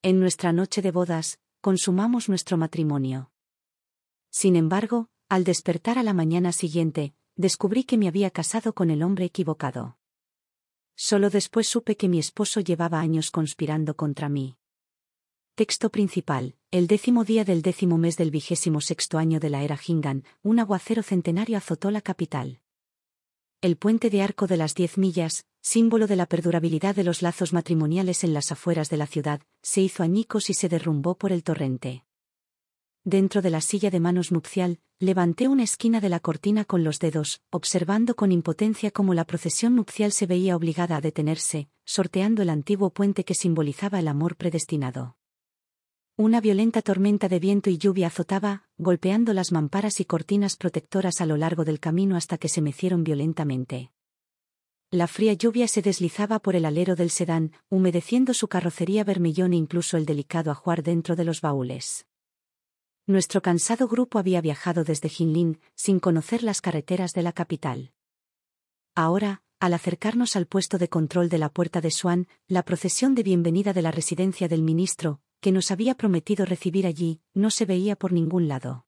En nuestra noche de bodas, consumamos nuestro matrimonio. Sin embargo, al despertar a la mañana siguiente, descubrí que me había casado con el hombre equivocado. Solo después supe que mi esposo llevaba años conspirando contra mí. Texto principal. El 10º día del 10º mes del 26º año de la era Jingan, un aguacero centenario azotó la capital. El puente de Arco de las 10 millas, símbolo de la perdurabilidad de los lazos matrimoniales en las afueras de la ciudad, se hizo añicos y se derrumbó por el torrente. Dentro de la silla de manos nupcial, levanté una esquina de la cortina con los dedos, observando con impotencia cómo la procesión nupcial se veía obligada a detenerse, sorteando el antiguo puente que simbolizaba el amor predestinado. Una violenta tormenta de viento y lluvia azotaba, golpeando las mamparas y cortinas protectoras a lo largo del camino hasta que se mecieron violentamente. La fría lluvia se deslizaba por el alero del sedán, humedeciendo su carrocería bermellón e incluso el delicado ajuar dentro de los baúles. Nuestro cansado grupo había viajado desde Jinlin, sin conocer las carreteras de la capital. Ahora, al acercarnos al puesto de control de la puerta de Swan, la procesión de bienvenida de la residencia del ministro, que nos había prometido recibir allí, no se veía por ningún lado.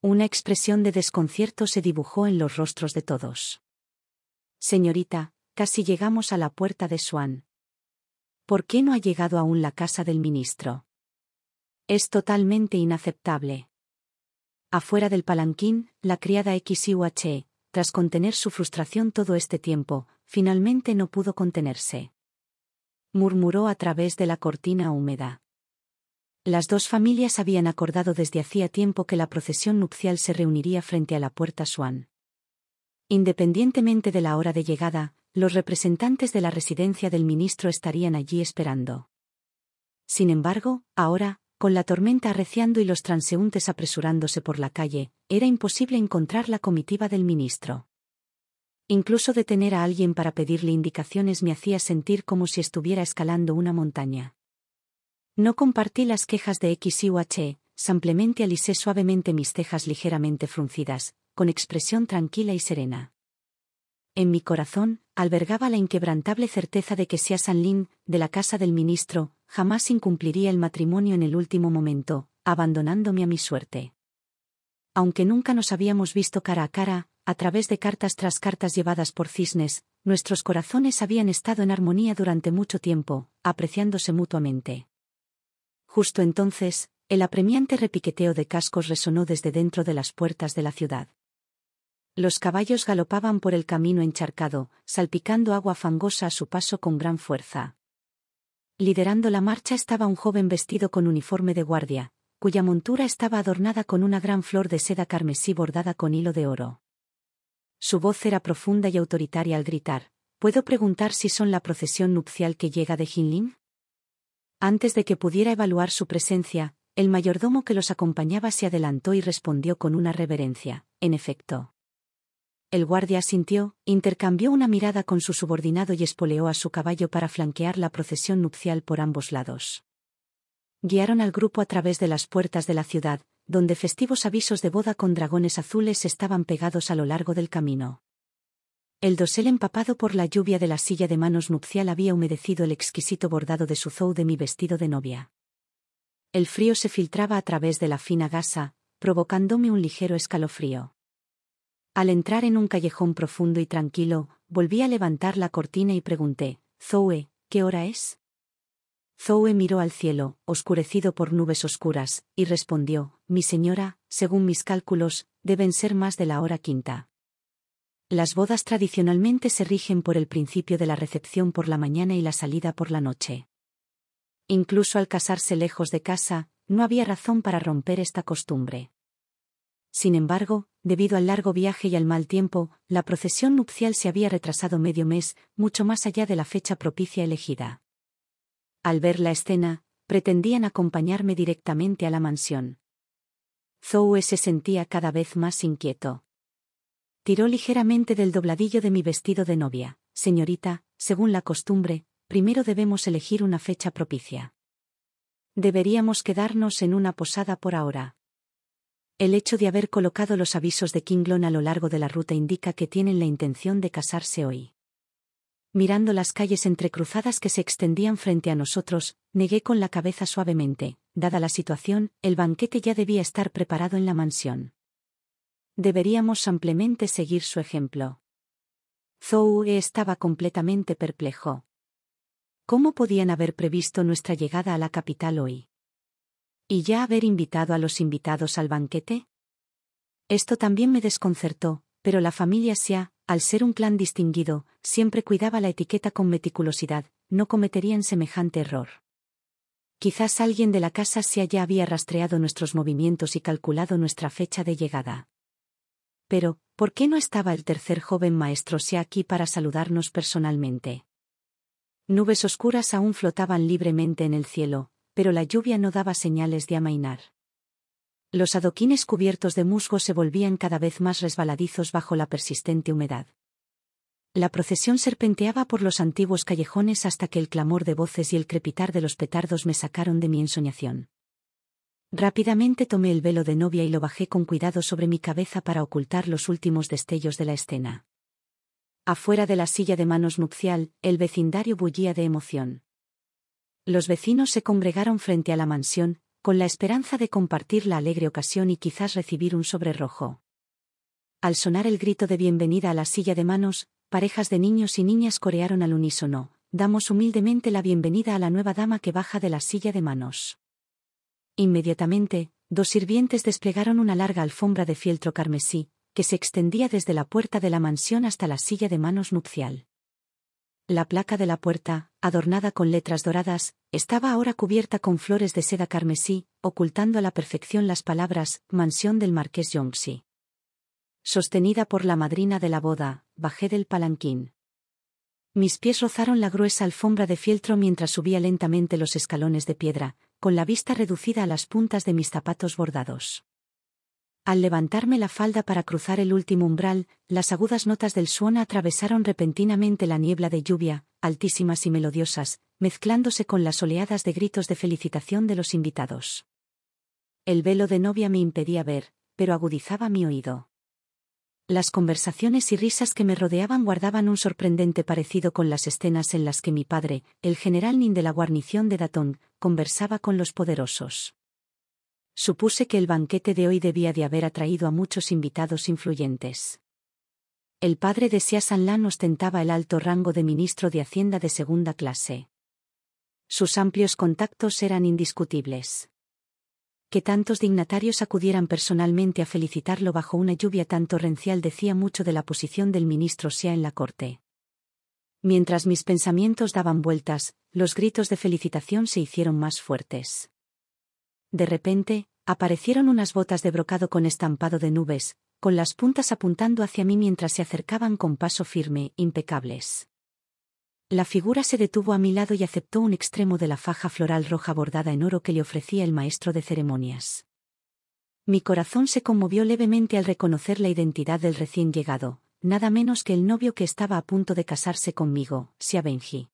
Una expresión de desconcierto se dibujó en los rostros de todos. Señorita, casi llegamos a la puerta de Swan. ¿Por qué no ha llegado aún la casa del ministro? Es totalmente inaceptable. Afuera del palanquín, la criada XUH, tras contener su frustración todo este tiempo, finalmente no pudo contenerse. Murmuró a través de la cortina húmeda. Las dos familias habían acordado desde hacía tiempo que la procesión nupcial se reuniría frente a la puerta Swan. Independientemente de la hora de llegada, los representantes de la residencia del ministro estarían allí esperando. Sin embargo, ahora, con la tormenta arreciando y los transeúntes apresurándose por la calle, era imposible encontrar la comitiva del ministro. Incluso detener a alguien para pedirle indicaciones me hacía sentir como si estuviera escalando una montaña. No compartí las quejas de XUH, simplemente alisé suavemente mis cejas ligeramente fruncidas, con expresión tranquila y serena. En mi corazón, albergaba la inquebrantable certeza de que Xia Sanlin, de la casa del ministro, jamás incumpliría el matrimonio en el último momento, abandonándome a mi suerte. Aunque nunca nos habíamos visto cara a cara, a través de cartas tras cartas llevadas por cisnes, nuestros corazones habían estado en armonía durante mucho tiempo, apreciándose mutuamente. Justo entonces, el apremiante repiqueteo de cascos resonó desde dentro de las puertas de la ciudad. Los caballos galopaban por el camino encharcado, salpicando agua fangosa a su paso con gran fuerza. Liderando la marcha estaba un joven vestido con uniforme de guardia, cuya montura estaba adornada con una gran flor de seda carmesí bordada con hilo de oro. Su voz era profunda y autoritaria al gritar: ¿Puedo preguntar si son la procesión nupcial que llega de Jinlin? Antes de que pudiera evaluar su presencia, el mayordomo que los acompañaba se adelantó y respondió con una reverencia: en efecto. El guardia asintió, intercambió una mirada con su subordinado y espoleó a su caballo para flanquear la procesión nupcial por ambos lados. Guiaron al grupo a través de las puertas de la ciudad, donde festivos avisos de boda con dragones azules estaban pegados a lo largo del camino. El dosel empapado por la lluvia de la silla de manos nupcial había humedecido el exquisito bordado de suzhou de mi vestido de novia. El frío se filtraba a través de la fina gasa, provocándome un ligero escalofrío. Al entrar en un callejón profundo y tranquilo, volví a levantar la cortina y pregunté: «Zoe, ¿qué hora es?» Zoe miró al cielo, oscurecido por nubes oscuras, y respondió: «Mi señora, según mis cálculos, deben ser más de la hora quinta». Las bodas tradicionalmente se rigen por el principio de la recepción por la mañana y la salida por la noche. Incluso al casarse lejos de casa, no había razón para romper esta costumbre. Sin embargo, debido al largo viaje y al mal tiempo, la procesión nupcial se había retrasado medio mes, mucho más allá de la fecha propicia elegida. Al ver la escena, pretendían acompañarme directamente a la mansión. Zoe se sentía cada vez más inquieto. Tiró ligeramente del dobladillo de mi vestido de novia. «Señorita, según la costumbre, primero debemos elegir una fecha propicia. Deberíamos quedarnos en una posada por ahora». El hecho de haber colocado los avisos de Kinglon a lo largo de la ruta indica que tienen la intención de casarse hoy. Mirando las calles entrecruzadas que se extendían frente a nosotros, negué con la cabeza suavemente. Dada la situación, el banquete ya debía estar preparado en la mansión. Deberíamos ampliamente seguir su ejemplo. Zhou estaba completamente perplejo. ¿Cómo podían haber previsto nuestra llegada a la capital hoy? ¿Y ya haber invitado a los invitados al banquete? Esto también me desconcertó, pero la familia Xia, al ser un clan distinguido, siempre cuidaba la etiqueta con meticulosidad, no cometerían semejante error. Quizás alguien de la casa Xia ya había rastreado nuestros movimientos y calculado nuestra fecha de llegada. Pero, ¿por qué no estaba el tercer joven maestro Xia aquí para saludarnos personalmente? Nubes oscuras aún flotaban libremente en el cielo, pero la lluvia no daba señales de amainar. Los adoquines cubiertos de musgo se volvían cada vez más resbaladizos bajo la persistente humedad. La procesión serpenteaba por los antiguos callejones hasta que el clamor de voces y el crepitar de los petardos me sacaron de mi ensoñación. Rápidamente tomé el velo de novia y lo bajé con cuidado sobre mi cabeza para ocultar los últimos destellos de la escena. Afuera de la silla de manos nupcial, el vecindario bullía de emoción. Los vecinos se congregaron frente a la mansión, con la esperanza de compartir la alegre ocasión y quizás recibir un sobre rojo. Al sonar el grito de bienvenida a la silla de manos, parejas de niños y niñas corearon al unísono: «Damos humildemente la bienvenida a la nueva dama que baja de la silla de manos». Inmediatamente, 2 sirvientes desplegaron una larga alfombra de fieltro carmesí, que se extendía desde la puerta de la mansión hasta la silla de manos nupcial. La placa de la puerta, adornada con letras doradas, estaba ahora cubierta con flores de seda carmesí, ocultando a la perfección las palabras «Mansión del Marqués Yongxi». Sostenida por la madrina de la boda, bajé del palanquín. Mis pies rozaron la gruesa alfombra de fieltro mientras subía lentamente los escalones de piedra, con la vista reducida a las puntas de mis zapatos bordados. Al levantarme la falda para cruzar el último umbral, las agudas notas del suona atravesaron repentinamente la niebla de lluvia, altísimas y melodiosas, mezclándose con las oleadas de gritos de felicitación de los invitados. El velo de novia me impedía ver, pero agudizaba mi oído. Las conversaciones y risas que me rodeaban guardaban un sorprendente parecido con las escenas en las que mi padre, el general Nin de la guarnición de Datong, conversaba con los poderosos. Supuse que el banquete de hoy debía de haber atraído a muchos invitados influyentes. El padre de Xia Sanlan ostentaba el alto rango de ministro de Hacienda de segunda clase. Sus amplios contactos eran indiscutibles. Que tantos dignatarios acudieran personalmente a felicitarlo bajo una lluvia tan torrencial decía mucho de la posición del ministro Xia en la corte. Mientras mis pensamientos daban vueltas, los gritos de felicitación se hicieron más fuertes. De repente, aparecieron unas botas de brocado con estampado de nubes, con las puntas apuntando hacia mí mientras se acercaban con paso firme, impecables. La figura se detuvo a mi lado y aceptó un extremo de la faja floral roja bordada en oro que le ofrecía el maestro de ceremonias. Mi corazón se conmovió levemente al reconocer la identidad del recién llegado, nada menos que el novio que estaba a punto de casarse conmigo, Xia Benji.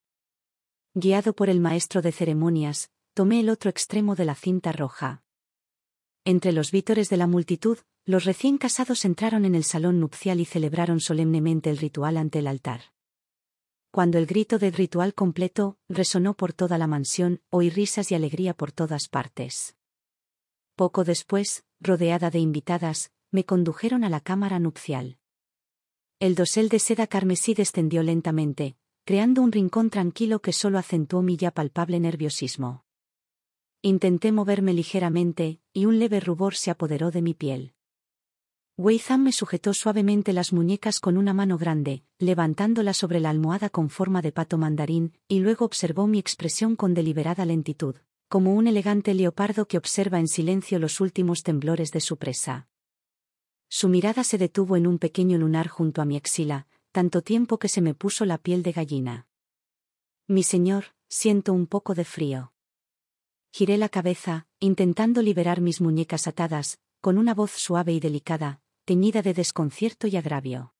Guiado por el maestro de ceremonias, tomé el otro extremo de la cinta roja. Entre los vítores de la multitud, los recién casados entraron en el salón nupcial y celebraron solemnemente el ritual ante el altar. Cuando el grito del ritual completo resonó por toda la mansión, oí risas y alegría por todas partes. Poco después, rodeada de invitadas, me condujeron a la cámara nupcial. El dosel de seda carmesí descendió lentamente, creando un rincón tranquilo que solo acentuó mi ya palpable nerviosismo. Intenté moverme ligeramente, y un leve rubor se apoderó de mi piel. Wei Zhan me sujetó suavemente las muñecas con una mano grande, levantándola sobre la almohada con forma de pato mandarín, y luego observó mi expresión con deliberada lentitud, como un elegante leopardo que observa en silencio los últimos temblores de su presa. Su mirada se detuvo en un pequeño lunar junto a mi axila, tanto tiempo que se me puso la piel de gallina. Mi señor, siento un poco de frío. Giré la cabeza, intentando liberar mis muñecas atadas, con una voz suave y delicada, teñida de desconcierto y agravio.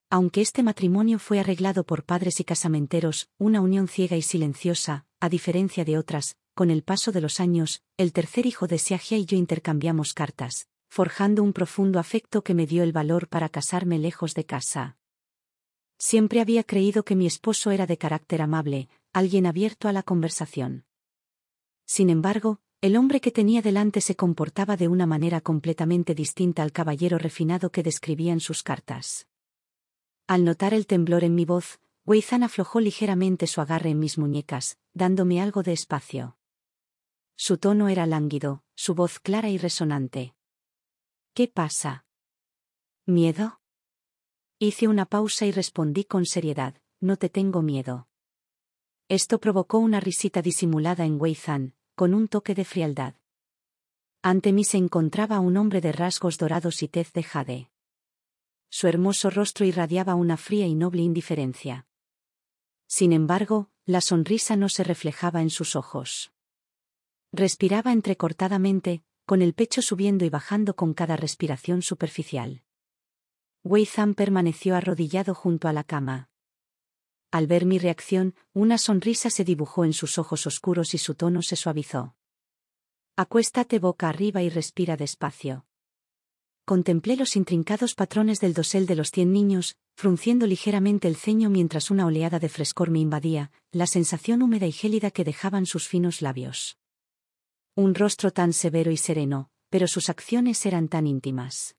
Aunque este matrimonio fue arreglado por padres y casamenteros, una unión ciega y silenciosa, a diferencia de otras, con el paso de los años, el tercer hijo de Xiajia y yo intercambiamos cartas, forjando un profundo afecto que me dio el valor para casarme lejos de casa. Siempre había creído que mi esposo era de carácter amable, alguien abierto a la conversación. Sin embargo, el hombre que tenía delante se comportaba de una manera completamente distinta al caballero refinado que describía en sus cartas. Al notar el temblor en mi voz, Wei Zhan aflojó ligeramente su agarre en mis muñecas, dándome algo de espacio. Su tono era lánguido, su voz clara y resonante. ¿Qué pasa? ¿Miedo? Hice una pausa y respondí con seriedad, no te tengo miedo. Esto provocó una risita disimulada en Wei Zhan, con un toque de frialdad. Ante mí se encontraba un hombre de rasgos dorados y tez de jade. Su hermoso rostro irradiaba una fría y noble indiferencia. Sin embargo, la sonrisa no se reflejaba en sus ojos. Respiraba entrecortadamente, con el pecho subiendo y bajando con cada respiración superficial. Wei Zhan permaneció arrodillado junto a la cama. Al ver mi reacción, una sonrisa se dibujó en sus ojos oscuros y su tono se suavizó. Acuéstate boca arriba y respira despacio. Contemplé los intrincados patrones del dosel de los 100 niños, frunciendo ligeramente el ceño mientras una oleada de frescor me invadía, la sensación húmeda y gélida que dejaban sus finos labios. Un rostro tan severo y sereno, pero sus acciones eran tan íntimas.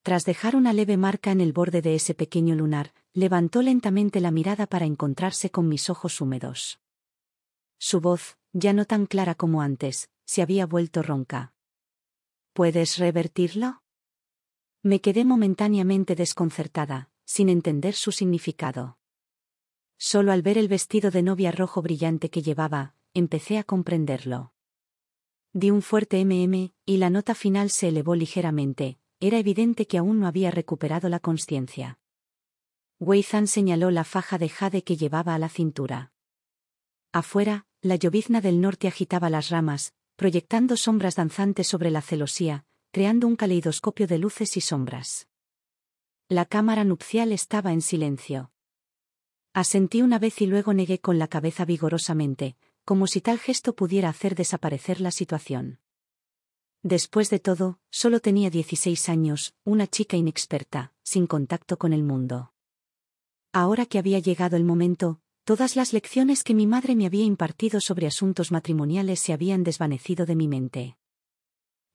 Tras dejar una leve marca en el borde de ese pequeño lunar, levantó lentamente la mirada para encontrarse con mis ojos húmedos. Su voz, ya no tan clara como antes, se había vuelto ronca. ¿Puedes revertirlo? Me quedé momentáneamente desconcertada, sin entender su significado. Solo al ver el vestido de novia rojo brillante que llevaba, empecé a comprenderlo. Di un fuerte y la nota final se elevó ligeramente. Era evidente que aún no había recuperado la consciencia. Wei Zhan señaló la faja de jade que llevaba a la cintura. Afuera, la llovizna del norte agitaba las ramas, proyectando sombras danzantes sobre la celosía, creando un caleidoscopio de luces y sombras. La cámara nupcial estaba en silencio. Asentí una vez y luego negué con la cabeza vigorosamente, como si tal gesto pudiera hacer desaparecer la situación. Después de todo, solo tenía 16 años, una chica inexperta, sin contacto con el mundo. Ahora que había llegado el momento, todas las lecciones que mi madre me había impartido sobre asuntos matrimoniales se habían desvanecido de mi mente.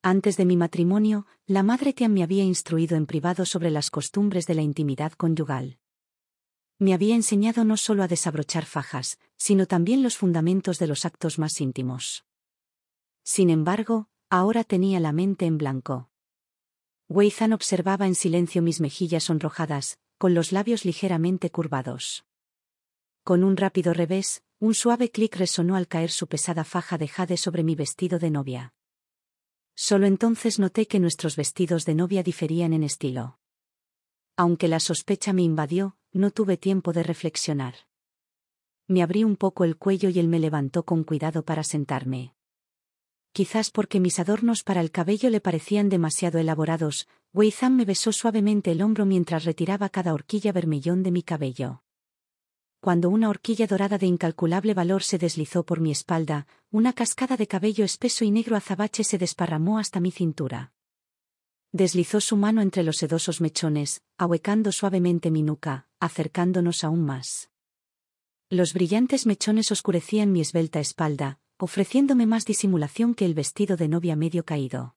Antes de mi matrimonio, la madre Tian me había instruido en privado sobre las costumbres de la intimidad conyugal. Me había enseñado no solo a desabrochar fajas, sino también los fundamentos de los actos más íntimos. Sin embargo, ahora tenía la mente en blanco. Wei Zhan observaba en silencio mis mejillas sonrojadas, con los labios ligeramente curvados. Con un rápido revés, un suave clic resonó al caer su pesada faja de jade sobre mi vestido de novia. Solo entonces noté que nuestros vestidos de novia diferían en estilo. Aunque la sospecha me invadió, no tuve tiempo de reflexionar. Me abrí un poco el cuello y él me levantó con cuidado para sentarme. Quizás porque mis adornos para el cabello le parecían demasiado elaborados, Wei Zhan me besó suavemente el hombro mientras retiraba cada horquilla vermellón de mi cabello. Cuando una horquilla dorada de incalculable valor se deslizó por mi espalda, una cascada de cabello espeso y negro azabache se desparramó hasta mi cintura. Deslizó su mano entre los sedosos mechones, ahuecando suavemente mi nuca, acercándonos aún más. Los brillantes mechones oscurecían mi esbelta espalda, ofreciéndome más disimulación que el vestido de novia medio caído.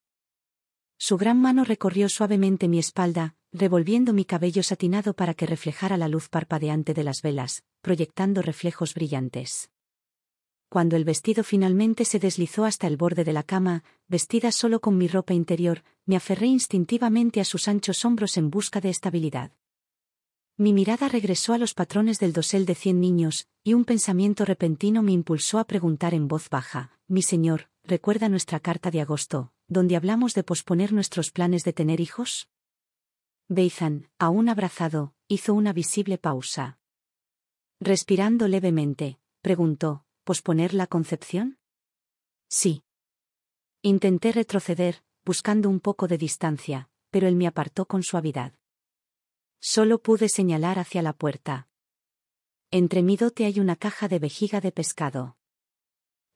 Su gran mano recorrió suavemente mi espalda, revolviendo mi cabello satinado para que reflejara la luz parpadeante de las velas, proyectando reflejos brillantes. Cuando el vestido finalmente se deslizó hasta el borde de la cama, vestida solo con mi ropa interior, me aferré instintivamente a sus anchos hombros en busca de estabilidad. Mi mirada regresó a los patrones del dosel de 100 niños, y un pensamiento repentino me impulsó a preguntar en voz baja: «Mi señor, ¿recuerda nuestra carta de agosto, donde hablamos de posponer nuestros planes de tener hijos?» Wei Zhan, aún abrazado, hizo una visible pausa. Respirando levemente, preguntó: ¿posponer la concepción? Sí. Intenté retroceder, buscando un poco de distancia, pero él me apartó con suavidad. Solo pude señalar hacia la puerta. Entre mi dote hay una caja de vejiga de pescado.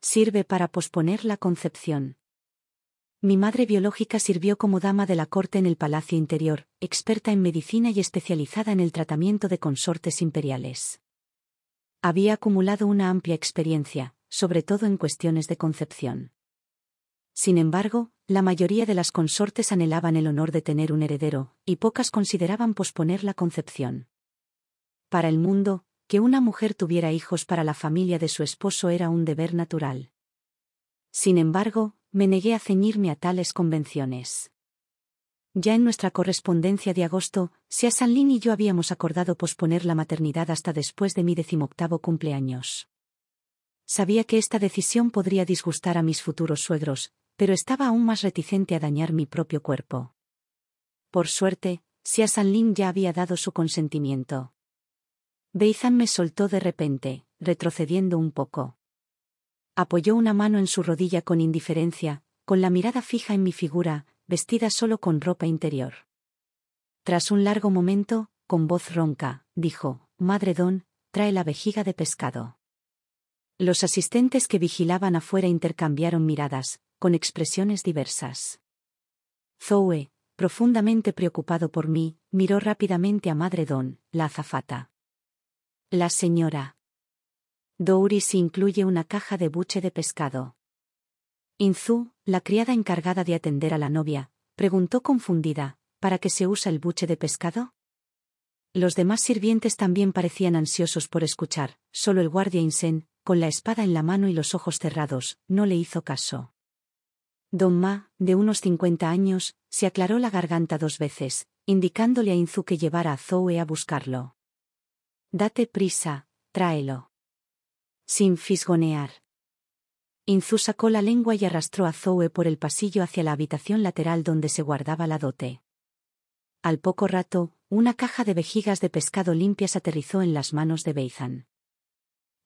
Sirve para posponer la concepción. Mi madre biológica sirvió como dama de la corte en el Palacio Interior, experta en medicina y especializada en el tratamiento de consortes imperiales. Había acumulado una amplia experiencia, sobre todo en cuestiones de concepción. Sin embargo, la mayoría de las consortes anhelaban el honor de tener un heredero, y pocas consideraban posponer la concepción. Para el mundo, que una mujer tuviera hijos para la familia de su esposo era un deber natural. Sin embargo, me negué a ceñirme a tales convenciones. Ya en nuestra correspondencia de agosto, Xia Sanlin y yo habíamos acordado posponer la maternidad hasta después de mi 18º cumpleaños. Sabía que esta decisión podría disgustar a mis futuros suegros, pero estaba aún más reticente a dañar mi propio cuerpo. Por suerte, Xia Sanlin ya había dado su consentimiento. Beizan me soltó de repente, retrocediendo un poco. Apoyó una mano en su rodilla con indiferencia, con la mirada fija en mi figura, vestida solo con ropa interior. Tras un largo momento, con voz ronca, dijo: «Madre Don, trae la vejiga de pescado». Los asistentes que vigilaban afuera intercambiaron miradas, con expresiones diversas. Zoe, profundamente preocupado por mí, miró rápidamente a Madre Don, la azafata. La señora Douris incluye una caja de buche de pescado. Inzu, la criada encargada de atender a la novia, preguntó confundida: ¿para qué se usa el buche de pescado? Los demás sirvientes también parecían ansiosos por escuchar, solo el guardia Insen, con la espada en la mano y los ojos cerrados, no le hizo caso. Don Ma, de unos 50 años, se aclaró la garganta 2 veces, indicándole a Inzu que llevara a Zoe a buscarlo. «Date prisa, tráelo». Sin fisgonear. Inzu sacó la lengua y arrastró a Zoe por el pasillo hacia la habitación lateral donde se guardaba la dote. Al poco rato, una caja de vejigas de pescado limpias aterrizó en las manos de Beizan.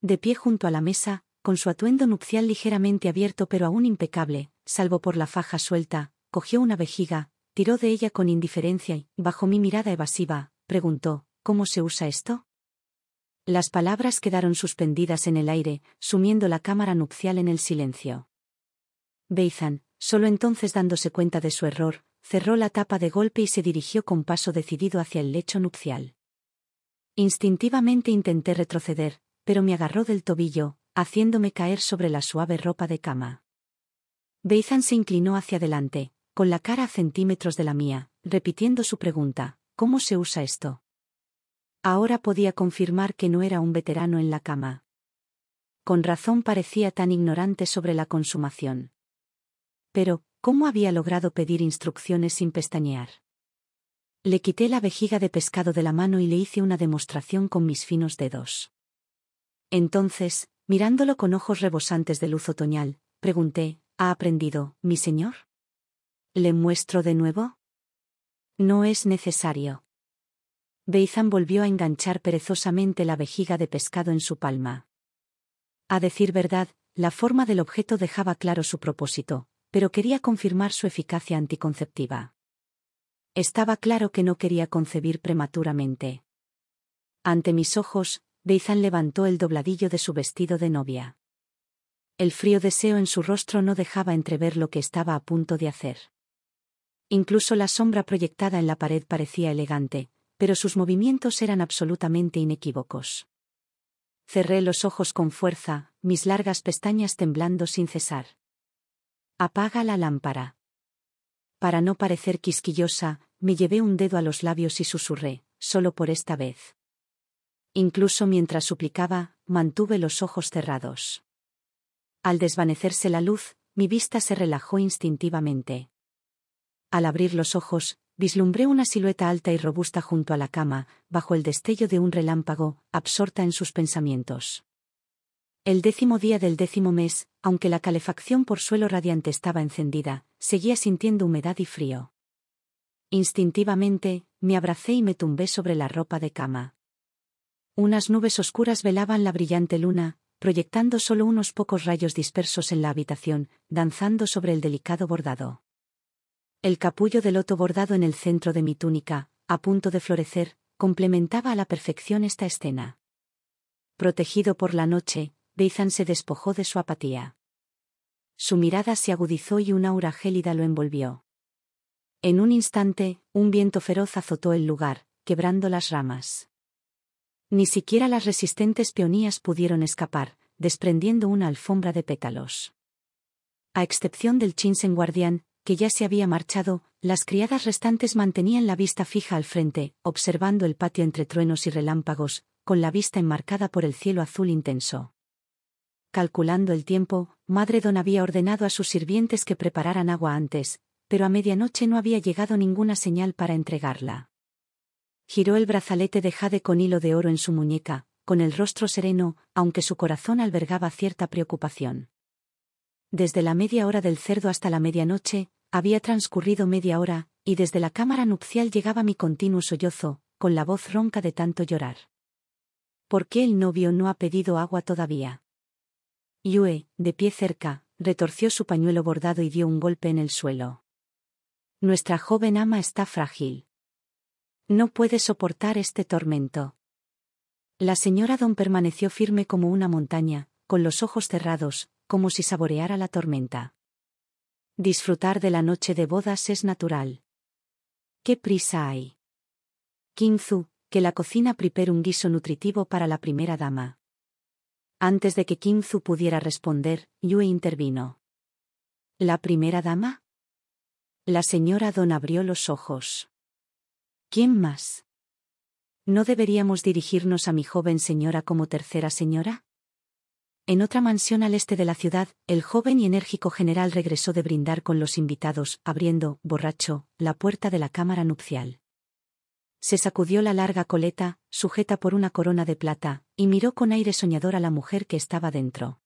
De pie junto a la mesa, con su atuendo nupcial ligeramente abierto pero aún impecable, salvo por la faja suelta, cogió una vejiga, tiró de ella con indiferencia y, bajo mi mirada evasiva, preguntó: «¿Cómo se usa esto?». Las palabras quedaron suspendidas en el aire, sumiendo la cámara nupcial en el silencio. Beizan, solo entonces dándose cuenta de su error, cerró la tapa de golpe y se dirigió con paso decidido hacia el lecho nupcial. Instintivamente intenté retroceder, pero me agarró del tobillo, haciéndome caer sobre la suave ropa de cama. Beizan se inclinó hacia adelante, con la cara a centímetros de la mía, repitiendo su pregunta: «¿Cómo se usa esto?». Ahora podía confirmar que no era un veterano en la cama. Con razón parecía tan ignorante sobre la consumación. Pero, ¿cómo había logrado pedir instrucciones sin pestañear? Le quité la vejiga de pescado de la mano y le hice una demostración con mis finos dedos. Entonces, mirándolo con ojos rebosantes de luz otoñal, pregunté: «¿Ha aprendido, mi señor? ¿Le muestro de nuevo?». «No es necesario». Beizan volvió a enganchar perezosamente la vejiga de pescado en su palma. A decir verdad, la forma del objeto dejaba claro su propósito, pero quería confirmar su eficacia anticonceptiva. Estaba claro que no quería concebir prematuramente. Ante mis ojos, Beizan levantó el dobladillo de su vestido de novia. El frío deseo en su rostro no dejaba entrever lo que estaba a punto de hacer. Incluso la sombra proyectada en la pared parecía elegante, pero sus movimientos eran absolutamente inequívocos. Cerré los ojos con fuerza, mis largas pestañas temblando sin cesar. «Apaga la lámpara». Para no parecer quisquillosa, me llevé un dedo a los labios y susurré: «Solo por esta vez». Incluso mientras suplicaba, mantuve los ojos cerrados. Al desvanecerse la luz, mi vista se relajó instintivamente. Al abrir los ojos, vislumbré una silueta alta y robusta junto a la cama, bajo el destello de un relámpago, absorta en sus pensamientos. El 10º día del 10º mes, aunque la calefacción por suelo radiante estaba encendida, seguía sintiendo humedad y frío. Instintivamente, me abracé y me tumbé sobre la ropa de cama. Unas nubes oscuras velaban la brillante luna, proyectando solo unos pocos rayos dispersos en la habitación, danzando sobre el delicado bordado. El capullo de loto bordado en el centro de mi túnica, a punto de florecer, complementaba a la perfección esta escena. Protegido por la noche, Beizan se despojó de su apatía. Su mirada se agudizó y un aura gélida lo envolvió. En un instante, un viento feroz azotó el lugar, quebrando las ramas. Ni siquiera las resistentes peonías pudieron escapar, desprendiendo una alfombra de pétalos. A excepción del Chinsen guardián, que ya se había marchado, las criadas restantes mantenían la vista fija al frente, observando el patio entre truenos y relámpagos, con la vista enmarcada por el cielo azul intenso. Calculando el tiempo, Madre Don había ordenado a sus sirvientes que prepararan agua antes, pero a medianoche no había llegado ninguna señal para entregarla. Giró el brazalete de jade con hilo de oro en su muñeca, con el rostro sereno, aunque su corazón albergaba cierta preocupación. Desde la media hora del cerdo hasta la medianoche, había transcurrido media hora, y desde la cámara nupcial llegaba mi continuo sollozo, con la voz ronca de tanto llorar. ¿Por qué el novio no ha pedido agua todavía? Yue, de pie cerca, retorció su pañuelo bordado y dio un golpe en el suelo. Nuestra joven ama está frágil. No puede soportar este tormento. La señora Don permaneció firme como una montaña, con los ojos cerrados, como si saboreara la tormenta. Disfrutar de la noche de bodas es natural. ¿Qué prisa hay? Qingzu, que la cocina prepare un guiso nutritivo para la primera dama. Antes de que Qingzu pudiera responder, Yue intervino. ¿La primera dama? La señora Don abrió los ojos. ¿Quién más? ¿No deberíamos dirigirnos a mi joven señora como tercera señora? En otra mansión al este de la ciudad, el joven y enérgico general regresó de brindar con los invitados, abriendo, borracho, la puerta de la cámara nupcial. Se sacudió la larga coleta, sujeta por una corona de plata, y miró con aire soñador a la mujer que estaba dentro.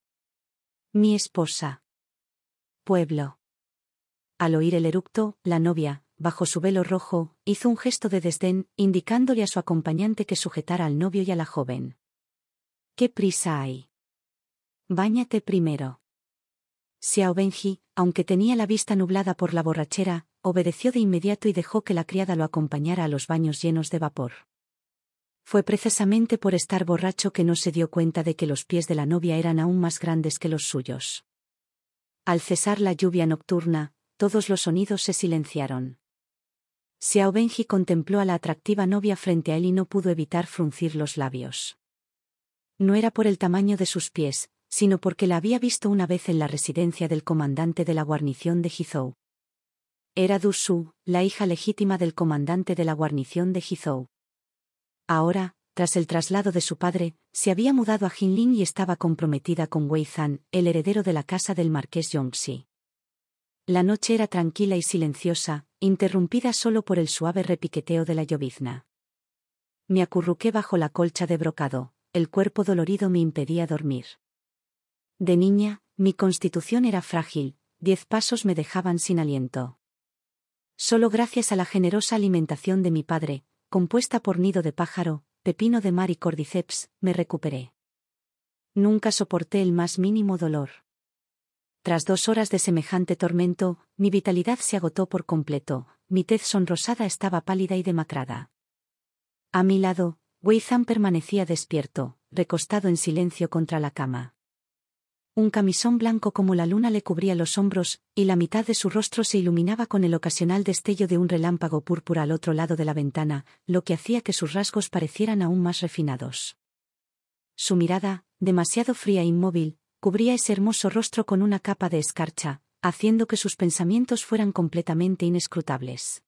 Mi esposa. Pueblo. Al oír el eructo, la novia, bajo su velo rojo, hizo un gesto de desdén, indicándole a su acompañante que sujetara al novio y a la joven. ¿Qué prisa hay? Báñate primero. Xiao Benji, aunque tenía la vista nublada por la borrachera, obedeció de inmediato y dejó que la criada lo acompañara a los baños llenos de vapor. Fue precisamente por estar borracho que no se dio cuenta de que los pies de la novia eran aún más grandes que los suyos. Al cesar la lluvia nocturna, todos los sonidos se silenciaron. Xiao Benji contempló a la atractiva novia frente a él y no pudo evitar fruncir los labios. No era por el tamaño de sus pies, sino porque la había visto una vez en la residencia del comandante de la guarnición de Hizhou. Era Du Su, la hija legítima del comandante de la guarnición de Hizhou. Ahora, tras el traslado de su padre, se había mudado a Jinling y estaba comprometida con Wei Zan, el heredero de la casa del marqués Yongxi. La noche era tranquila y silenciosa, interrumpida solo por el suave repiqueteo de la llovizna. Me acurruqué bajo la colcha de brocado, el cuerpo dolorido me impedía dormir. De niña, mi constitución era frágil, 10 pasos me dejaban sin aliento. Solo gracias a la generosa alimentación de mi padre, compuesta por nido de pájaro, pepino de mar y cordyceps, me recuperé. Nunca soporté el más mínimo dolor. Tras 2 horas de semejante tormento, mi vitalidad se agotó por completo, mi tez sonrosada estaba pálida y demacrada. A mi lado, Wei Zan permanecía despierto, recostado en silencio contra la cama. Un camisón blanco como la luna le cubría los hombros, y la mitad de su rostro se iluminaba con el ocasional destello de un relámpago púrpura al otro lado de la ventana, lo que hacía que sus rasgos parecieran aún más refinados. Su mirada, demasiado fría e inmóvil, cubría ese hermoso rostro con una capa de escarcha, haciendo que sus pensamientos fueran completamente inescrutables.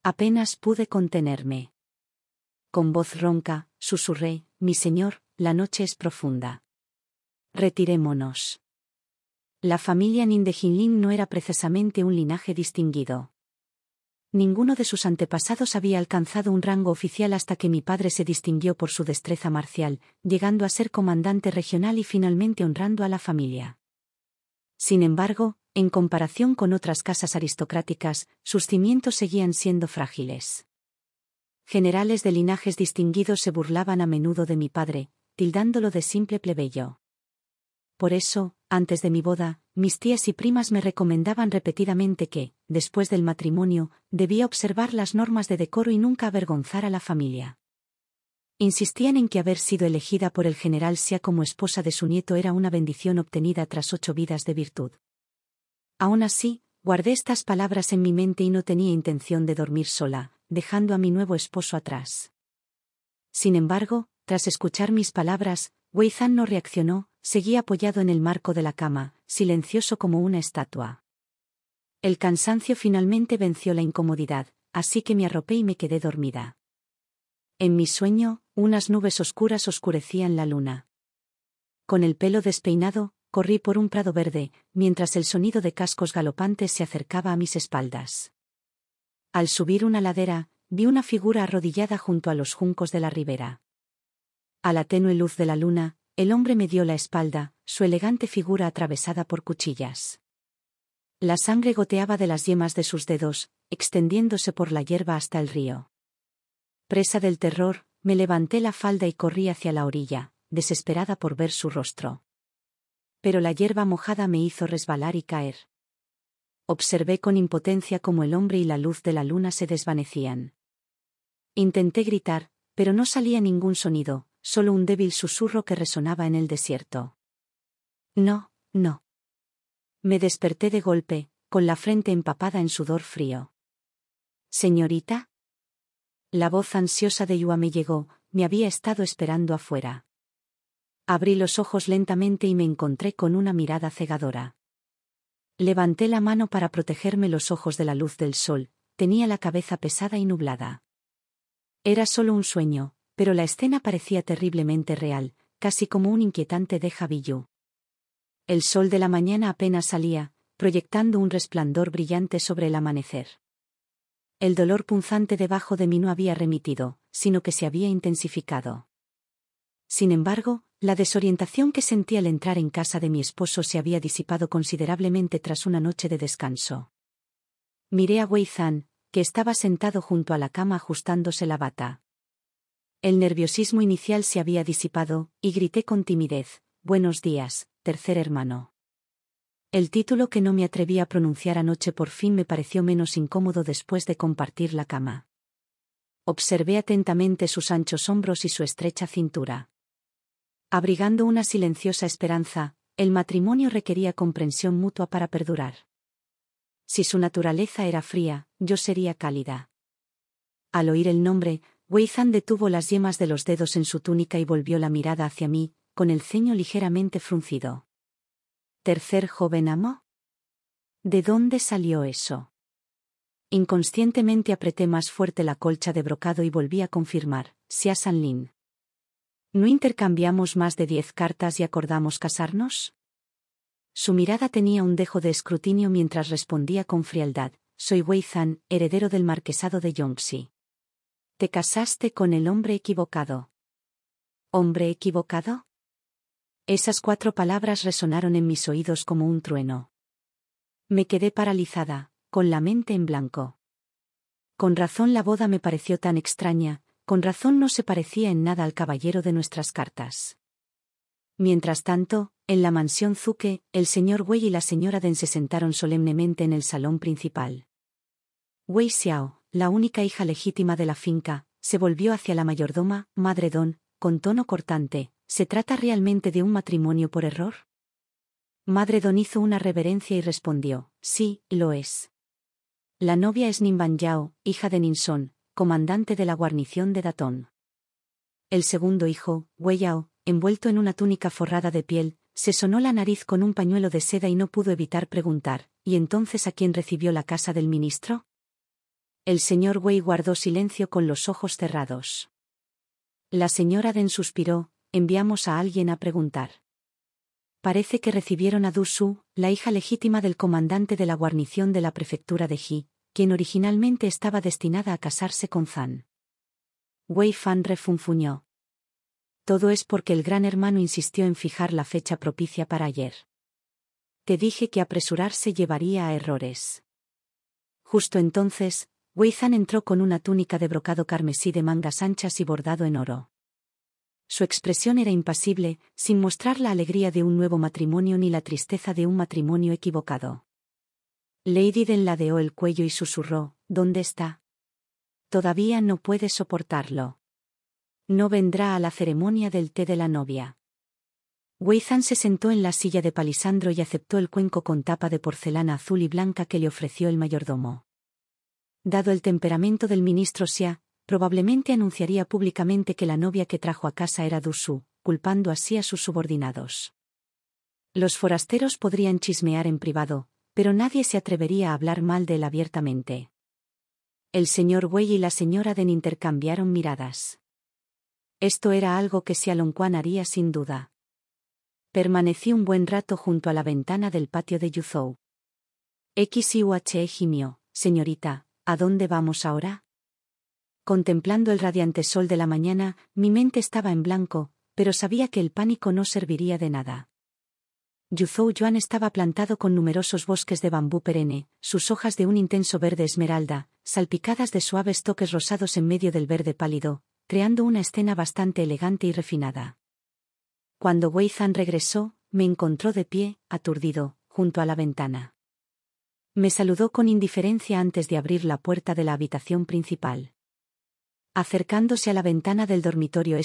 Apenas pude contenerme. Con voz ronca, susurré, mi señor, la noche es profunda. Retirémonos. La familia Nin de Jinling no era precisamente un linaje distinguido. Ninguno de sus antepasados había alcanzado un rango oficial hasta que mi padre se distinguió por su destreza marcial, llegando a ser comandante regional y finalmente honrando a la familia. Sin embargo, en comparación con otras casas aristocráticas, sus cimientos seguían siendo frágiles. Generales de linajes distinguidos se burlaban a menudo de mi padre, tildándolo de simple plebeyo. Por eso, antes de mi boda, mis tías y primas me recomendaban repetidamente que, después del matrimonio, debía observar las normas de decoro y nunca avergonzar a la familia. Insistían en que haber sido elegida por el general Xia como esposa de su nieto era una bendición obtenida tras 8 vidas de virtud. Aún así, guardé estas palabras en mi mente y no tenía intención de dormir sola, dejando a mi nuevo esposo atrás. Sin embargo, tras escuchar mis palabras, Wei Zhan no reaccionó, seguía apoyado en el marco de la cama, silencioso como una estatua. El cansancio finalmente venció la incomodidad, así que me arropé y me quedé dormida. En mi sueño, unas nubes oscuras oscurecían la luna. Con el pelo despeinado, corrí por un prado verde, mientras el sonido de cascos galopantes se acercaba a mis espaldas. Al subir una ladera, vi una figura arrodillada junto a los juncos de la ribera. A la tenue luz de la luna, el hombre me dio la espalda, su elegante figura atravesada por cuchillas. La sangre goteaba de las yemas de sus dedos, extendiéndose por la hierba hasta el río. Presa del terror, me levanté la falda y corrí hacia la orilla, desesperada por ver su rostro. Pero la hierba mojada me hizo resbalar y caer. Observé con impotencia cómo el hombre y la luz de la luna se desvanecían. Intenté gritar, pero no salía ningún sonido, solo un débil susurro que resonaba en el desierto. No, no. Me desperté de golpe, con la frente empapada en sudor frío. ¿Señorita? La voz ansiosa de Yua me llegó, me había estado esperando afuera. Abrí los ojos lentamente y me encontré con una mirada cegadora. Levanté la mano para protegerme los ojos de la luz del sol, tenía la cabeza pesada y nublada. Era solo un sueño, pero la escena parecía terriblemente real, casi como un inquietante déjà vu. El sol de la mañana apenas salía, proyectando un resplandor brillante sobre el amanecer. El dolor punzante debajo de mí no había remitido, sino que se había intensificado. Sin embargo, la desorientación que sentí al entrar en casa de mi esposo se había disipado considerablemente tras una noche de descanso. Miré a Wei Zhan, que estaba sentado junto a la cama ajustándose la bata. El nerviosismo inicial se había disipado, y grité con timidez: «Buenos días, tercer hermano». El título que no me atreví a pronunciar anoche por fin me pareció menos incómodo después de compartir la cama. Observé atentamente sus anchos hombros y su estrecha cintura. Abrigando una silenciosa esperanza, el matrimonio requería comprensión mutua para perdurar. Si su naturaleza era fría, yo sería cálida. Al oír el nombre, Wei Zhan detuvo las yemas de los dedos en su túnica y volvió la mirada hacia mí, con el ceño ligeramente fruncido. ¿Tercer joven amo? ¿De dónde salió eso? Inconscientemente apreté más fuerte la colcha de brocado y volví a confirmar: Xia Sanlin. ¿No intercambiamos más de 10 cartas y acordamos casarnos? Su mirada tenía un dejo de escrutinio mientras respondía con frialdad: soy Wei Zhan, heredero del marquesado de Yongxi. Te casaste con el hombre equivocado. ¿Hombre equivocado? Esas 4 palabras resonaron en mis oídos como un trueno. Me quedé paralizada, con la mente en blanco. Con razón la boda me pareció tan extraña, con razón no se parecía en nada al caballero de nuestras cartas. Mientras tanto, en la mansión Zuke, el señor Wei y la señora Den se sentaron solemnemente en el salón principal. Wei Xiao, la única hija legítima de la finca, se volvió hacia la mayordoma, Madre Don, con tono cortante: ¿se trata realmente de un matrimonio por error? Madre Don hizo una reverencia y respondió: sí, lo es. La novia es Ninban Yao, hija de Ninson, comandante de la guarnición de Datón. El segundo hijo, Wei Yao, envuelto en una túnica forrada de piel, se sonó la nariz con un pañuelo de seda y no pudo evitar preguntar: ¿y entonces a quién recibió la casa del ministro? El señor Wei guardó silencio con los ojos cerrados. La señora Den suspiró: enviamos a alguien a preguntar. Parece que recibieron a Du Su, la hija legítima del comandante de la guarnición de la prefectura de Ji, quien originalmente estaba destinada a casarse con Zhan. Wei Fan refunfuñó. Todo es porque el gran hermano insistió en fijar la fecha propicia para ayer. Te dije que apresurarse llevaría a errores. Justo entonces, Wei Zhan entró con una túnica de brocado carmesí de mangas anchas y bordado en oro. Su expresión era impasible, sin mostrar la alegría de un nuevo matrimonio ni la tristeza de un matrimonio equivocado. Lady Den ladeó el cuello y susurró: ¿dónde está? Todavía no puede soportarlo. No vendrá a la ceremonia del té de la novia. Wei Zhan se sentó en la silla de palisandro y aceptó el cuenco con tapa de porcelana azul y blanca que le ofreció el mayordomo. Dado el temperamento del ministro Xia, probablemente anunciaría públicamente que la novia que trajo a casa era Du Su, culpando así a sus subordinados. Los forasteros podrían chismear en privado, pero nadie se atrevería a hablar mal de él abiertamente. El señor Wei y la señora Den intercambiaron miradas. Esto era algo que Xia Longquan haría sin duda. Permanecí un buen rato junto a la ventana del patio de Yuzhou. XIUHE gimió: «Señorita, ¿a dónde vamos ahora?» Contemplando el radiante sol de la mañana, mi mente estaba en blanco, pero sabía que el pánico no serviría de nada. Yuzhou Yuan estaba plantado con numerosos bosques de bambú perenne, sus hojas de un intenso verde esmeralda, salpicadas de suaves toques rosados en medio del verde pálido, creando una escena bastante elegante y refinada. Cuando Wei Zhan regresó, me encontró de pie, aturdido, junto a la ventana. Me saludó con indiferencia antes de abrir la puerta de la habitación principal. Acercándose a la ventana del dormitorio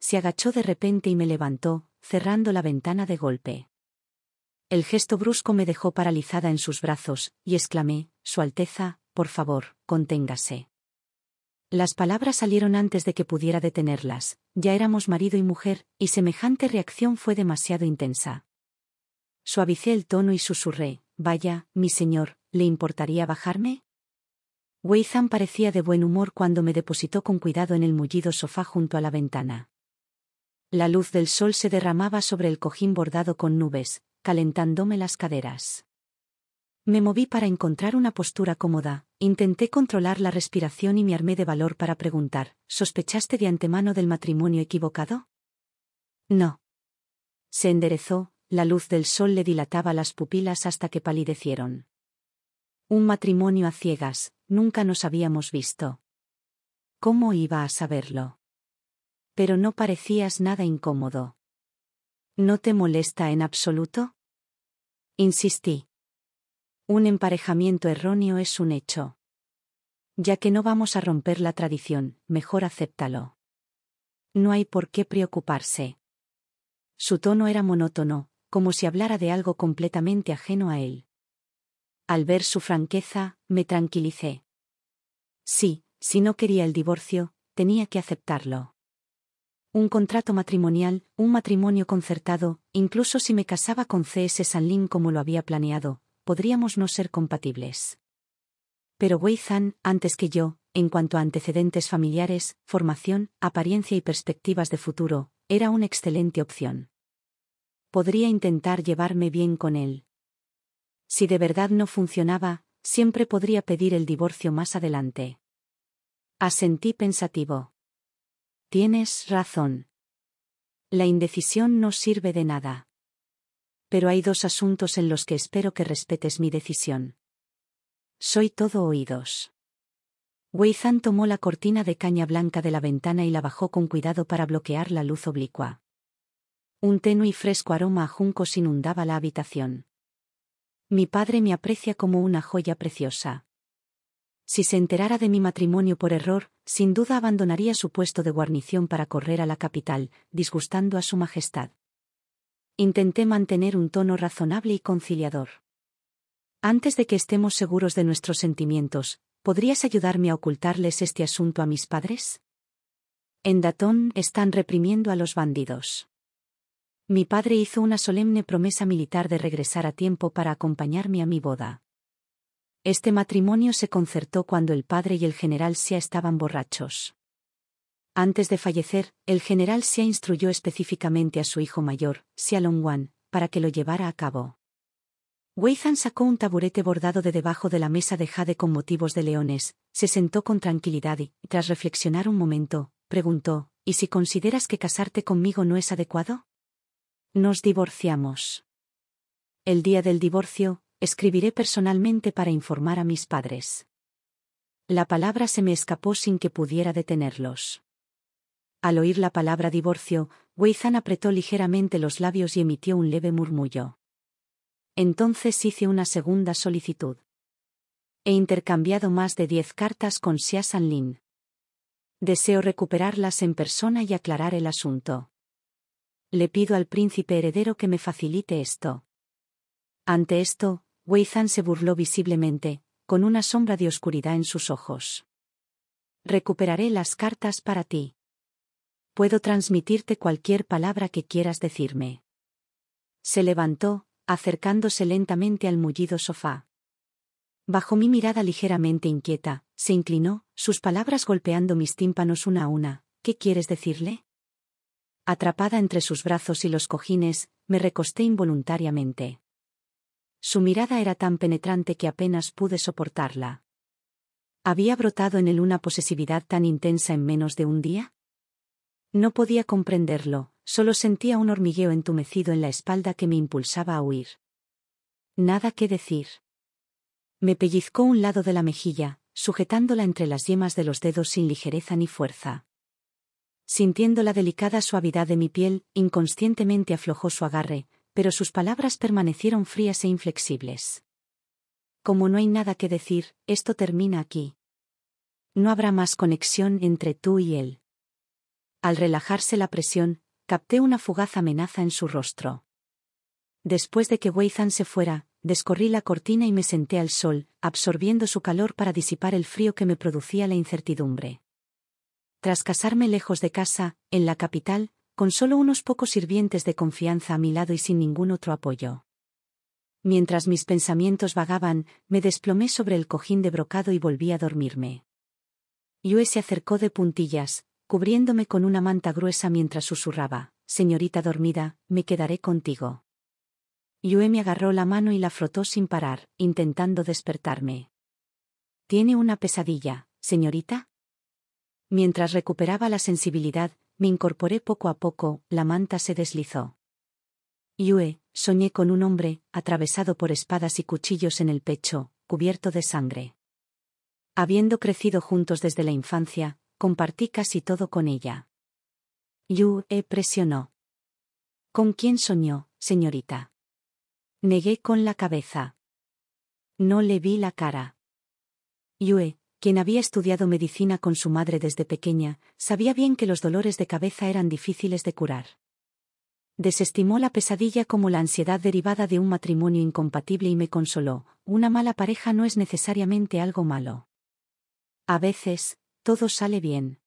se agachó de repente y me levantó, cerrando la ventana de golpe. El gesto brusco me dejó paralizada en sus brazos, y exclamé: «Su Alteza, por favor, conténgase». Las palabras salieron antes de que pudiera detenerlas, ya éramos marido y mujer, y semejante reacción fue demasiado intensa. Suavicé el tono y susurré: «Vaya, mi señor, ¿le importaría bajarme?» Wei Zhan parecía de buen humor cuando me depositó con cuidado en el mullido sofá junto a la ventana. La luz del sol se derramaba sobre el cojín bordado con nubes, calentándome las caderas. Me moví para encontrar una postura cómoda, intenté controlar la respiración y me armé de valor para preguntar: «¿Sospechaste de antemano del matrimonio equivocado?» «No». Se enderezó, la luz del sol le dilataba las pupilas hasta que palidecieron. «Un matrimonio a ciegas, nunca nos habíamos visto». «¿Cómo iba a saberlo?» «Pero no parecías nada incómodo». «¿No te molesta en absoluto?» Insistí. Un emparejamiento erróneo es un hecho. Ya que no vamos a romper la tradición, mejor acéptalo. No hay por qué preocuparse. Su tono era monótono, como si hablara de algo completamente ajeno a él. Al ver su franqueza, me tranquilicé. Sí, si no quería el divorcio, tenía que aceptarlo. Un contrato matrimonial, un matrimonio concertado, incluso si me casaba con C.S. Sanlin como lo había planeado, podríamos no ser compatibles. Pero Wei Zhan, antes que yo, en cuanto a antecedentes familiares, formación, apariencia y perspectivas de futuro, era una excelente opción. Podría intentar llevarme bien con él. Si de verdad no funcionaba, siempre podría pedir el divorcio más adelante. Asentí pensativo. Tienes razón. La indecisión no sirve de nada. Pero hay dos asuntos en los que espero que respetes mi decisión. Soy todo oídos. Wei Zhan tomó la cortina de caña blanca de la ventana y la bajó con cuidado para bloquear la luz oblicua. Un tenue y fresco aroma a juncos inundaba la habitación. Mi padre me aprecia como una joya preciosa. Si se enterara de mi matrimonio por error, sin duda abandonaría su puesto de guarnición para correr a la capital, disgustando a su majestad. Intenté mantener un tono razonable y conciliador. Antes de que estemos seguros de nuestros sentimientos, ¿podrías ayudarme a ocultarles este asunto a mis padres? En Datón están reprimiendo a los bandidos. Mi padre hizo una solemne promesa militar de regresar a tiempo para acompañarme a mi boda. Este matrimonio se concertó cuando el padre y el general Xia estaban borrachos. Antes de fallecer, el general Xia instruyó específicamente a su hijo mayor, Xia Longwan, para que lo llevara a cabo. Wei Zhan sacó un taburete bordado de debajo de la mesa de jade con motivos de leones, se sentó con tranquilidad y, tras reflexionar un momento, preguntó: «¿Y si consideras que casarte conmigo no es adecuado?» Nos divorciamos. El día del divorcio, escribiré personalmente para informar a mis padres. La palabra se me escapó sin que pudiera detenerlos. Al oír la palabra divorcio, Wei Zhan apretó ligeramente los labios y emitió un leve murmullo. Entonces hice una segunda solicitud. He intercambiado más de 10 cartas con Xia Sanlin. Deseo recuperarlas en persona y aclarar el asunto. Le pido al príncipe heredero que me facilite esto. Ante esto, Wei Zhan se burló visiblemente, con una sombra de oscuridad en sus ojos. Recuperaré las cartas para ti. Puedo transmitirte cualquier palabra que quieras decirme. Se levantó, acercándose lentamente al mullido sofá. Bajo mi mirada ligeramente inquieta, se inclinó, sus palabras golpeando mis tímpanos una a una. ¿Qué quieres decirle? Atrapada entre sus brazos y los cojines, me recosté involuntariamente. Su mirada era tan penetrante que apenas pude soportarla. ¿Había brotado en él una posesividad tan intensa en menos de un día? No podía comprenderlo, solo sentía un hormigueo entumecido en la espalda que me impulsaba a huir. Nada que decir. Me pellizcó un lado de la mejilla, sujetándola entre las yemas de los dedos sin ligereza ni fuerza. Sintiendo la delicada suavidad de mi piel, inconscientemente aflojó su agarre, pero sus palabras permanecieron frías e inflexibles. Como no hay nada que decir, esto termina aquí. No habrá más conexión entre tú y él. Al relajarse la presión, capté una fugaz amenaza en su rostro. Después de que Wei Zhan se fuera, descorrí la cortina y me senté al sol, absorbiendo su calor para disipar el frío que me producía la incertidumbre. Tras casarme lejos de casa, en la capital, con solo unos pocos sirvientes de confianza a mi lado y sin ningún otro apoyo. Mientras mis pensamientos vagaban, me desplomé sobre el cojín de brocado y volví a dormirme. Yue se acercó de puntillas, cubriéndome con una manta gruesa mientras susurraba: «Señorita dormida, me quedaré contigo». Yue me agarró la mano y la frotó sin parar, intentando despertarme. «¿Tiene una pesadilla, señorita?» Mientras recuperaba la sensibilidad, me incorporé poco a poco, la manta se deslizó. «Yue, soñé con un hombre, atravesado por espadas y cuchillos en el pecho, cubierto de sangre. Habiendo crecido juntos desde la infancia, compartí casi todo con ella». Yue presionó. «¿Con quién soñó, señorita?» Negué con la cabeza. No le vi la cara. Yue, quien había estudiado medicina con su madre desde pequeña, sabía bien que los dolores de cabeza eran difíciles de curar. Desestimó la pesadilla como la ansiedad derivada de un matrimonio incompatible y me consoló: una mala pareja no es necesariamente algo malo. A veces, todo sale bien.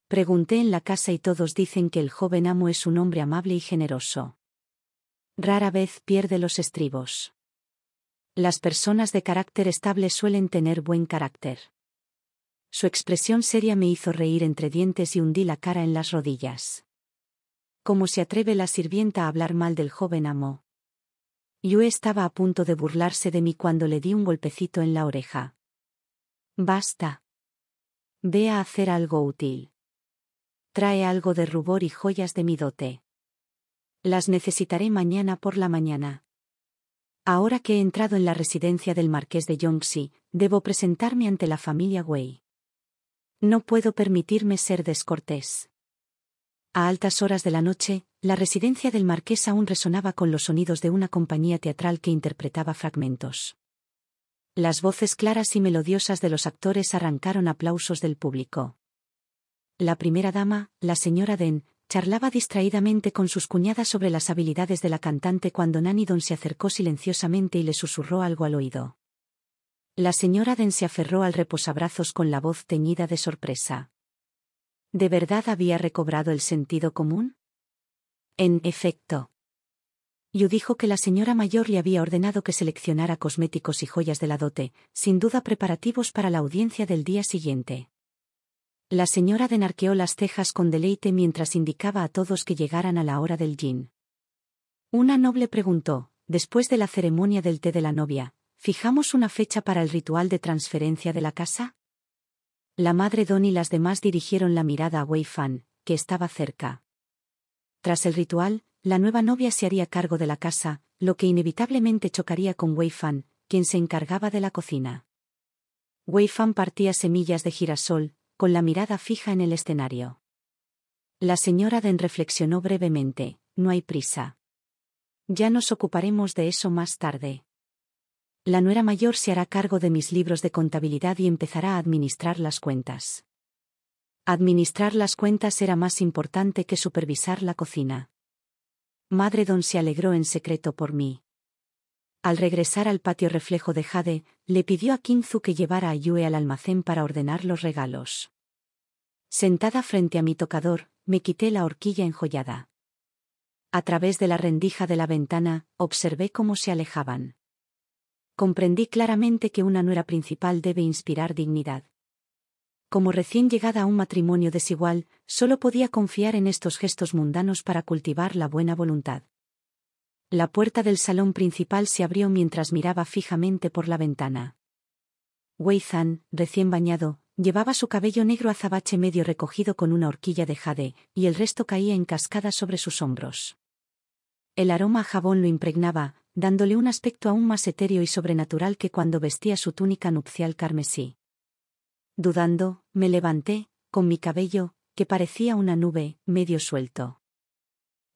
Pregunté en la casa y todos dicen que el joven amo es un hombre amable y generoso. Rara vez pierde los estribos. Las personas de carácter estable suelen tener buen carácter. Su expresión seria me hizo reír entre dientes y hundí la cara en las rodillas. ¿Cómo se atreve la sirvienta a hablar mal del joven amo? Yue estaba a punto de burlarse de mí cuando le di un golpecito en la oreja. Basta. Ve a hacer algo útil. Trae algo de rubor y joyas de mi dote. Las necesitaré mañana por la mañana. Ahora que he entrado en la residencia del marqués de Yongxi, debo presentarme ante la familia Wei. No puedo permitirme ser descortés. A altas horas de la noche, la residencia del marqués aún resonaba con los sonidos de una compañía teatral que interpretaba fragmentos. Las voces claras y melodiosas de los actores arrancaron aplausos del público. La primera dama, la señora Den, charlaba distraídamente con sus cuñadas sobre las habilidades de la cantante cuando Nanidon se acercó silenciosamente y le susurró algo al oído. La señora Den se aferró al reposabrazos con la voz teñida de sorpresa. ¿De verdad había recobrado el sentido común? En efecto. Yu dijo que la señora mayor le había ordenado que seleccionara cosméticos y joyas de la dote, sin duda preparativos para la audiencia del día siguiente. La señora Den arqueó las cejas con deleite mientras indicaba a todos que llegaran a la hora del yin. Una noble preguntó: después de la ceremonia del té de la novia, ¿fijamos una fecha para el ritual de transferencia de la casa? La madre Don y las demás dirigieron la mirada a Wei Fan, que estaba cerca. Tras el ritual, la nueva novia se haría cargo de la casa, lo que inevitablemente chocaría con Wei Fan, quien se encargaba de la cocina. Wei Fan partía semillas de girasol, con la mirada fija en el escenario. La señora Den reflexionó brevemente: no hay prisa. Ya nos ocuparemos de eso más tarde. La nuera mayor se hará cargo de mis libros de contabilidad y empezará a administrar las cuentas. Administrar las cuentas era más importante que supervisar la cocina. Madredon se alegró en secreto por mí. Al regresar al patio reflejo de jade, le pidió a Kinzu que llevara a Yue al almacén para ordenar los regalos. Sentada frente a mi tocador, me quité la horquilla enjollada. A través de la rendija de la ventana, observé cómo se alejaban. Comprendí claramente que una nuera principal debe inspirar dignidad. Como recién llegada a un matrimonio desigual, solo podía confiar en estos gestos mundanos para cultivar la buena voluntad. La puerta del salón principal se abrió mientras miraba fijamente por la ventana. Wei Zhan, recién bañado, llevaba su cabello negro azabache medio recogido con una horquilla de jade, y el resto caía en cascada sobre sus hombros. El aroma a jabón lo impregnaba, dándole un aspecto aún más etéreo y sobrenatural que cuando vestía su túnica nupcial carmesí. Dudando, me levanté, con mi cabello, que parecía una nube, medio suelto.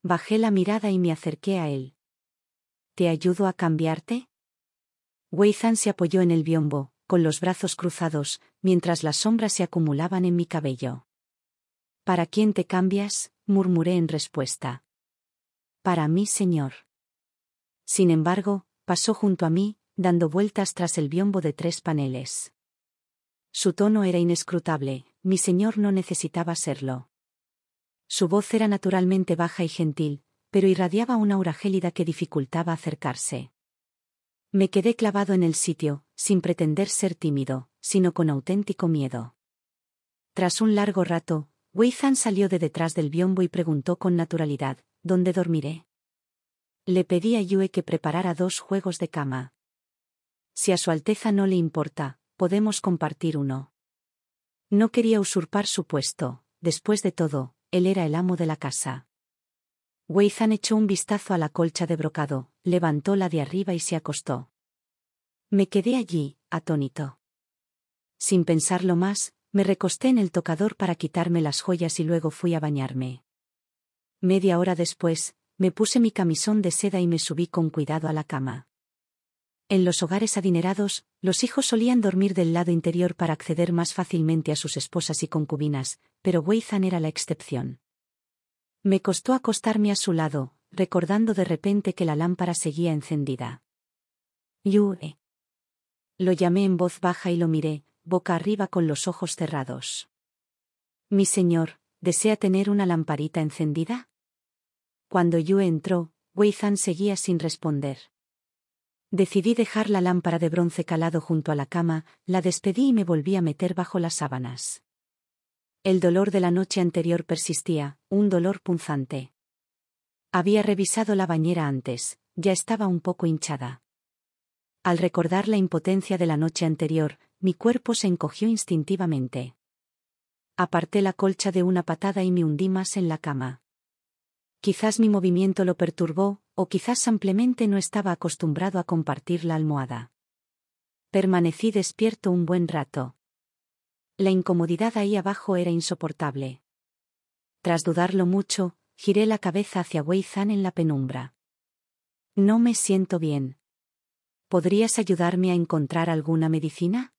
Bajé la mirada y me acerqué a él. ¿Te ayudo a cambiarte? Wei Zhan se apoyó en el biombo, con los brazos cruzados, mientras las sombras se acumulaban en mi cabello. ¿Para quién te cambias?, murmuré en respuesta. Para mí, señor. Sin embargo, pasó junto a mí, dando vueltas tras el biombo de 3 paneles. Su tono era inescrutable, mi señor no necesitaba serlo. Su voz era naturalmente baja y gentil, pero irradiaba una aura gélida que dificultaba acercarse. Me quedé clavado en el sitio, sin pretender ser tímido, sino con auténtico miedo. Tras un largo rato, Wei Zhan salió de detrás del biombo y preguntó con naturalidad, ¿dónde dormiré? Le pedí a Yue que preparara 2 juegos de cama. Si a Su Alteza no le importa, podemos compartir uno. No quería usurpar su puesto, después de todo, él era el amo de la casa. Wei Zhan echó un vistazo a la colcha de brocado, levantó la de arriba y se acostó. Me quedé allí, atónito. Sin pensarlo más, me recosté en el tocador para quitarme las joyas y luego fui a bañarme. Media hora después, me puse mi camisón de seda y me subí con cuidado a la cama. En los hogares adinerados, los hijos solían dormir del lado interior para acceder más fácilmente a sus esposas y concubinas, pero Wei Zhan era la excepción. Me costó acostarme a su lado, recordando de repente que la lámpara seguía encendida. Yue. Lo llamé en voz baja y lo miré, boca arriba con los ojos cerrados. Mi señor, ¿desea tener una lamparita encendida? Cuando Yue entró, Wei Zhan seguía sin responder. Decidí dejar la lámpara de bronce calado junto a la cama, la despedí y me volví a meter bajo las sábanas. El dolor de la noche anterior persistía, un dolor punzante. Había revisado la bañera antes, ya estaba un poco hinchada. Al recordar la impotencia de la noche anterior, mi cuerpo se encogió instintivamente. Aparté la colcha de una patada y me hundí más en la cama. Quizás mi movimiento lo perturbó, o quizás simplemente no estaba acostumbrado a compartir la almohada. Permanecí despierto un buen rato. La incomodidad ahí abajo era insoportable. Tras dudarlo mucho, giré la cabeza hacia Wei Zhan en la penumbra. No me siento bien. ¿Podrías ayudarme a encontrar alguna medicina?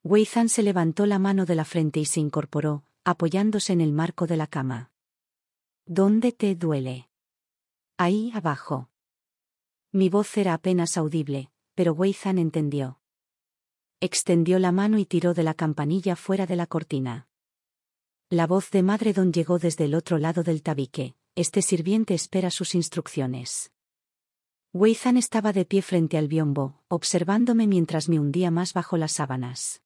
Wei Zhan se levantó la mano de la frente y se incorporó, apoyándose en el marco de la cama. ¿Dónde te duele? Ahí abajo. Mi voz era apenas audible, pero Wei Zhan entendió. Extendió la mano y tiró de la campanilla fuera de la cortina. La voz de Madredon llegó desde el otro lado del tabique. Este sirviente espera sus instrucciones. Wei Zhan estaba de pie frente al biombo, observándome mientras me hundía más bajo las sábanas.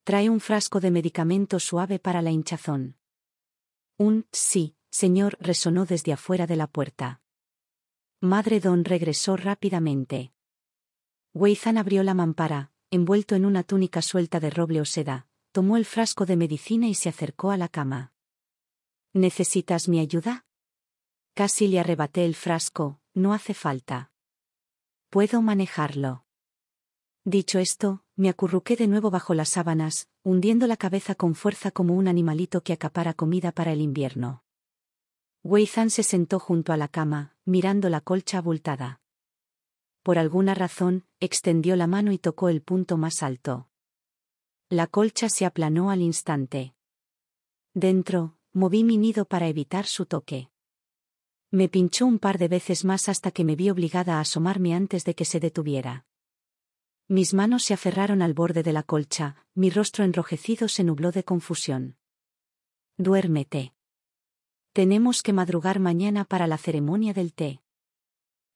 Trae un frasco de medicamento suave para la hinchazón. Sí, señor, resonó desde afuera de la puerta. Madredon regresó rápidamente. Wei Zhan abrió la mampara, envuelto en una túnica suelta de roble o seda, tomó el frasco de medicina y se acercó a la cama. ¿Necesitas mi ayuda? Casi le arrebaté el frasco, no hace falta. Puedo manejarlo. Dicho esto, me acurruqué de nuevo bajo las sábanas, hundiendo la cabeza con fuerza como un animalito que acapara comida para el invierno. Wei Zhan se sentó junto a la cama, mirando la colcha abultada. Por alguna razón, extendió la mano y tocó el punto más alto. La colcha se aplanó al instante. Dentro, moví mi nido para evitar su toque. Me pinchó un par de veces más hasta que me vi obligada a asomarme antes de que se detuviera. Mis manos se aferraron al borde de la colcha, mi rostro enrojecido se nubló de confusión. Duérmete. Tenemos que madrugar mañana para la ceremonia del té.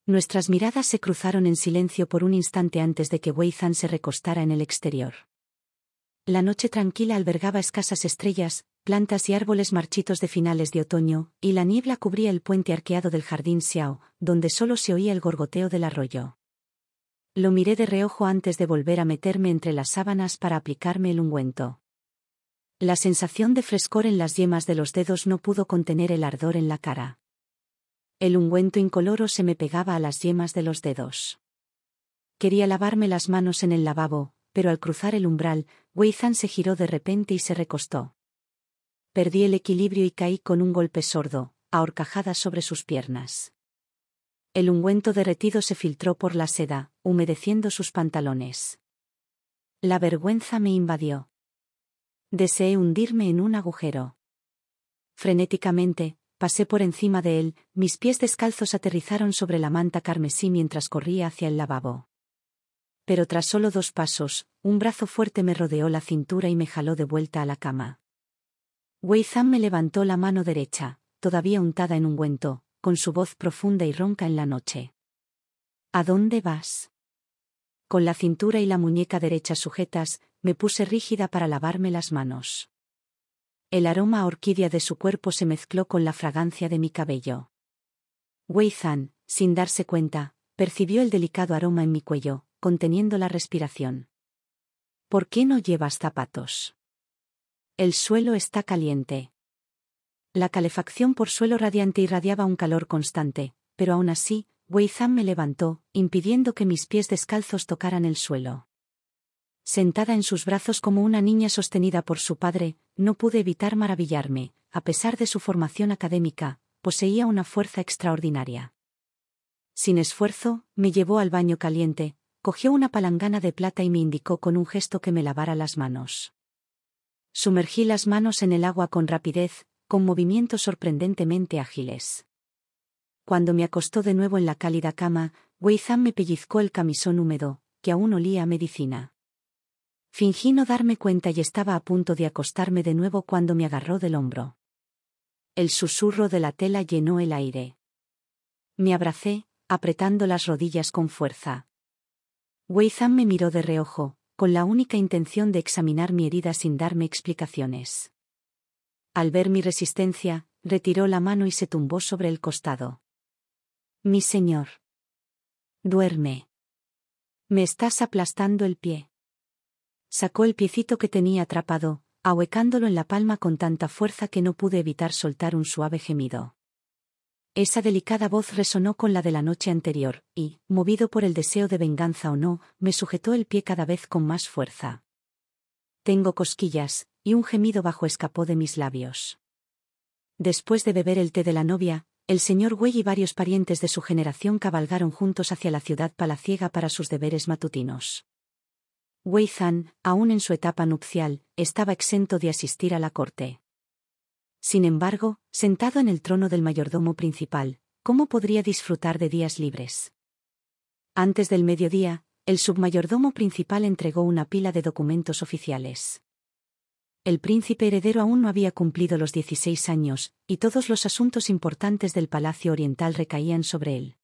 Nuestras miradas se cruzaron en silencio por un instante antes de que Wei Zhan se recostara en el exterior. La noche tranquila albergaba escasas estrellas, plantas y árboles marchitos de finales de otoño, y la niebla cubría el puente arqueado del jardín Xiao, donde solo se oía el gorgoteo del arroyo. Lo miré de reojo antes de volver a meterme entre las sábanas para aplicarme el ungüento. La sensación de frescor en las yemas de los dedos no pudo contener el ardor en la cara. El ungüento incoloro se me pegaba a las yemas de los dedos. Quería lavarme las manos en el lavabo, pero al cruzar el umbral, Wei Zhan se giró de repente y se recostó. Perdí el equilibrio y caí con un golpe sordo, a horcajadas sobre sus piernas. El ungüento derretido se filtró por la seda, humedeciendo sus pantalones. La vergüenza me invadió. Deseé hundirme en un agujero. Frenéticamente, pasé por encima de él, mis pies descalzos aterrizaron sobre la manta carmesí mientras corría hacia el lavabo. Pero tras solo 2 pasos, un brazo fuerte me rodeó la cintura y me jaló de vuelta a la cama. Wei Zhan me levantó la mano derecha, todavía untada en ungüento, con su voz profunda y ronca en la noche. ¿A dónde vas? Con la cintura y la muñeca derecha sujetas, me puse rígida para lavarme las manos. El aroma a orquídea de su cuerpo se mezcló con la fragancia de mi cabello. Wei Zhan, sin darse cuenta, percibió el delicado aroma en mi cuello, conteniendo la respiración. ¿Por qué no llevas zapatos? El suelo está caliente. La calefacción por suelo radiante irradiaba un calor constante, pero aún así, Wei Zhan me levantó, impidiendo que mis pies descalzos tocaran el suelo. Sentada en sus brazos como una niña sostenida por su padre, no pude evitar maravillarme. A pesar de su formación académica, poseía una fuerza extraordinaria. Sin esfuerzo, me llevó al baño caliente, cogió una palangana de plata y me indicó con un gesto que me lavara las manos. Sumergí las manos en el agua con rapidez, con movimientos sorprendentemente ágiles. Cuando me acostó de nuevo en la cálida cama, Wei Zhan me pellizcó el camisón húmedo, que aún olía a medicina. Fingí no darme cuenta y estaba a punto de acostarme de nuevo cuando me agarró del hombro. El susurro de la tela llenó el aire. Me abracé, apretando las rodillas con fuerza. Wei Zhan me miró de reojo, con la única intención de examinar mi herida sin darme explicaciones. Al ver mi resistencia, retiró la mano y se tumbó sobre el costado. Mi señor. Duerme. Me estás aplastando el pie. Sacó el piecito que tenía atrapado, ahuecándolo en la palma con tanta fuerza que no pude evitar soltar un suave gemido. Esa delicada voz resonó con la de la noche anterior, y, movido por el deseo de venganza o no, me sujetó el pie cada vez con más fuerza. Tengo cosquillas, y un gemido bajo escapó de mis labios. Después de beber el té de la novia, el señor Wei y varios parientes de su generación cabalgaron juntos hacia la ciudad palaciega para sus deberes matutinos. Wei Zhan, aún en su etapa nupcial, estaba exento de asistir a la corte. Sin embargo, sentado en el trono del mayordomo principal, ¿cómo podría disfrutar de días libres? Antes del mediodía, el submayordomo principal entregó una pila de documentos oficiales. El príncipe heredero aún no había cumplido los 16 años, y todos los asuntos importantes del Palacio Oriental recaían sobre él.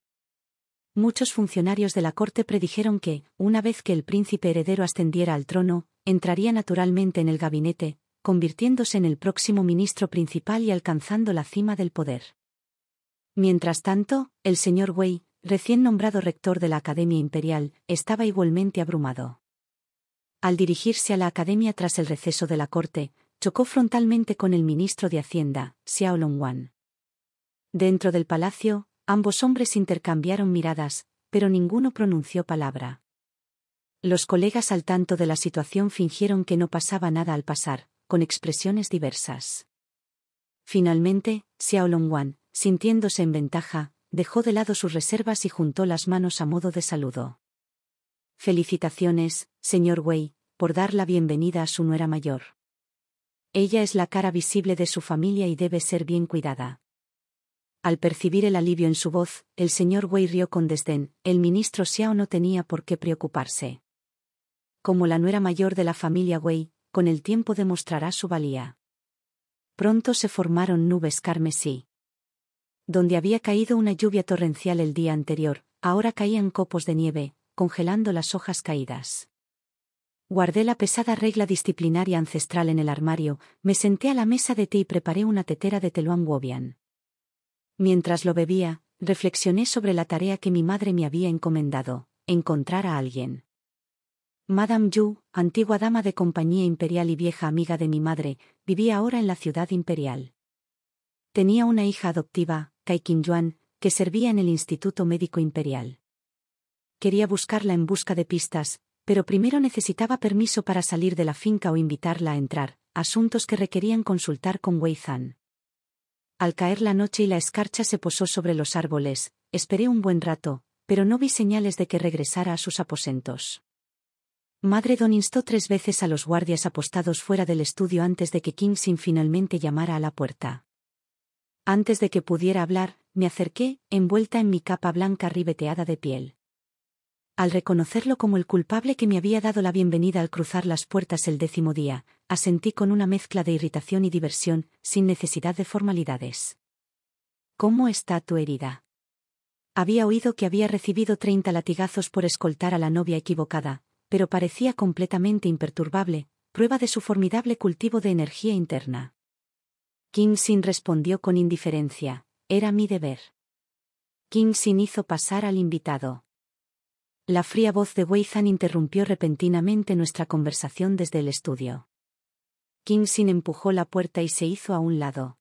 Muchos funcionarios de la corte predijeron que, una vez que el príncipe heredero ascendiera al trono, entraría naturalmente en el gabinete, convirtiéndose en el próximo ministro principal y alcanzando la cima del poder. Mientras tanto, el señor Wei, recién nombrado rector de la Academia Imperial, estaba igualmente abrumado. Al dirigirse a la academia tras el receso de la corte, chocó frontalmente con el ministro de Hacienda, Xiao Longwan. Dentro del palacio, ambos hombres intercambiaron miradas, pero ninguno pronunció palabra. Los colegas al tanto de la situación fingieron que no pasaba nada al pasar, con expresiones diversas. Finalmente, Xiao Longwan, sintiéndose en ventaja, dejó de lado sus reservas y juntó las manos a modo de saludo. Felicitaciones, señor Wei, por dar la bienvenida a su nuera mayor. Ella es la cara visible de su familia y debe ser bien cuidada. Al percibir el alivio en su voz, el señor Wei rió con desdén. El ministro Xiao no tenía por qué preocuparse. Como la nuera mayor de la familia Wei, con el tiempo demostrará su valía. Pronto se formaron nubes carmesí. Donde había caído una lluvia torrencial el día anterior, ahora caían copos de nieve, congelando las hojas caídas. Guardé la pesada regla disciplinaria ancestral en el armario, me senté a la mesa de té y preparé una tetera de Teluan Wobian. Mientras lo bebía, reflexioné sobre la tarea que mi madre me había encomendado: encontrar a alguien. Madame Yu, antigua dama de compañía imperial y vieja amiga de mi madre, vivía ahora en la ciudad imperial. Tenía una hija adoptiva, Cai Qingyuan, que servía en el Instituto Médico Imperial. Quería buscarla en busca de pistas, pero primero necesitaba permiso para salir de la finca o invitarla a entrar, asuntos que requerían consultar con Wei Zhan. Al caer la noche y la escarcha se posó sobre los árboles, esperé un buen rato, pero no vi señales de que regresara a sus aposentos. Madre Don instó 3 veces a los guardias apostados fuera del estudio antes de que Kingsin finalmente llamara a la puerta. Antes de que pudiera hablar, me acerqué, envuelta en mi capa blanca ribeteada de piel. Al reconocerlo como el culpable que me había dado la bienvenida al cruzar las puertas el 10º día, asentí con una mezcla de irritación y diversión, sin necesidad de formalidades. ¿Cómo está tu herida? Había oído que había recibido 30 latigazos por escoltar a la novia equivocada, pero parecía completamente imperturbable, prueba de su formidable cultivo de energía interna. Kingsin respondió con indiferencia: era mi deber. Kingsin hizo pasar al invitado. La fría voz de Wei Zhan interrumpió repentinamente nuestra conversación desde el estudio. Kingsin empujó la puerta y se hizo a un lado.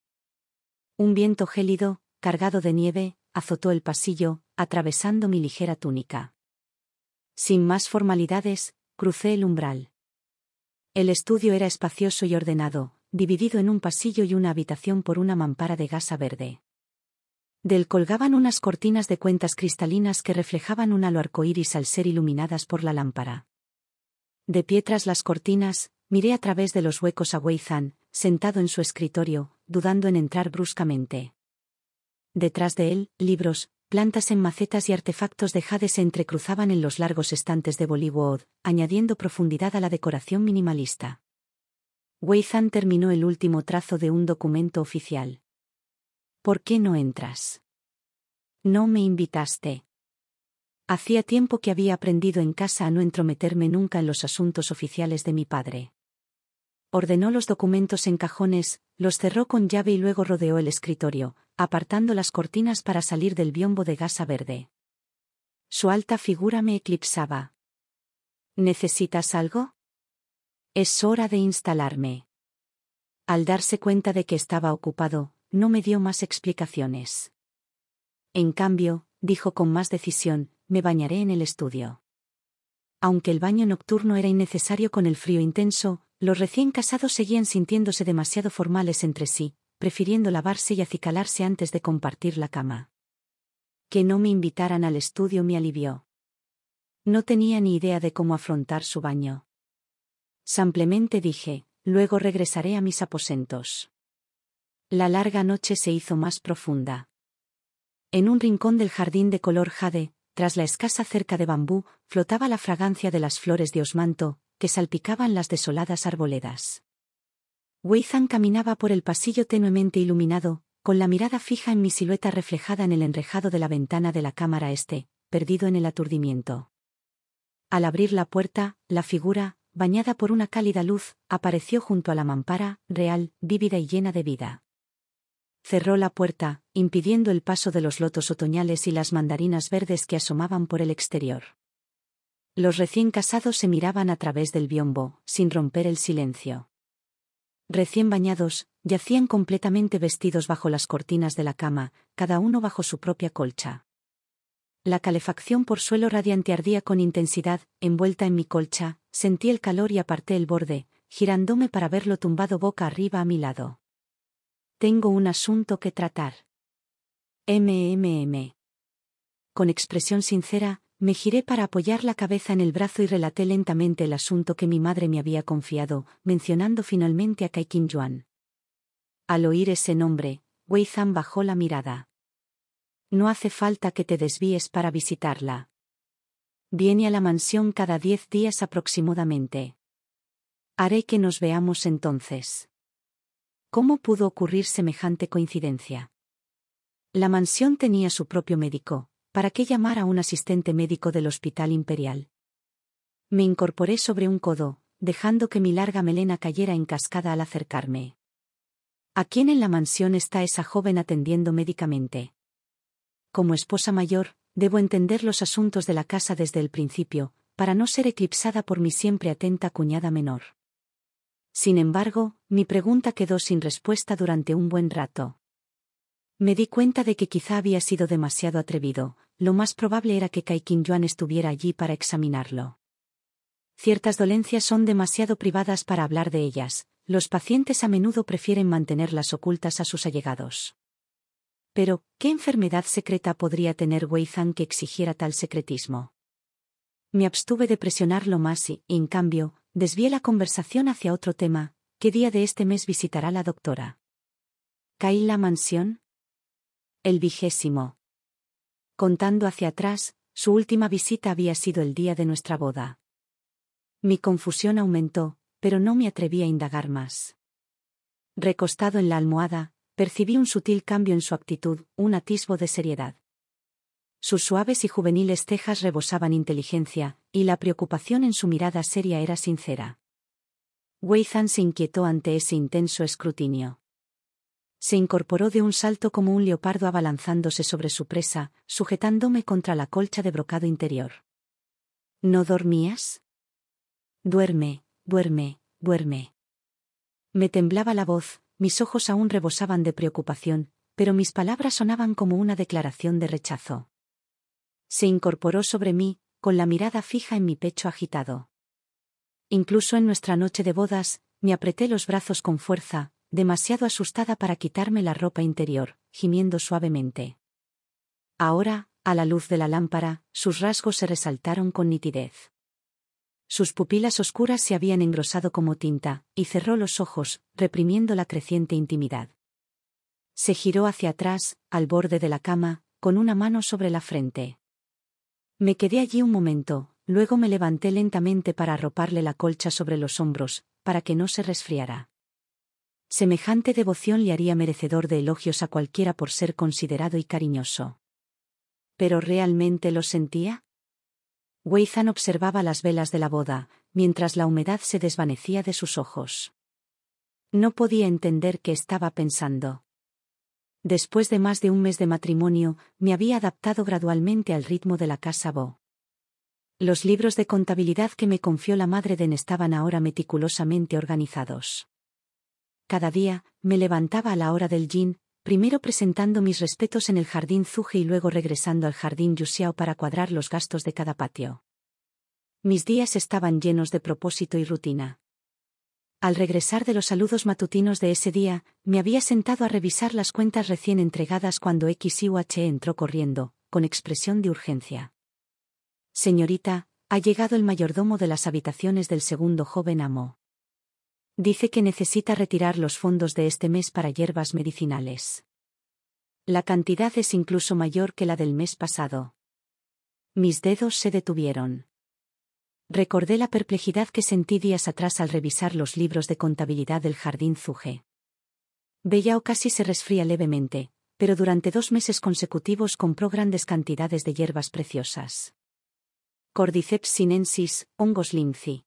Un viento gélido, cargado de nieve, azotó el pasillo, atravesando mi ligera túnica. Sin más formalidades, crucé el umbral. El estudio era espacioso y ordenado, dividido en un pasillo y una habitación por una mampara de gasa verde. De él colgaban unas cortinas de cuentas cristalinas que reflejaban un halo arcoíris al ser iluminadas por la lámpara. De pie tras las cortinas, miré a través de los huecos a Wei Zhan, sentado en su escritorio, dudando en entrar bruscamente. Detrás de él, libros, plantas en macetas y artefactos de jade se entrecruzaban en los largos estantes de Bollywood, añadiendo profundidad a la decoración minimalista. Wei Zhan terminó el último trazo de un documento oficial. ¿Por qué no entras? No me invitaste. Hacía tiempo que había aprendido en casa a no entrometerme nunca en los asuntos oficiales de mi padre. Ordenó los documentos en cajones, los cerró con llave y luego rodeó el escritorio, apartando las cortinas para salir del biombo de gasa verde. Su alta figura me eclipsaba. ¿Necesitas algo? Es hora de instalarme. Al darse cuenta de que estaba ocupado, no me dio más explicaciones. En cambio, dijo con más decisión: me bañaré en el estudio. Aunque el baño nocturno era innecesario con el frío intenso, los recién casados seguían sintiéndose demasiado formales entre sí, prefiriendo lavarse y acicalarse antes de compartir la cama. Que no me invitaran al estudio me alivió. No tenía ni idea de cómo afrontar su baño. Simplemente dije: luego regresaré a mis aposentos. La larga noche se hizo más profunda. En un rincón del jardín de color jade, tras la escasa cerca de bambú, flotaba la fragancia de las flores de osmanto, que salpicaban las desoladas arboledas. Wei Zhan caminaba por el pasillo tenuemente iluminado, con la mirada fija en mi silueta reflejada en el enrejado de la ventana de la cámara perdido en el aturdimiento. Al abrir la puerta, la figura, bañada por una cálida luz, apareció junto a la mampara, real, vívida y llena de vida. Cerró la puerta, impidiendo el paso de los lotos otoñales y las mandarinas verdes que asomaban por el exterior. Los recién casados se miraban a través del biombo, sin romper el silencio. Recién bañados, yacían completamente vestidos bajo las cortinas de la cama, cada uno bajo su propia colcha. La calefacción por suelo radiante ardía con intensidad. Envuelta en mi colcha, sentí el calor y aparté el borde, girándome para verlo tumbado boca arriba a mi lado. Tengo un asunto que tratar. Con expresión sincera, me giré para apoyar la cabeza en el brazo y relaté lentamente el asunto que mi madre me había confiado, mencionando finalmente a Cai Qingyuan. Al oír ese nombre, Wei Zhan bajó la mirada. no hace falta que te desvíes para visitarla. Viene a la mansión cada 10 días aproximadamente. Haré que nos veamos entonces. ¿Cómo pudo ocurrir semejante coincidencia? La mansión tenía su propio médico. ¿Para qué llamar a un asistente médico del Hospital Imperial? Me incorporé sobre un codo, dejando que mi larga melena cayera en cascada al acercarme. ¿A quién en la mansión está esa joven atendiendo médicamente? Como esposa mayor, debo entender los asuntos de la casa desde el principio, para no ser eclipsada por mi siempre atenta cuñada menor. Sin embargo, mi pregunta quedó sin respuesta durante un buen rato. Me di cuenta de que quizá había sido demasiado atrevido. Lo más probable era que Kai Qin-yuan estuviera allí para examinarlo. Ciertas dolencias son demasiado privadas para hablar de ellas. Los pacientes a menudo prefieren mantenerlas ocultas a sus allegados. Pero, ¿qué enfermedad secreta podría tener Wei Zhan que exigiera tal secretismo? Me abstuve de presionarlo más y, en cambio, desvié la conversación hacia otro tema. ¿Qué día de este mes visitará la doctora? ¿Kai la mansión? El 20. Contando hacia atrás, su última visita había sido el día de nuestra boda. Mi confusión aumentó, pero no me atreví a indagar más. Recostado en la almohada, percibí un sutil cambio en su actitud, un atisbo de seriedad. Sus suaves y juveniles cejas rebosaban inteligencia, y la preocupación en su mirada seria era sincera. Wei Zhan se inquietó ante ese intenso escrutinio. Se incorporó de un salto como un leopardo abalanzándose sobre su presa, sujetándome contra la colcha de brocado interior. ¿No dormías? Duerme, duerme, duerme. Me temblaba la voz, mis ojos aún rebosaban de preocupación, pero mis palabras sonaban como una declaración de rechazo. Se incorporó sobre mí, con la mirada fija en mi pecho agitado. Incluso en nuestra noche de bodas, me apreté los brazos con fuerza, demasiado asustada para quitarme la ropa interior, gimiendo suavemente. Ahora, a la luz de la lámpara, sus rasgos se resaltaron con nitidez. Sus pupilas oscuras se habían engrosado como tinta, y cerró los ojos, reprimiendo la creciente intimidad. Se giró hacia atrás, al borde de la cama, con una mano sobre la frente. Me quedé allí un momento, luego me levanté lentamente para arroparle la colcha sobre los hombros, para que no se resfriara. Semejante devoción le haría merecedor de elogios a cualquiera por ser considerado y cariñoso. ¿Pero realmente lo sentía? Wei Zhan observaba las velas de la boda, mientras la humedad se desvanecía de sus ojos. No podía entender qué estaba pensando. Después de más de un mes de matrimonio, me había adaptado gradualmente al ritmo de la casa Bo. Los libros de contabilidad que me confió la madre de N estaban ahora meticulosamente organizados. Cada día, me levantaba a la hora del yin, primero presentando mis respetos en el jardín Zuge y luego regresando al jardín Yuxiao para cuadrar los gastos de cada patio. Mis días estaban llenos de propósito y rutina. Al regresar de los saludos matutinos de ese día, me había sentado a revisar las cuentas recién entregadas cuando XUH entró corriendo, con expresión de urgencia. Señorita, ha llegado el mayordomo de las habitaciones del segundo joven amo. Dice que necesita retirar los fondos de este mes para hierbas medicinales. La cantidad es incluso mayor que la del mes pasado. Mis dedos se detuvieron. Recordé la perplejidad que sentí días atrás al revisar los libros de contabilidad del jardín Zuge. Bellao casi se resfría levemente, pero durante 2 meses consecutivos compró grandes cantidades de hierbas preciosas. Cordyceps sinensis, hongos linci.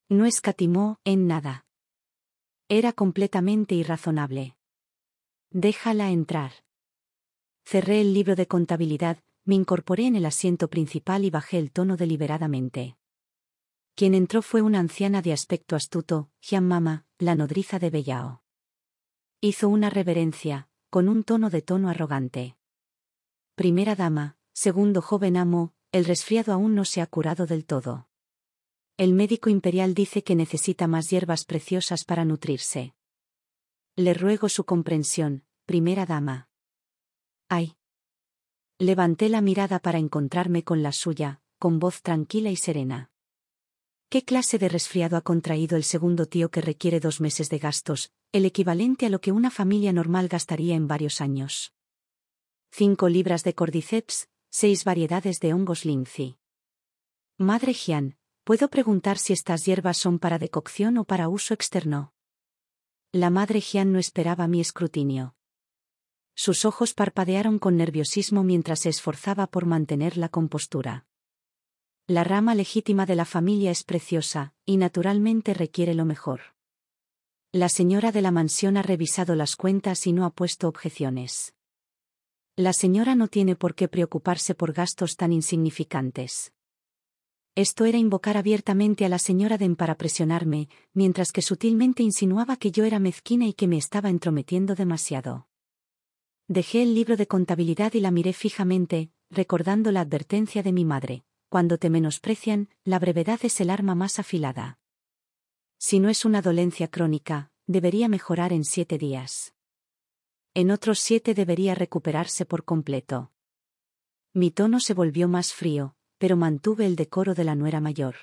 No escatimó en nada. Era completamente irrazonable. Déjala entrar. Cerré el libro de contabilidad, me incorporé en el asiento principal y bajé el tono deliberadamente. Quien entró fue una anciana de aspecto astuto, Jian Mama, la nodriza de Bellao. Hizo una reverencia, con un tono arrogante. Primera dama, segundo joven amo, el resfriado aún no se ha curado del todo. El médico imperial dice que necesita más hierbas preciosas para nutrirse. Le ruego su comprensión, primera dama. ¡Ay! Levanté la mirada para encontrarme con la suya, con voz tranquila y serena. ¿Qué clase de resfriado ha contraído el segundo tío que requiere 2 meses de gastos, el equivalente a lo que una familia normal gastaría en varios años? 5 libras de cordyceps, 6 variedades de hongos lindsay. Madre Jian, ¿puedo preguntar si estas hierbas son para decocción o para uso externo? La madre Jian no esperaba mi escrutinio. Sus ojos parpadearon con nerviosismo mientras se esforzaba por mantener la compostura. La rama legítima de la familia es preciosa, y naturalmente requiere lo mejor. La señora de la mansión ha revisado las cuentas y no ha puesto objeciones. La señora no tiene por qué preocuparse por gastos tan insignificantes. Esto era invocar abiertamente a la señora Den para presionarme, mientras que sutilmente insinuaba que yo era mezquina y que me estaba entrometiendo demasiado. Dejé el libro de contabilidad y la miré fijamente, recordando la advertencia de mi madre: cuando te menosprecian, la brevedad es el arma más afilada. Si no es una dolencia crónica, debería mejorar en 7 días. En otros 7 debería recuperarse por completo. Mi tono se volvió más frío, pero mantuve el decoro de la nuera mayor.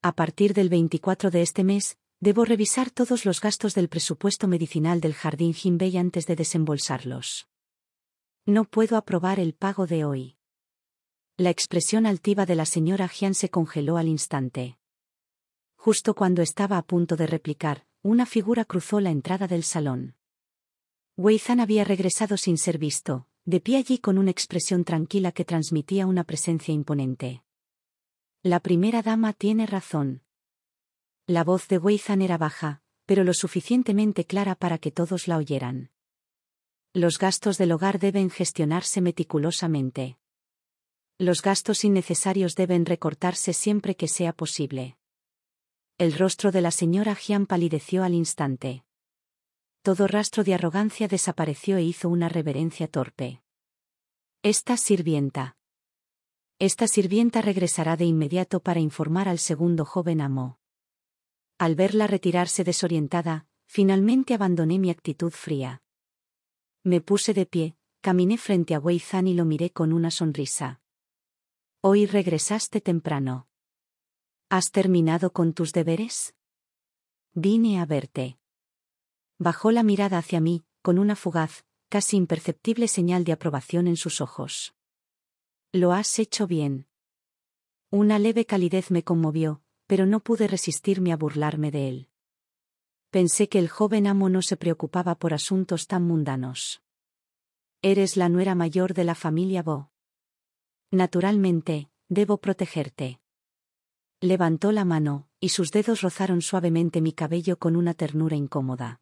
A partir del 24 de este mes, debo revisar todos los gastos del presupuesto medicinal del jardín Jinbei antes de desembolsarlos. No puedo aprobar el pago de hoy. La expresión altiva de la señora Jian se congeló al instante. Justo cuando estaba a punto de replicar, una figura cruzó la entrada del salón. Wei Zhan había regresado sin ser visto, de pie allí con una expresión tranquila que transmitía una presencia imponente. La primera dama tiene razón. La voz de Wei Zhan era baja, pero lo suficientemente clara para que todos la oyeran. Los gastos del hogar deben gestionarse meticulosamente. Los gastos innecesarios deben recortarse siempre que sea posible. El rostro de la señora Jian palideció al instante. Todo rastro de arrogancia desapareció e hizo una reverencia torpe. Esta sirvienta regresará de inmediato para informar al segundo joven amo. Al verla retirarse desorientada, finalmente abandoné mi actitud fría. Me puse de pie, caminé frente a Wei Zhan y lo miré con una sonrisa. Hoy regresaste temprano. ¿Has terminado con tus deberes? Vine a verte. Bajó la mirada hacia mí, con una fugaz, casi imperceptible señal de aprobación en sus ojos. Lo has hecho bien. Una leve calidez me conmovió, pero no pude resistirme a burlarme de él. Pensé que el joven amo no se preocupaba por asuntos tan mundanos. Eres la nuera mayor de la familia Bo. Naturalmente, debo protegerte. Levantó la mano, y sus dedos rozaron suavemente mi cabello con una ternura incómoda.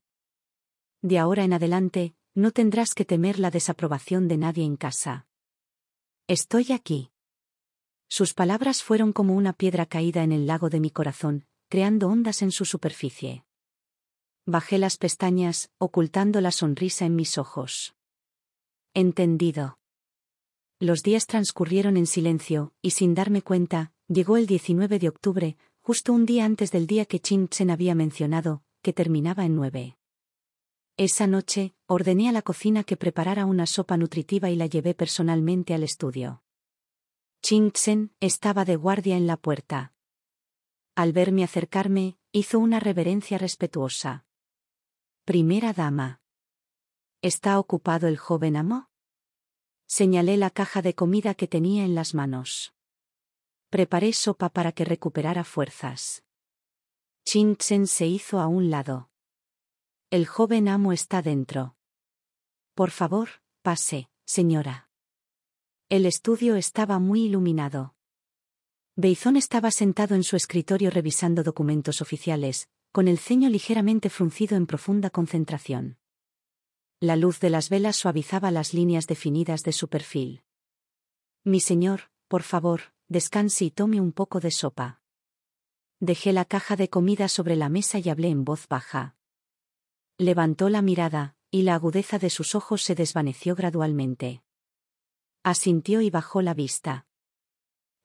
De ahora en adelante, no tendrás que temer la desaprobación de nadie en casa. Estoy aquí. Sus palabras fueron como una piedra caída en el lago de mi corazón, creando ondas en su superficie. Bajé las pestañas, ocultando la sonrisa en mis ojos. Entendido. Los días transcurrieron en silencio, y sin darme cuenta, llegó el 19 de octubre, justo un día antes del día que Qin Zhen había mencionado, que terminaba en 9. Esa noche, ordené a la cocina que preparara una sopa nutritiva y la llevé personalmente al estudio. Qin Zhen estaba de guardia en la puerta. Al verme acercarme, hizo una reverencia respetuosa. Primera dama. ¿Está ocupado el joven amo? Señalé la caja de comida que tenía en las manos. Preparé sopa para que recuperara fuerzas. Qin Zhen se hizo a un lado. El joven amo está dentro. Por favor, pase, señora. El estudio estaba muy iluminado. Beizón estaba sentado en su escritorio revisando documentos oficiales, con el ceño ligeramente fruncido en profunda concentración. La luz de las velas suavizaba las líneas definidas de su perfil. Mi señor, por favor, descanse y tome un poco de sopa. Dejé la caja de comida sobre la mesa y hablé en voz baja. Levantó la mirada, y la agudeza de sus ojos se desvaneció gradualmente. Asintió y bajó la vista.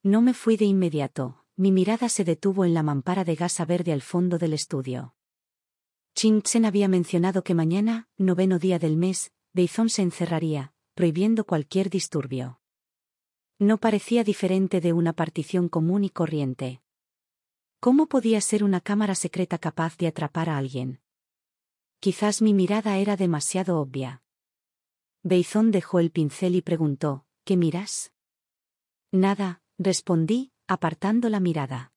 No me fui de inmediato, mi mirada se detuvo en la mampara de gasa verde al fondo del estudio. Qin Zhen había mencionado que mañana, 9º día del mes, Beizón se encerraría, prohibiendo cualquier disturbio. No parecía diferente de una partición común y corriente. ¿Cómo podía ser una cámara secreta capaz de atrapar a alguien? Quizás mi mirada era demasiado obvia. Beizón dejó el pincel y preguntó, ¿qué miras? Nada, respondí, apartando la mirada.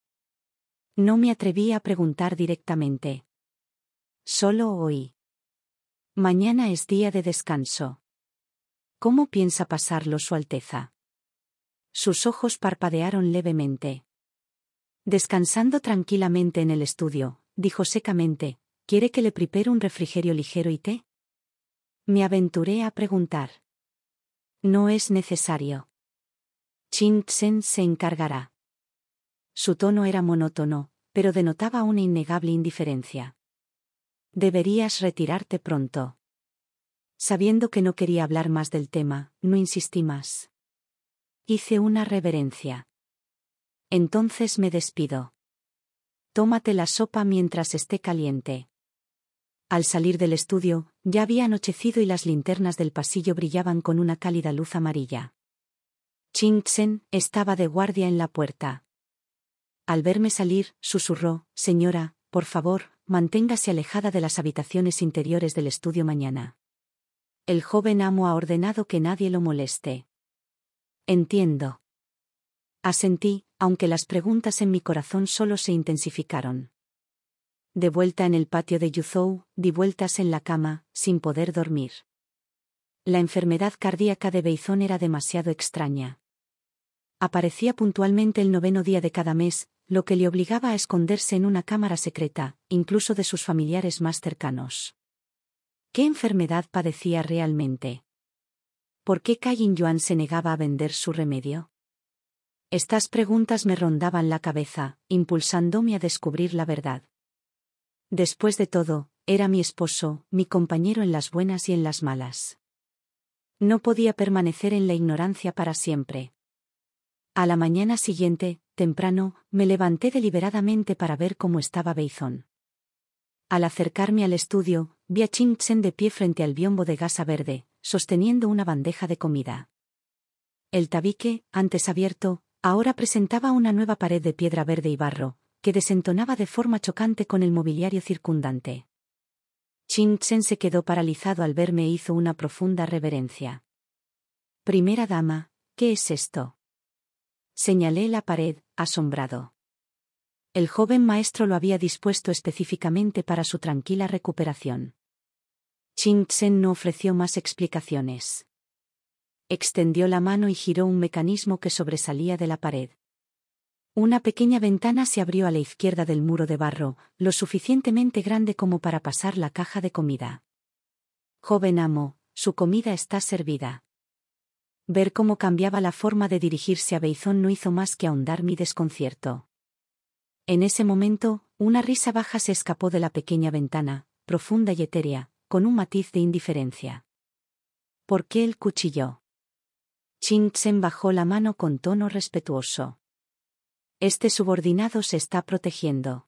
No me atreví a preguntar directamente. Solo oí. Mañana es día de descanso. ¿Cómo piensa pasarlo Su Alteza? Sus ojos parpadearon levemente. Descansando tranquilamente en el estudio, dijo secamente, ¿quiere que le prepare un refrigerio ligero y té? Me aventuré a preguntar. No es necesario. Ching-Tsen se encargará. Su tono era monótono, pero denotaba una innegable indiferencia. Deberías retirarte pronto. Sabiendo que no quería hablar más del tema, no insistí más. Hice una reverencia. Entonces me despido. Tómate la sopa mientras esté caliente. Al salir del estudio, ya había anochecido y las linternas del pasillo brillaban con una cálida luz amarilla. Ching-Tsen estaba de guardia en la puerta. Al verme salir, susurró, señora, por favor, manténgase alejada de las habitaciones interiores del estudio mañana. El joven amo ha ordenado que nadie lo moleste. Entiendo. Asentí, aunque las preguntas en mi corazón solo se intensificaron. De vuelta en el patio de Yuzhou, di vueltas en la cama, sin poder dormir. La enfermedad cardíaca de Beizón era demasiado extraña. Aparecía puntualmente el 9º día de cada mes, lo que le obligaba a esconderse en una cámara secreta, incluso de sus familiares más cercanos. ¿Qué enfermedad padecía realmente? ¿Por qué Cai Yin-Yuan se negaba a vender su remedio? Estas preguntas me rondaban la cabeza, impulsándome a descubrir la verdad. Después de todo, era mi esposo, mi compañero en las buenas y en las malas. No podía permanecer en la ignorancia para siempre. A la mañana siguiente, temprano, me levanté deliberadamente para ver cómo estaba Beizón. Al acercarme al estudio, vi a Ching-Tsen de pie frente al biombo de gasa verde, sosteniendo una bandeja de comida. El tabique, antes abierto, ahora presentaba una nueva pared de piedra verde y barro, que desentonaba de forma chocante con el mobiliario circundante. Ching-Tsen se quedó paralizado al verme e hizo una profunda reverencia. Primera dama, ¿qué es esto? Señalé la pared, asombrado. El joven maestro lo había dispuesto específicamente para su tranquila recuperación. Ching-Tsen no ofreció más explicaciones. Extendió la mano y giró un mecanismo que sobresalía de la pared. Una pequeña ventana se abrió a la izquierda del muro de barro, lo suficientemente grande como para pasar la caja de comida. Joven amo, su comida está servida. Ver cómo cambiaba la forma de dirigirse a Beizón no hizo más que ahondar mi desconcierto. En ese momento, una risa baja se escapó de la pequeña ventana, profunda y etérea, con un matiz de indiferencia. ¿Por qué el cuchillo? Ching-Tsen bajó la mano con tono respetuoso. Este subordinado se está protegiendo.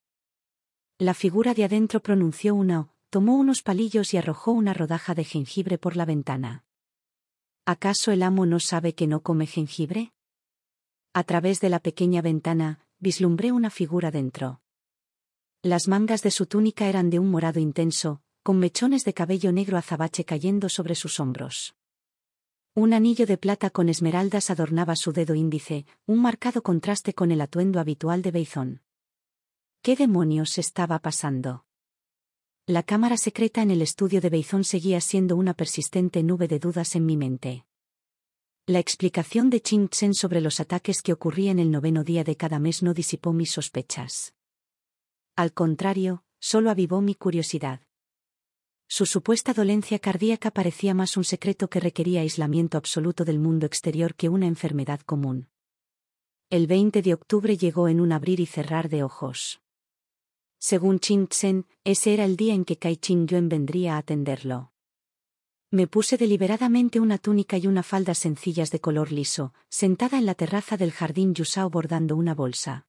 La figura de adentro pronunció una O, tomó unos palillos y arrojó una rodaja de jengibre por la ventana. ¿Acaso el amo no sabe que no come jengibre? A través de la pequeña ventana, vislumbré una figura dentro. Las mangas de su túnica eran de un morado intenso, con mechones de cabello negro azabache cayendo sobre sus hombros. Un anillo de plata con esmeraldas adornaba su dedo índice, un marcado contraste con el atuendo habitual de Beizón. ¿Qué demonios estaba pasando? La cámara secreta en el estudio de Beizón seguía siendo una persistente nube de dudas en mi mente. La explicación de Ching-Tsen sobre los ataques que ocurrían el 9º día de cada mes no disipó mis sospechas. Al contrario, solo avivó mi curiosidad. Su supuesta dolencia cardíaca parecía más un secreto que requería aislamiento absoluto del mundo exterior que una enfermedad común. El 20 de octubre llegó en un abrir y cerrar de ojos. Según Ching-Tsen, ese era el día en que Cai Qingyuan vendría a atenderlo. Me puse deliberadamente una túnica y una falda sencillas de color liso, sentada en la terraza del jardín Yusao bordando una bolsa.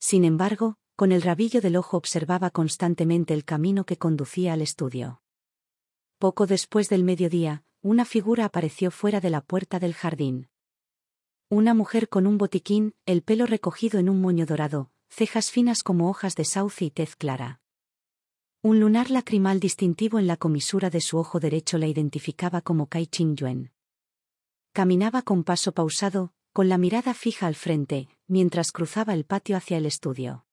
Sin embargo, con el rabillo del ojo observaba constantemente el camino que conducía al estudio. Poco después del mediodía, una figura apareció fuera de la puerta del jardín. Una mujer con un botiquín, el pelo recogido en un moño dorado, cejas finas como hojas de sauce y tez clara. Un lunar lacrimal distintivo en la comisura de su ojo derecho la identificaba como Cai Qingyuan. Caminaba con paso pausado, con la mirada fija al frente, mientras cruzaba el patio hacia el estudio.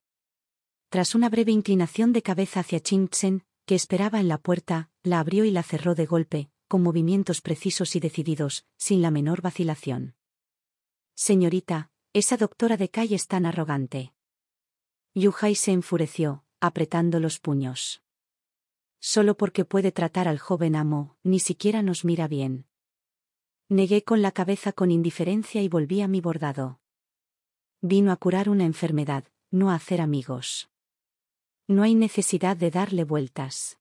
Tras una breve inclinación de cabeza hacia Qin Zhen, que esperaba en la puerta, la abrió y la cerró de golpe, con movimientos precisos y decididos, sin la menor vacilación. «Señorita, esa doctora de Cai es tan arrogante». Yu Hai se enfureció, apretando los puños. «Solo porque puede tratar al joven amo, ni siquiera nos mira bien». Negué con la cabeza con indiferencia y volví a mi bordado. Vino a curar una enfermedad, no a hacer amigos. No hay necesidad de darle vueltas.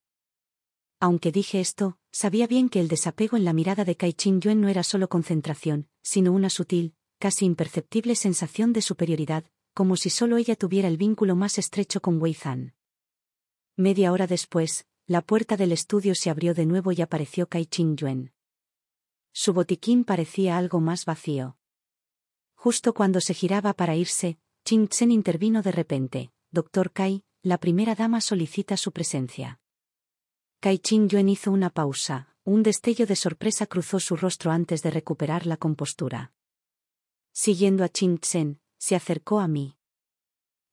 Aunque dije esto, sabía bien que el desapego en la mirada de Cai Qingyuan no era solo concentración, sino una sutil, casi imperceptible sensación de superioridad, como si solo ella tuviera el vínculo más estrecho con Wei Zhan. Media hora después, la puerta del estudio se abrió de nuevo y apareció Cai Qingyuan. Su botiquín parecía algo más vacío. Justo cuando se giraba para irse, Qin Zhen intervino de repente. «Doctor Cai, la primera dama solicita su presencia». Cai Qingyuan hizo una pausa, un destello de sorpresa cruzó su rostro antes de recuperar la compostura. Siguiendo a Qin Zhen, se acercó a mí.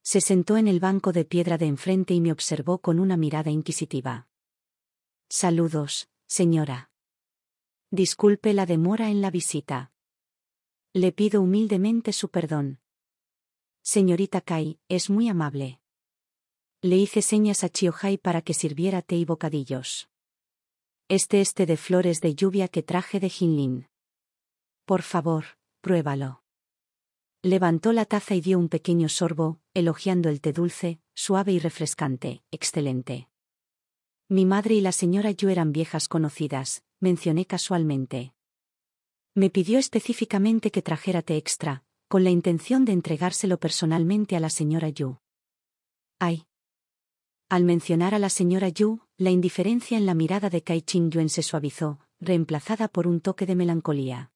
Se sentó en el banco de piedra de enfrente y me observó con una mirada inquisitiva. «Saludos, señora. Disculpe la demora en la visita. Le pido humildemente su perdón». «Señorita Cai, es muy amable». Le hice señas a Chiu Hai para que sirviera té y bocadillos. Este es té de flores de lluvia que traje de Jinlin. Por favor, pruébalo». Levantó la taza y dio un pequeño sorbo, elogiando el té dulce, suave y refrescante. «Excelente». «Mi madre y la señora Yu eran viejas conocidas», mencioné casualmente. Me pidió específicamente que trajera té extra, con la intención de entregárselo personalmente a la señora Yu. «Ay». Al mencionar a la señora Yu, la indiferencia en la mirada de Cai Qingyuan se suavizó, reemplazada por un toque de melancolía.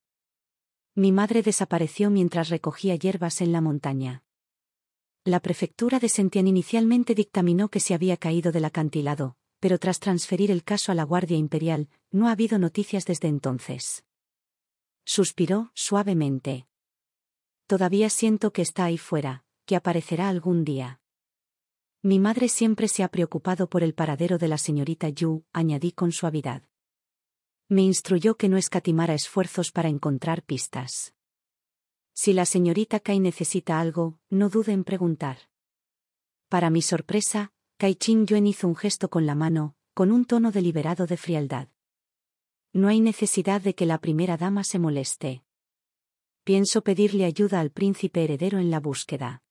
«Mi madre desapareció mientras recogía hierbas en la montaña. La prefectura de Sentian inicialmente dictaminó que se había caído del acantilado, pero tras transferir el caso a la Guardia Imperial, no ha habido noticias desde entonces». Suspiró suavemente. «Todavía siento que está ahí fuera, que aparecerá algún día». «Mi madre siempre se ha preocupado por el paradero de la señorita Yu», añadí con suavidad. Me instruyó que no escatimara esfuerzos para encontrar pistas. «Si la señorita Cai necesita algo, no dude en preguntar». Para mi sorpresa, Cai Qingyuan hizo un gesto con la mano, con un tono deliberado de frialdad. «No hay necesidad de que la primera dama se moleste. Pienso pedirle ayuda al príncipe heredero en la búsqueda.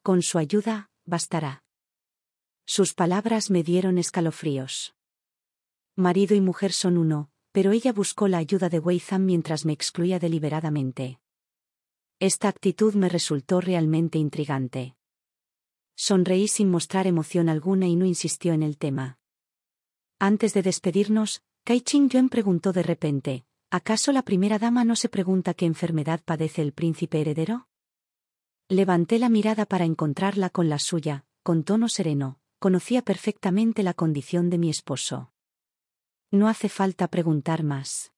Con su ayuda, bastará». Sus palabras me dieron escalofríos. Marido y mujer son uno, pero ella buscó la ayuda de Wei Zhan mientras me excluía deliberadamente. Esta actitud me resultó realmente intrigante. Sonreí sin mostrar emoción alguna y no insistió en el tema. Antes de despedirnos, Cai Qingyuan preguntó de repente, «¿Acaso la primera dama no se pregunta qué enfermedad padece el príncipe heredero?» Levanté la mirada para encontrarla con la suya, con tono sereno. Conocía perfectamente la condición de mi esposo. No hace falta preguntar más.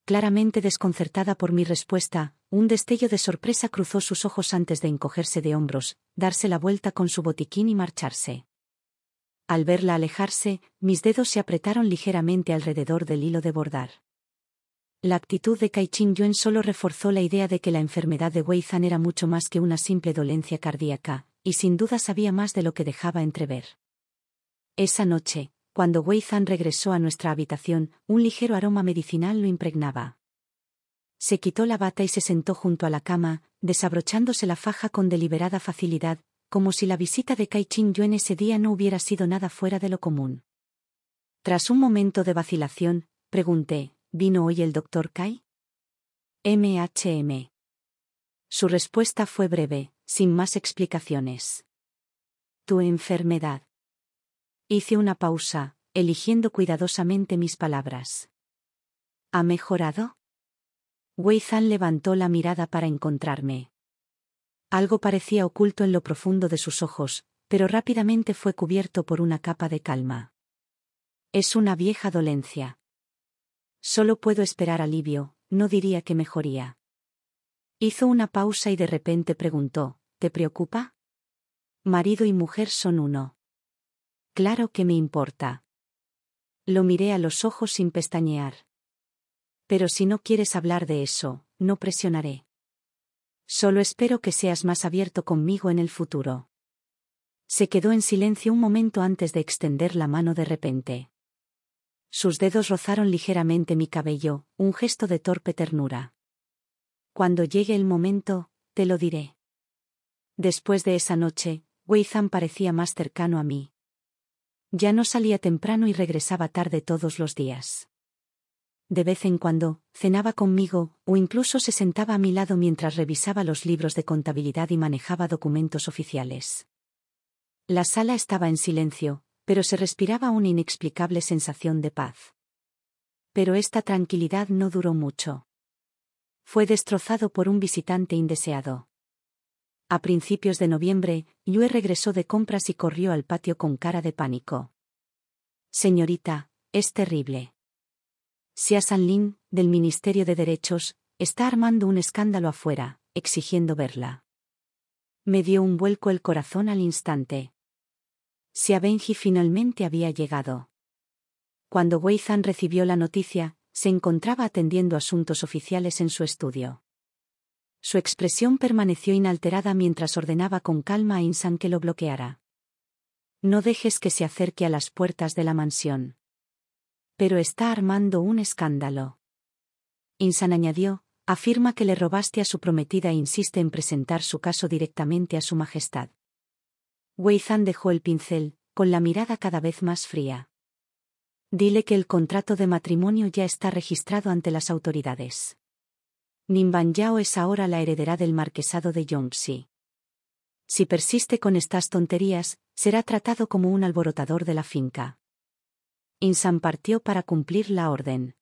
Claramente desconcertada por mi respuesta, un destello de sorpresa cruzó sus ojos antes de encogerse de hombros, darse la vuelta con su botiquín y marcharse. Al verla alejarse, mis dedos se apretaron ligeramente alrededor del hilo de bordar. La actitud de Cai Qingyuan solo reforzó la idea de que la enfermedad de Wei Zhan era mucho más que una simple dolencia cardíaca, y sin duda sabía más de lo que dejaba entrever. Esa noche, cuando Wei Zhan regresó a nuestra habitación, un ligero aroma medicinal lo impregnaba. Se quitó la bata y se sentó junto a la cama, desabrochándose la faja con deliberada facilidad, como si la visita de Cai Qingyuan ese día no hubiera sido nada fuera de lo común. Tras un momento de vacilación, pregunté, ¿vino hoy el doctor Cai? MHM. Su respuesta fue breve, sin más explicaciones. ¿Tu enfermedad? Hice una pausa, eligiendo cuidadosamente mis palabras. ¿Ha mejorado? Wei Zhan levantó la mirada para encontrarme. Algo parecía oculto en lo profundo de sus ojos, pero rápidamente fue cubierto por una capa de calma. Es una vieja dolencia. Solo puedo esperar alivio, no diría que mejoría. Hizo una pausa y de repente preguntó, ¿te preocupa? Marido y mujer son uno. Claro que me importa. Lo miré a los ojos sin pestañear. Pero si no quieres hablar de eso, no presionaré. Solo espero que seas más abierto conmigo en el futuro. Se quedó en silencio un momento antes de extender la mano de repente. Sus dedos rozaron ligeramente mi cabello, un gesto de torpe ternura. Cuando llegue el momento, te lo diré. Después de esa noche, Wei Zhan parecía más cercano a mí. Ya no salía temprano y regresaba tarde todos los días. De vez en cuando, cenaba conmigo, o incluso se sentaba a mi lado mientras revisaba los libros de contabilidad y manejaba documentos oficiales. La sala estaba en silencio, pero se respiraba una inexplicable sensación de paz. Pero esta tranquilidad no duró mucho. Fue destrozado por un visitante indeseado. A principios de noviembre, Yue regresó de compras y corrió al patio con cara de pánico. Señorita, es terrible. Xia Sanlin, del Ministerio de Derechos, está armando un escándalo afuera, exigiendo verla. Me dio un vuelco el corazón al instante. Xia Benji finalmente había llegado. Cuando Wei Zhan recibió la noticia, se encontraba atendiendo asuntos oficiales en su estudio. Su expresión permaneció inalterada mientras ordenaba con calma a Insan que lo bloqueara. No dejes que se acerque a las puertas de la mansión. Pero está armando un escándalo. Insan añadió, afirma que le robaste a su prometida e insiste en presentar su caso directamente a su majestad. Wei Zhan dejó el pincel, con la mirada cada vez más fría. Dile que el contrato de matrimonio ya está registrado ante las autoridades. Ningban Yao es ahora la heredera del marquesado de Yongxi. Si persiste con estas tonterías, será tratado como un alborotador de la finca. Insan partió para cumplir la orden.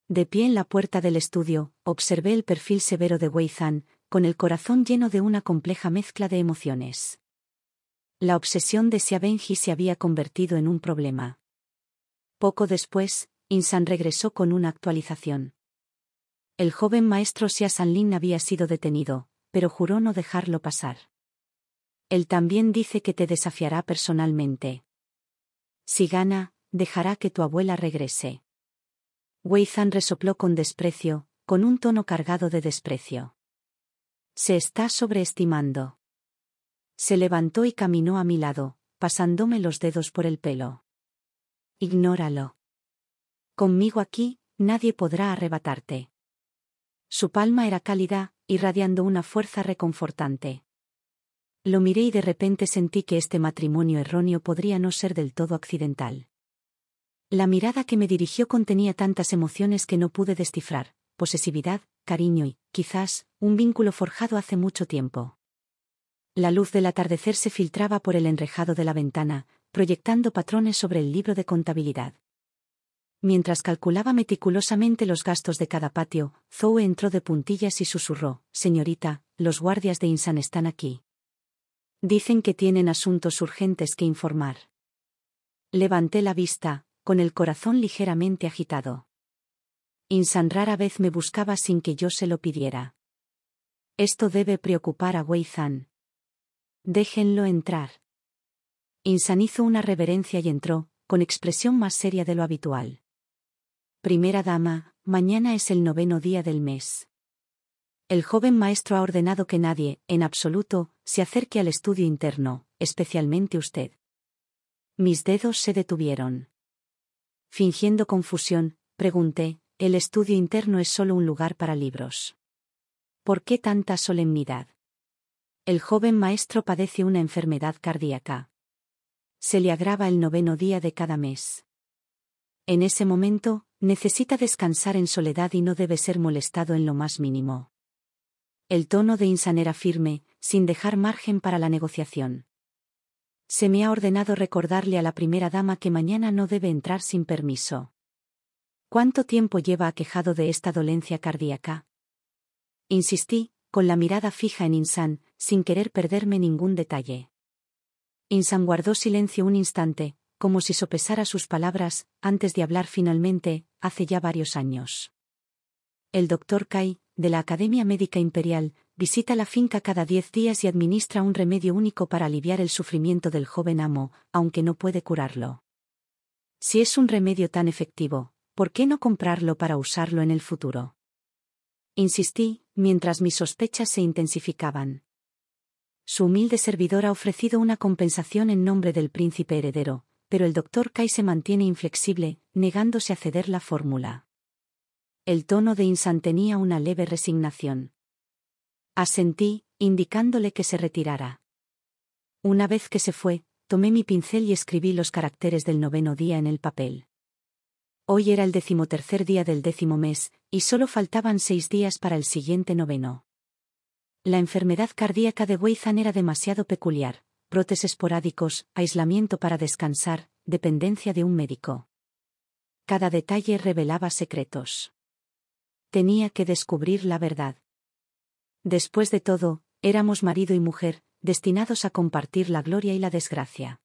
De pie en la puerta del estudio, observé el perfil severo de Wei Zhan, con el corazón lleno de una compleja mezcla de emociones. La obsesión de Xia Benji se había convertido en un problema. Poco después, Insan regresó con una actualización. El joven maestro Xia Sanlin había sido detenido, pero juró no dejarlo pasar. Él también dice que te desafiará personalmente. Si gana, dejará que tu abuela regrese. Wei Zhan resopló con desprecio, con un tono cargado de desprecio. Se está sobreestimando. Se levantó y caminó a mi lado, pasándome los dedos por el pelo. Ignóralo. Conmigo aquí, nadie podrá arrebatarte. Su palma era cálida, irradiando una fuerza reconfortante. Lo miré y de repente sentí que este matrimonio erróneo podría no ser del todo accidental. La mirada que me dirigió contenía tantas emociones que no pude descifrar: posesividad, cariño y, quizás, un vínculo forjado hace mucho tiempo. La luz del atardecer se filtraba por el enrejado de la ventana, proyectando patrones sobre el libro de contabilidad. Mientras calculaba meticulosamente los gastos de cada patio, Zoe entró de puntillas y susurró: «Señorita, los guardias de Insan están aquí. Dicen que tienen asuntos urgentes que informar». Levanté la vista, con el corazón ligeramente agitado. Insan rara vez me buscaba sin que yo se lo pidiera. Esto debe preocupar a Wei Zhan. Déjenlo entrar. Insan hizo una reverencia y entró, con expresión más seria de lo habitual. Primera dama, mañana es el 9º día del mes. El joven maestro ha ordenado que nadie, en absoluto, se acerque al estudio interno, especialmente usted. Mis dedos se detuvieron. Fingiendo confusión, pregunté: ¿el estudio interno es solo un lugar para libros? ¿Por qué tanta solemnidad? El joven maestro padece una enfermedad cardíaca. Se le agrava el 9º día de cada mes. En ese momento, necesita descansar en soledad y no debe ser molestado en lo más mínimo. El tono de Insan era firme, sin dejar margen para la negociación. Se me ha ordenado recordarle a la primera dama que mañana no debe entrar sin permiso. ¿Cuánto tiempo lleva aquejado de esta dolencia cardíaca? Insistí, con la mirada fija en Insan, sin querer perderme ningún detalle. Insan guardó silencio un instante, como si sopesara sus palabras, antes de hablar finalmente, hace ya varios años. El Dr. Kai, de la Academia Médica Imperial, visita la finca cada 10 días y administra un remedio único para aliviar el sufrimiento del joven amo, aunque no puede curarlo. Si es un remedio tan efectivo, ¿por qué no comprarlo para usarlo en el futuro? Insistí, mientras mis sospechas se intensificaban. Su humilde servidor ha ofrecido una compensación en nombre del príncipe heredero, pero el Dr. Kai se mantiene inflexible, negándose a ceder la fórmula. El tono de Insan tenía una leve resignación. Asentí, indicándole que se retirara. Una vez que se fue, tomé mi pincel y escribí los caracteres del 9º día en el papel. Hoy era el 13º día del 10º mes, y solo faltaban 6 días para el siguiente 9º. La enfermedad cardíaca de Weizan era demasiado peculiar: brotes esporádicos, aislamiento para descansar, dependencia de un médico. Cada detalle revelaba secretos. Tenía que descubrir la verdad. Después de todo, éramos marido y mujer, destinados a compartir la gloria y la desgracia.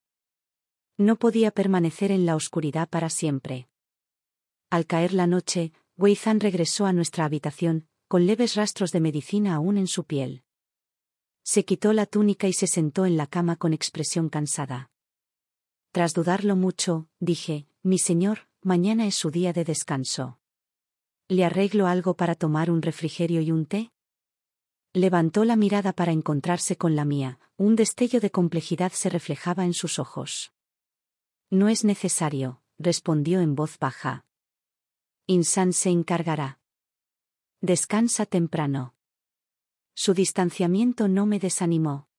No podía permanecer en la oscuridad para siempre. Al caer la noche, Weizan regresó a nuestra habitación, con leves rastros de medicina aún en su piel. Se quitó la túnica y se sentó en la cama con expresión cansada. Tras dudarlo mucho, dije: mi señor, mañana es su día de descanso. ¿Le arreglo algo para tomar un refrigerio y un té? Levantó la mirada para encontrarse con la mía, un destello de complejidad se reflejaba en sus ojos. No es necesario, respondió en voz baja. Insan se encargará. Descansa temprano. Su distanciamiento no me desanimó.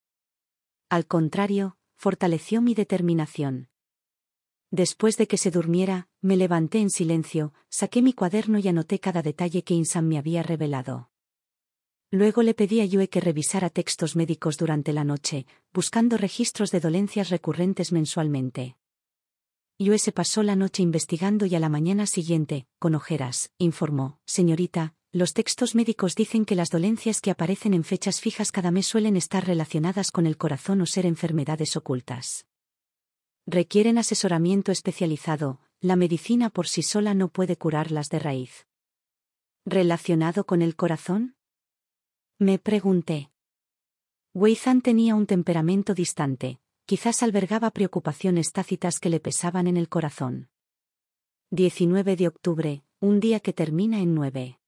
Al contrario, fortaleció mi determinación. Después de que se durmiera, me levanté en silencio, saqué mi cuaderno y anoté cada detalle que Insan me había revelado. Luego le pedí a Yue que revisara textos médicos durante la noche, buscando registros de dolencias recurrentes mensualmente. Yue se pasó la noche investigando y a la mañana siguiente, con ojeras, informó: señorita, los textos médicos dicen que las dolencias que aparecen en fechas fijas cada mes suelen estar relacionadas con el corazón o ser enfermedades ocultas. Requieren asesoramiento especializado, la medicina por sí sola no puede curarlas de raíz. ¿Relacionado con el corazón?, me pregunté. Weizan tenía un temperamento distante, quizás albergaba preocupaciones tácitas que le pesaban en el corazón. 19 de octubre, un día que termina en 9.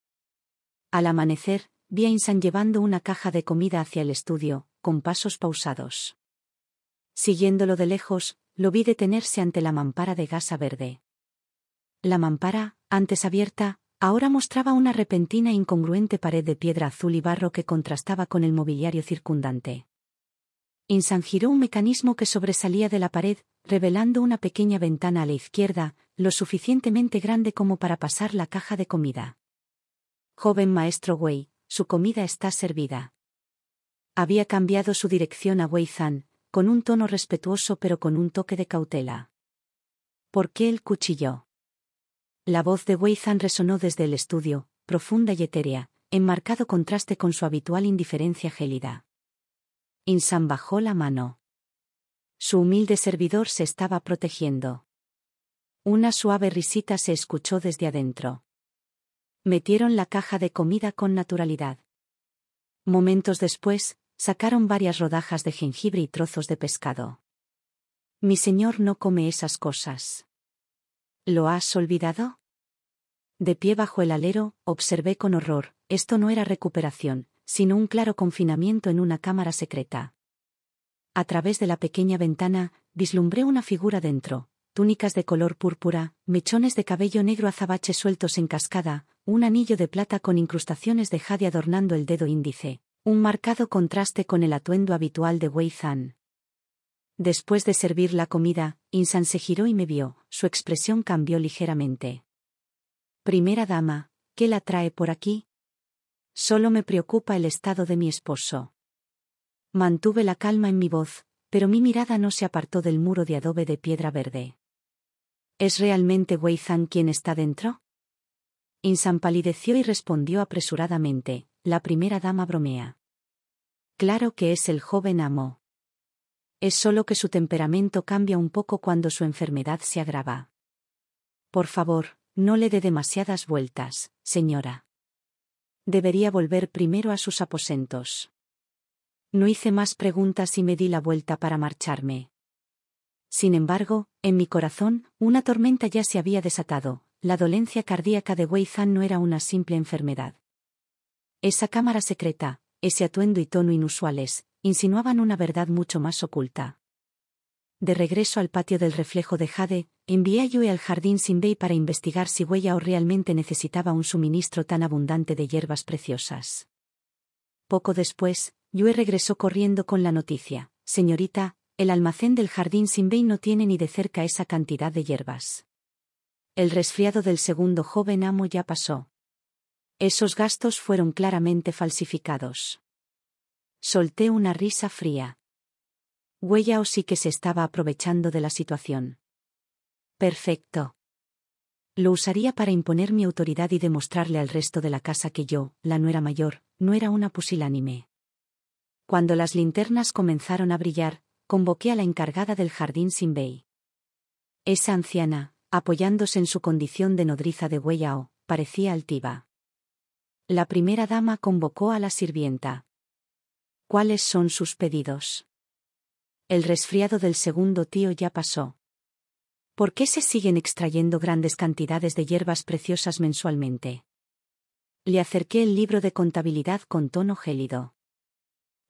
Al amanecer, vi a Insan llevando una caja de comida hacia el estudio, con pasos pausados. Siguiéndolo de lejos, lo vi detenerse ante la mampara de gasa verde. La mampara, antes abierta, ahora mostraba una repentina e incongruente pared de piedra azul y barro que contrastaba con el mobiliario circundante. Insan giró un mecanismo que sobresalía de la pared, revelando una pequeña ventana a la izquierda, lo suficientemente grande como para pasar la caja de comida. Joven maestro Wei, su comida está servida. Había cambiado su dirección a Weizan, con un tono respetuoso pero con un toque de cautela. ¿Por qué el cuchillo? La voz de Weizan resonó desde el estudio, profunda y etérea, en marcado contraste con su habitual indiferencia gélida. Insan bajó la mano. Su humilde servidor se estaba protegiendo. Una suave risita se escuchó desde adentro. Metieron la caja de comida con naturalidad. Momentos después, sacaron varias rodajas de jengibre y trozos de pescado. Mi señor no come esas cosas. ¿Lo has olvidado? De pie bajo el alero, observé con horror: esto no era recuperación, sino un claro confinamiento en una cámara secreta. A través de la pequeña ventana, vislumbré una figura dentro: túnicas de color púrpura, mechones de cabello negro azabache sueltos en cascada, un anillo de plata con incrustaciones de jade adornando el dedo índice, un marcado contraste con el atuendo habitual de Weizan. Después de servir la comida, Insan se giró y me vio, su expresión cambió ligeramente. Primera dama, ¿qué la trae por aquí? Solo me preocupa el estado de mi esposo. Mantuve la calma en mi voz, pero mi mirada no se apartó del muro de adobe de piedra verde. ¿Es realmente Weizan quien está dentro? Insan palideció y respondió apresuradamente: la primera dama bromea. Claro que es el joven amo. Es solo que su temperamento cambia un poco cuando su enfermedad se agrava. Por favor, no le dé demasiadas vueltas, señora. Debería volver primero a sus aposentos. No hice más preguntas y me di la vuelta para marcharme. Sin embargo, en mi corazón, una tormenta ya se había desatado. La dolencia cardíaca de Wei Zhan no era una simple enfermedad. Esa cámara secreta, ese atuendo y tono inusuales, insinuaban una verdad mucho más oculta. De regreso al patio del reflejo de jade, envié a Yue al jardín Sinbei para investigar si Wei Yao realmente necesitaba un suministro tan abundante de hierbas preciosas. Poco después, Yue regresó corriendo con la noticia: señorita, el almacén del jardín Sinbei no tiene ni de cerca esa cantidad de hierbas. El resfriado del segundo joven amo ya pasó. Esos gastos fueron claramente falsificados. Solté una risa fría. Wei Yao sí que se estaba aprovechando de la situación. Perfecto. Lo usaría para imponer mi autoridad y demostrarle al resto de la casa que yo, la nuera mayor, no era una pusilánime. Cuando las linternas comenzaron a brillar, convoqué a la encargada del jardín Sinbei. Esa anciana, apoyándose en su condición de nodriza de Wei Yao, parecía altiva. La primera dama convocó a la sirvienta. ¿Cuáles son sus pedidos? El resfriado del segundo tío ya pasó. ¿Por qué se siguen extrayendo grandes cantidades de hierbas preciosas mensualmente? Le acerqué el libro de contabilidad con tono gélido.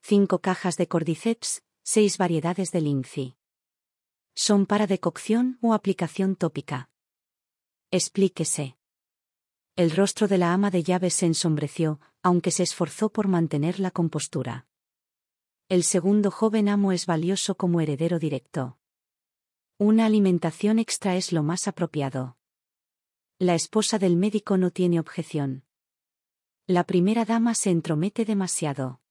5 cajas de cordyceps, 6 variedades de linci. ¿Son para decocción o aplicación tópica? Explíquese. El rostro de la ama de llaves se ensombreció, aunque se esforzó por mantener la compostura. El segundo joven amo es valioso como heredero directo. Una alimentación extra es lo más apropiado. La esposa del médico no tiene objeción. La primera dama se entromete demasiado.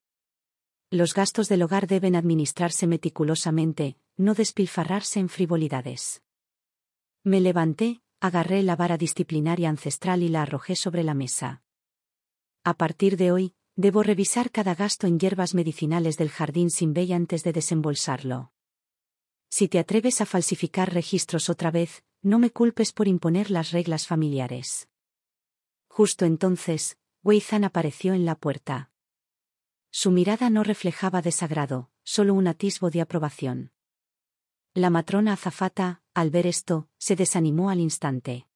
Los gastos del hogar deben administrarse meticulosamente, no despilfarrarse en frivolidades. Me levanté, agarré la vara disciplinaria ancestral y la arrojé sobre la mesa. A partir de hoy, debo revisar cada gasto en hierbas medicinales del jardín Sinbei antes de desembolsarlo. Si te atreves a falsificar registros otra vez, no me culpes por imponer las reglas familiares. Justo entonces, Wei Zhan apareció en la puerta. Su mirada no reflejaba desagrado, solo un atisbo de aprobación. La matrona azafata, al ver esto, se desanimó al instante.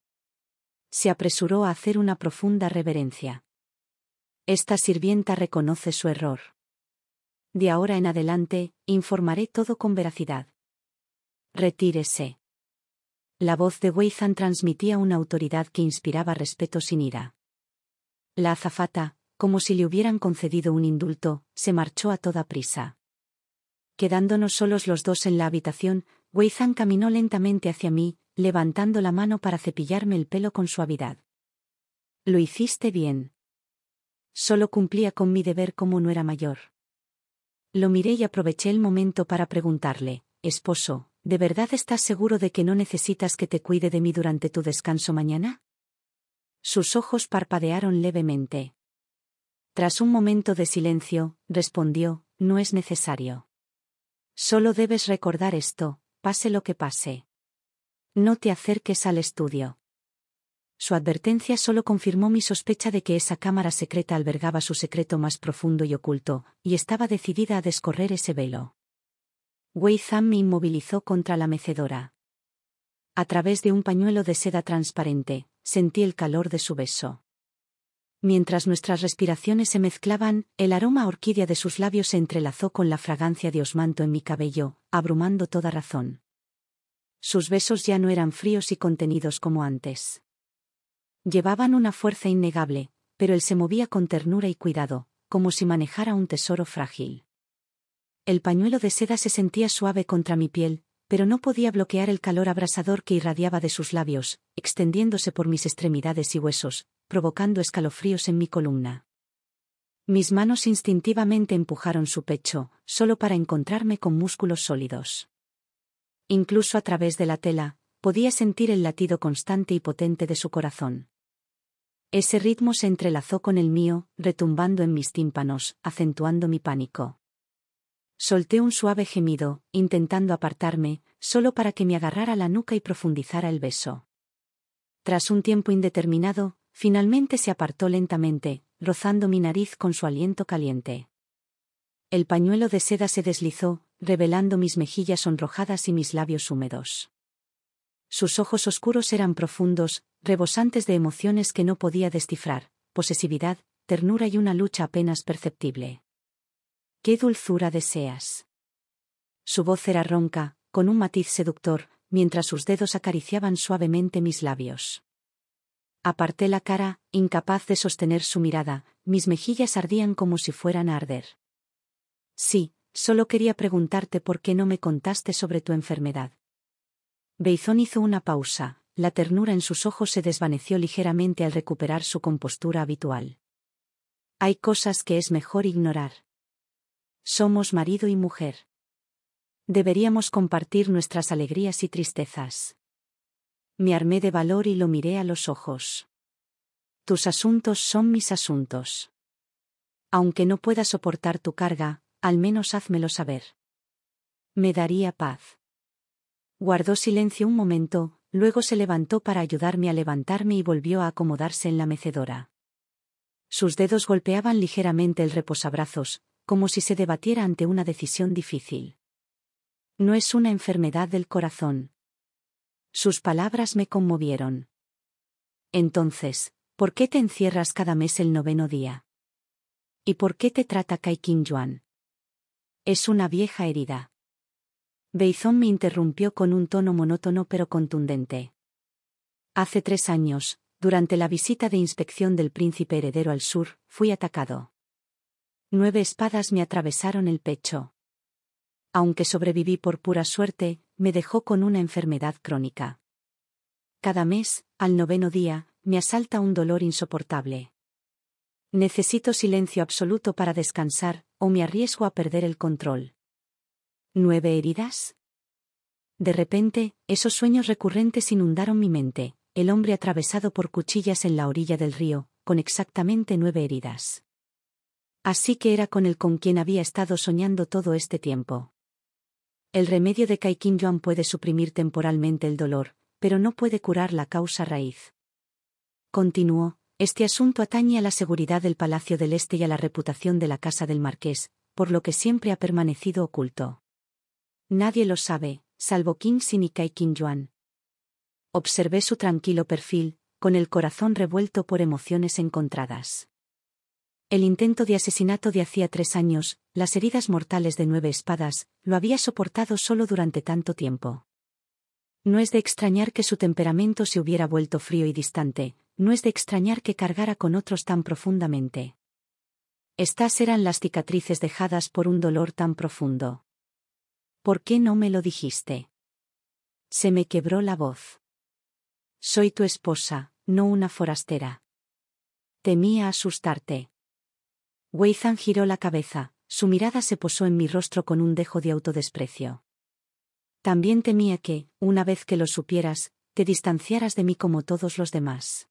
Se apresuró a hacer una profunda reverencia. Esta sirvienta reconoce su error. De ahora en adelante, informaré todo con veracidad. Retírese. La voz de Wei Zhan transmitía una autoridad que inspiraba respeto sin ira. La azafata, como si le hubieran concedido un indulto, se marchó a toda prisa. Quedándonos solos los dos en la habitación, Wei Zhan caminó lentamente hacia mí, levantando la mano para cepillarme el pelo con suavidad. Lo hiciste bien. Solo cumplía con mi deber como nuera mayor. Lo miré y aproveché el momento para preguntarle: esposo, ¿de verdad estás seguro de que no necesitas que te cuide de mí durante tu descanso mañana? Sus ojos parpadearon levemente. Tras un momento de silencio, respondió: no es necesario. Solo debes recordar esto, pase lo que pase. No te acerques al estudio. Su advertencia solo confirmó mi sospecha de que esa cámara secreta albergaba su secreto más profundo y oculto, y estaba decidida a descorrer ese velo. Wei Zhan me inmovilizó contra la mecedora. A través de un pañuelo de seda transparente, sentí el calor de su beso. Mientras nuestras respiraciones se mezclaban, el aroma a orquídea de sus labios se entrelazó con la fragancia de osmanto en mi cabello, abrumando toda razón. Sus besos ya no eran fríos y contenidos como antes. Llevaban una fuerza innegable, pero él se movía con ternura y cuidado, como si manejara un tesoro frágil. El pañuelo de seda se sentía suave contra mi piel, pero no podía bloquear el calor abrasador que irradiaba de sus labios, extendiéndose por mis extremidades y huesos, provocando escalofríos en mi columna. Mis manos instintivamente empujaron su pecho, solo para encontrarme con músculos sólidos. Incluso a través de la tela, podía sentir el latido constante y potente de su corazón. Ese ritmo se entrelazó con el mío, retumbando en mis tímpanos, acentuando mi pánico. Solté un suave gemido, intentando apartarme, solo para que me agarrara la nuca y profundizara el beso. Tras un tiempo indeterminado, finalmente se apartó lentamente, rozando mi nariz con su aliento caliente. El pañuelo de seda se deslizó, revelando mis mejillas sonrojadas y mis labios húmedos. Sus ojos oscuros eran profundos, rebosantes de emociones que no podía descifrar, posesividad, ternura y una lucha apenas perceptible. ¿Qué dulzura deseas? Su voz era ronca, con un matiz seductor, mientras sus dedos acariciaban suavemente mis labios. Aparté la cara, incapaz de sostener su mirada, mis mejillas ardían como si fueran a arder. Sí, solo quería preguntarte por qué no me contaste sobre tu enfermedad. Beizón hizo una pausa, la ternura en sus ojos se desvaneció ligeramente al recuperar su compostura habitual. Hay cosas que es mejor ignorar. Somos marido y mujer. Deberíamos compartir nuestras alegrías y tristezas. Me armé de valor y lo miré a los ojos. Tus asuntos son mis asuntos. Aunque no pueda soportar tu carga, al menos házmelo saber. Me daría paz. Guardó silencio un momento, luego se levantó para ayudarme a levantarme y volvió a acomodarse en la mecedora. Sus dedos golpeaban ligeramente el reposabrazos, como si se debatiera ante una decisión difícil. No es una enfermedad del corazón. Sus palabras me conmovieron. Entonces, ¿por qué te encierras cada mes el 9º día? ¿Y por qué te trata Cai Qin Yuan? Es una vieja herida. Beizón me interrumpió con un tono monótono pero contundente. Hace 3 años, durante la visita de inspección del príncipe heredero al sur, fui atacado. 9 espadas me atravesaron el pecho. Aunque sobreviví por pura suerte, me dejó con una enfermedad crónica. Cada mes, al 9º día, me asalta un dolor insoportable. Necesito silencio absoluto para descansar, o me arriesgo a perder el control. ¿9 heridas? De repente, esos sueños recurrentes inundaron mi mente, el hombre atravesado por cuchillas en la orilla del río, con exactamente 9 heridas. Así que era con el con quien había estado soñando todo este tiempo. El remedio de Cai Qin Yuan puede suprimir temporalmente el dolor, pero no puede curar la causa raíz. Continuó, este asunto atañe a la seguridad del Palacio del Este y a la reputación de la casa del marqués, por lo que siempre ha permanecido oculto. Nadie lo sabe, salvo Qin Xin y Cai Qin Yuan. Observé su tranquilo perfil, con el corazón revuelto por emociones encontradas. El intento de asesinato de hacía 3 años, las heridas mortales de 9 espadas, lo había soportado solo durante tanto tiempo. No es de extrañar que su temperamento se hubiera vuelto frío y distante, no es de extrañar que cargara con otros tan profundamente. Estas eran las cicatrices dejadas por un dolor tan profundo. ¿Por qué no me lo dijiste? Se me quebró la voz. Soy tu esposa, no una forastera. Temía asustarte. Weizan giró la cabeza, su mirada se posó en mi rostro con un dejo de autodesprecio. También temía que, una vez que lo supieras, te distanciaras de mí como todos los demás.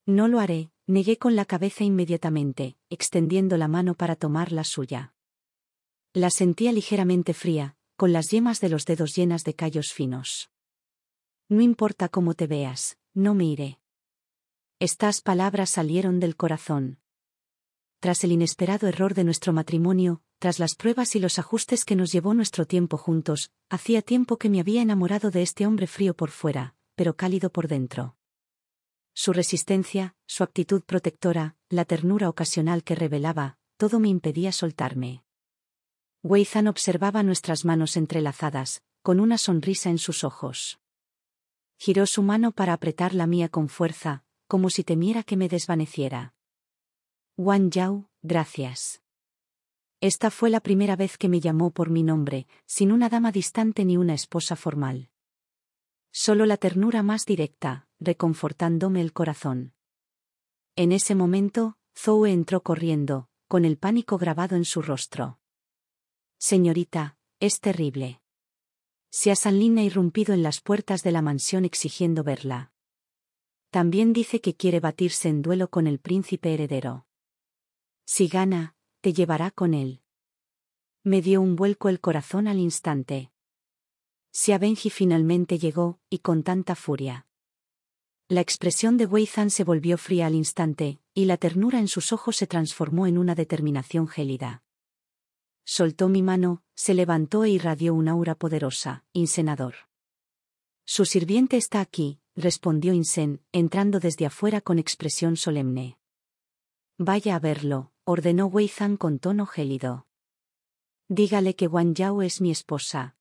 No lo haré, negué con la cabeza inmediatamente, extendiendo la mano para tomar la suya. La sentía ligeramente fría, con las yemas de los dedos llenas de callos finos. No importa cómo te veas, no me iré. Estas palabras salieron del corazón. Tras el inesperado error de nuestro matrimonio, tras las pruebas y los ajustes que nos llevó nuestro tiempo juntos, hacía tiempo que me había enamorado de este hombre frío por fuera, pero cálido por dentro. Su resistencia, su actitud protectora, la ternura ocasional que revelaba, todo me impedía soltarme. Weizan observaba nuestras manos entrelazadas, con una sonrisa en sus ojos. Giró su mano para apretar la mía con fuerza, como si temiera que me desvaneciera. Wang Yao, gracias. Esta fue la primera vez que me llamó por mi nombre, sin una dama distante ni una esposa formal. Solo la ternura más directa, reconfortándome el corazón. En ese momento, Zoe entró corriendo, con el pánico grabado en su rostro. Señorita, es terrible. Xia Sanlin ha irrumpido en las puertas de la mansión exigiendo verla. También dice que quiere batirse en duelo con el príncipe heredero. Si gana, te llevará con él. Me dio un vuelco el corazón al instante. Xia Benji finalmente llegó, y con tanta furia. La expresión de Wei Zhan se volvió fría al instante, y la ternura en sus ojos se transformó en una determinación gélida. Soltó mi mano, se levantó e irradió un aura poderosa, Insenador. Su sirviente está aquí, respondió Insen, entrando desde afuera con expresión solemne. Vaya a verlo, ordenó Wei Zhan con tono gélido. Dígale que Wang Yao es mi esposa.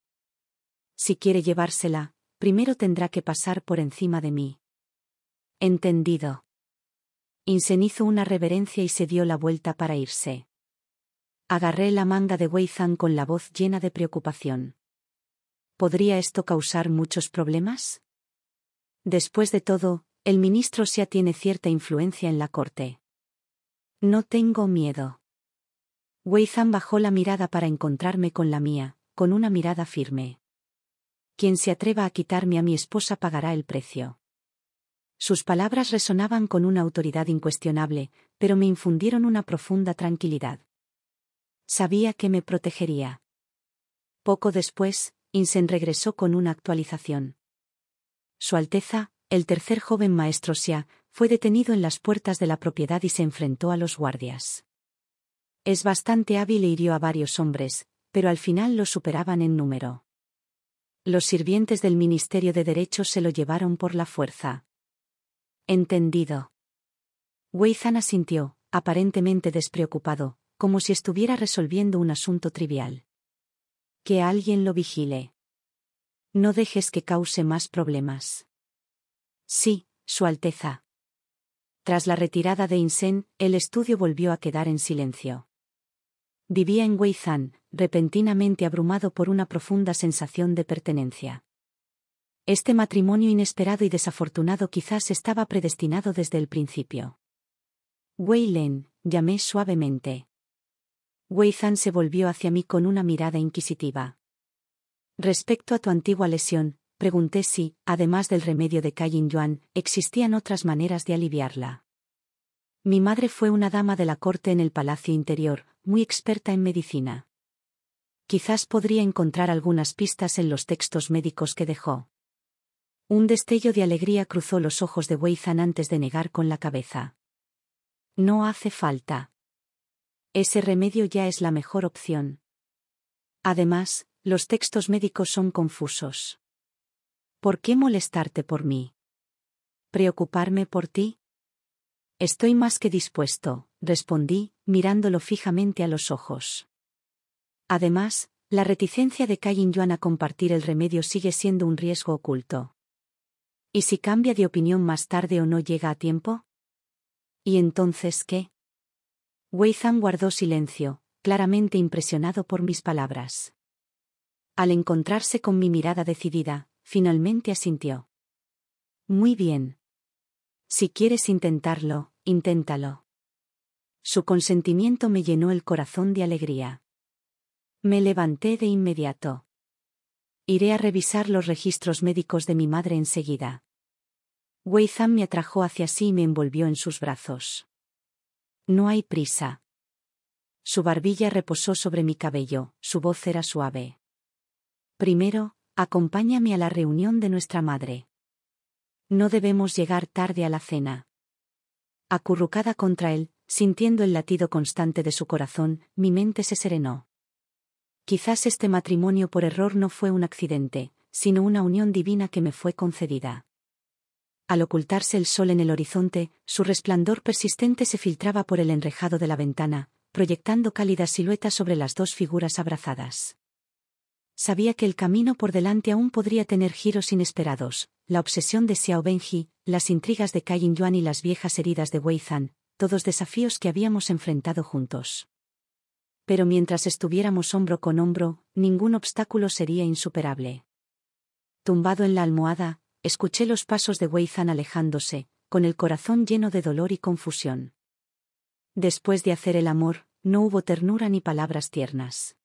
Si quiere llevársela, primero tendrá que pasar por encima de mí. Entendido. Insen hizo una reverencia y se dio la vuelta para irse. Agarré la manga de Wei Zhan con la voz llena de preocupación. ¿Podría esto causar muchos problemas? Después de todo, el ministro Xia tiene cierta influencia en la corte. No tengo miedo. Wei Zhan bajó la mirada para encontrarme con la mía, con una mirada firme. Quien se atreva a quitarme a mi esposa pagará el precio. Sus palabras resonaban con una autoridad incuestionable, pero me infundieron una profunda tranquilidad. Sabía que me protegería. Poco después, Insen regresó con una actualización. Su Alteza, el tercer joven maestro Xia, fue detenido en las puertas de la propiedad y se enfrentó a los guardias. Es bastante hábil e hirió a varios hombres, pero al final lo superaban en número. Los sirvientes del Ministerio de Derechos se lo llevaron por la fuerza. Entendido. Wei Zhan asintió, aparentemente despreocupado, como si estuviera resolviendo un asunto trivial. Que alguien lo vigile. No dejes que cause más problemas. Sí, Su Alteza. Tras la retirada de Insen, el estudio volvió a quedar en silencio. Vivía en Wei Zhan, repentinamente abrumado por una profunda sensación de pertenencia. Este matrimonio inesperado y desafortunado quizás estaba predestinado desde el principio. Wei Len, llamé suavemente. Wei Zhan se volvió hacia mí con una mirada inquisitiva. Respecto a tu antigua lesión, pregunté si, además del remedio de Cai Yuan, existían otras maneras de aliviarla. Mi madre fue una dama de la corte en el palacio interior, muy experta en medicina. Quizás podría encontrar algunas pistas en los textos médicos que dejó. Un destello de alegría cruzó los ojos de Wei Zhan antes de negar con la cabeza. No hace falta. Ese remedio ya es la mejor opción. Además, los textos médicos son confusos. ¿Por qué molestarte por mí? ¿Preocuparme por ti? Estoy más que dispuesto, respondí, mirándolo fijamente a los ojos. Además, la reticencia de Cai Yuan a compartir el remedio sigue siendo un riesgo oculto. ¿Y si cambia de opinión más tarde o no llega a tiempo? ¿Y entonces qué? Wei Zhan guardó silencio, claramente impresionado por mis palabras. Al encontrarse con mi mirada decidida, finalmente asintió. Muy bien. Si quieres intentarlo, inténtalo. Su consentimiento me llenó el corazón de alegría. Me levanté de inmediato. Iré a revisar los registros médicos de mi madre enseguida. Wei Zhan me atrajo hacia sí y me envolvió en sus brazos. No hay prisa. Su barbilla reposó sobre mi cabello, su voz era suave. Primero, acompáñame a la reunión de nuestra madre. No debemos llegar tarde a la cena. Acurrucada contra él, sintiendo el latido constante de su corazón, mi mente se serenó. Quizás este matrimonio por error no fue un accidente, sino una unión divina que me fue concedida. Al ocultarse el sol en el horizonte, su resplandor persistente se filtraba por el enrejado de la ventana, proyectando cálidas siluetas sobre las dos figuras abrazadas. Sabía que el camino por delante aún podría tener giros inesperados, la obsesión de Xiao Benji, las intrigas de Cai Yuan y las viejas heridas de Wei Zhan, todos desafíos que habíamos enfrentado juntos. Pero mientras estuviéramos hombro con hombro, ningún obstáculo sería insuperable. Tumbado en la almohada, escuché los pasos de Wei Zhan alejándose, con el corazón lleno de dolor y confusión. Después de hacer el amor, no hubo ternura ni palabras tiernas.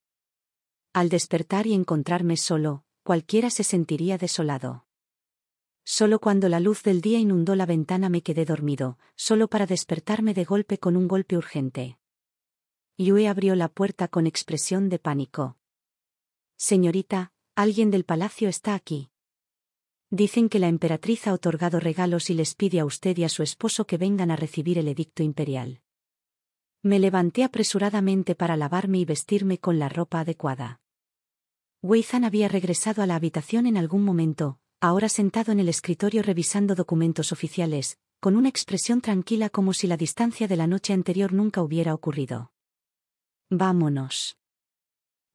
Al despertar y encontrarme solo, cualquiera se sentiría desolado. Solo cuando la luz del día inundó la ventana me quedé dormido, solo para despertarme de golpe con un golpe urgente. Yue abrió la puerta con expresión de pánico. Señorita, alguien del palacio está aquí. Dicen que la emperatriz ha otorgado regalos y les pide a usted y a su esposo que vengan a recibir el edicto imperial. Me levanté apresuradamente para lavarme y vestirme con la ropa adecuada. Wei Zhan había regresado a la habitación en algún momento, ahora sentado en el escritorio revisando documentos oficiales, con una expresión tranquila como si la distancia de la noche anterior nunca hubiera ocurrido. Vámonos.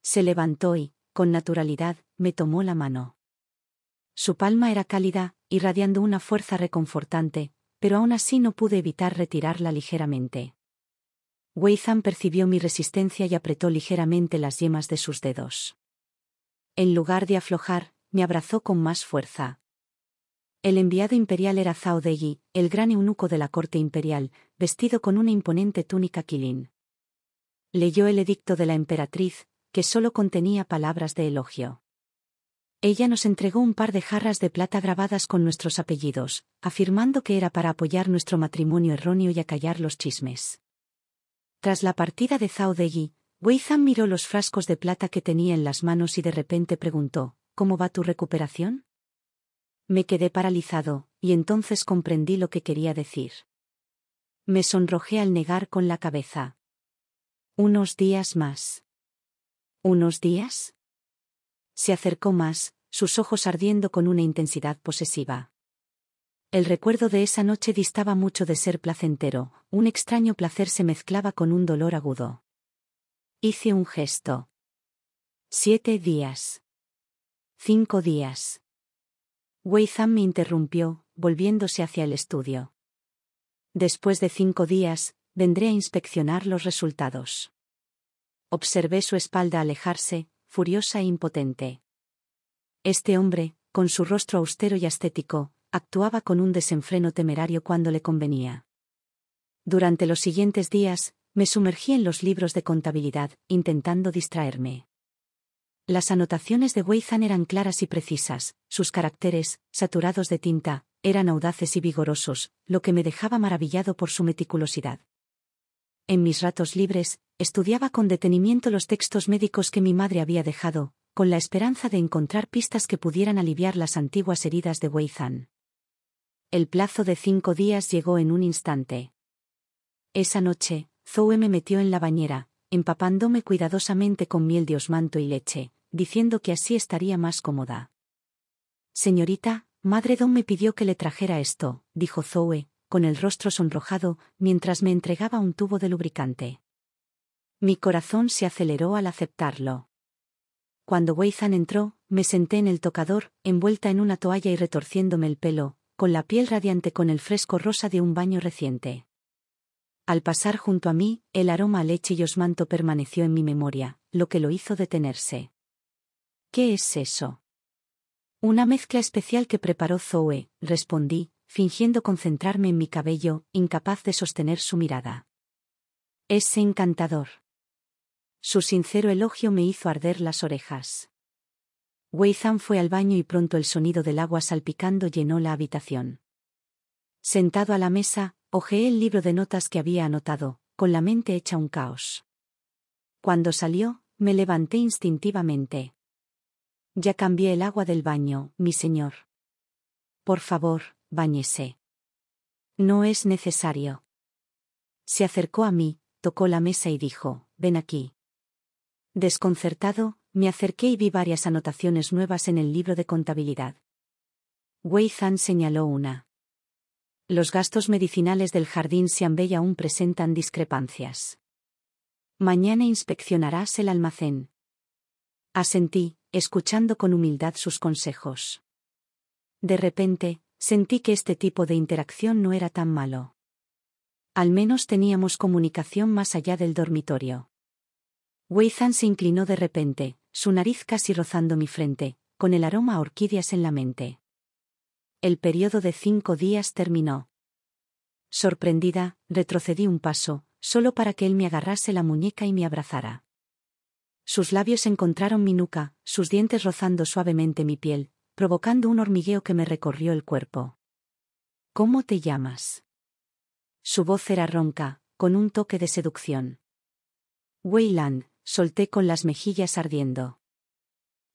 Se levantó y, con naturalidad, me tomó la mano. Su palma era cálida, irradiando una fuerza reconfortante, pero aún así no pude evitar retirarla ligeramente. Wei Zhan percibió mi resistencia y apretó ligeramente las yemas de sus dedos. En lugar de aflojar, me abrazó con más fuerza. El enviado imperial era Zhao Deyi, el gran eunuco de la corte imperial, vestido con una imponente túnica quilín. Leyó el edicto de la emperatriz, que solo contenía palabras de elogio. Ella nos entregó un par de jarras de plata grabadas con nuestros apellidos, afirmando que era para apoyar nuestro matrimonio erróneo y acallar los chismes. Tras la partida de Zhao Deyi, Wei Zhan miró los frascos de plata que tenía en las manos y de repente preguntó, ¿cómo va tu recuperación? Me quedé paralizado, y entonces comprendí lo que quería decir. Me sonrojé al negar con la cabeza. Unos días más. ¿Unos días? Se acercó más, sus ojos ardiendo con una intensidad posesiva. El recuerdo de esa noche distaba mucho de ser placentero, un extraño placer se mezclaba con un dolor agudo. Hice un gesto. 7 días. 5 días. Wei Zhan me interrumpió, volviéndose hacia el estudio. Después de 5 días, vendré a inspeccionar los resultados. Observé su espalda alejarse, furiosa e impotente. Este hombre, con su rostro austero y ascético, actuaba con un desenfreno temerario cuando le convenía. Durante los siguientes días, me sumergí en los libros de contabilidad, intentando distraerme. Las anotaciones de Wei Zhan eran claras y precisas, sus caracteres, saturados de tinta, eran audaces y vigorosos, lo que me dejaba maravillado por su meticulosidad. En mis ratos libres, estudiaba con detenimiento los textos médicos que mi madre había dejado, con la esperanza de encontrar pistas que pudieran aliviar las antiguas heridas de Wei Zhan. El plazo de 5 días llegó en un instante. Esa noche, Zoe me metió en la bañera, empapándome cuidadosamente con miel de osmanto y leche, diciendo que así estaría más cómoda. Señorita, Madre Don me pidió que le trajera esto, dijo Zoe, con el rostro sonrojado, mientras me entregaba un tubo de lubricante. Mi corazón se aceleró al aceptarlo. Cuando Wei Zhan entró, me senté en el tocador, envuelta en una toalla y retorciéndome el pelo, con la piel radiante con el fresco rosa de un baño reciente. Al pasar junto a mí, el aroma a leche y osmanto permaneció en mi memoria, lo que lo hizo detenerse. ¿Qué es eso? Una mezcla especial que preparó Zoe, respondí, fingiendo concentrarme en mi cabello, incapaz de sostener su mirada. Es encantador. Su sincero elogio me hizo arder las orejas. Wei Zhan fue al baño y pronto el sonido del agua salpicando llenó la habitación. Sentado a la mesa, hojeé el libro de notas que había anotado, con la mente hecha un caos. Cuando salió, me levanté instintivamente. Ya cambié el agua del baño, mi señor. Por favor, báñese. No es necesario. Se acercó a mí, tocó la mesa y dijo, ven aquí. Desconcertado, me acerqué y vi varias anotaciones nuevas en el libro de contabilidad. Wei Zhan señaló una. Los gastos medicinales del jardín Xianbei aún presentan discrepancias. Mañana inspeccionarás el almacén. Asentí, escuchando con humildad sus consejos. De repente, sentí que este tipo de interacción no era tan malo. Al menos teníamos comunicación más allá del dormitorio. Wei Zhan se inclinó de repente, su nariz casi rozando mi frente, con el aroma a orquídeas en la mente. El periodo de 5 días terminó. Sorprendida, retrocedí un paso, solo para que él me agarrase la muñeca y me abrazara. Sus labios encontraron mi nuca, sus dientes rozando suavemente mi piel, provocando un hormigueo que me recorrió el cuerpo. ¿Cómo te llamas? Su voz era ronca, con un toque de seducción. Wei-Lan, solté con las mejillas ardiendo.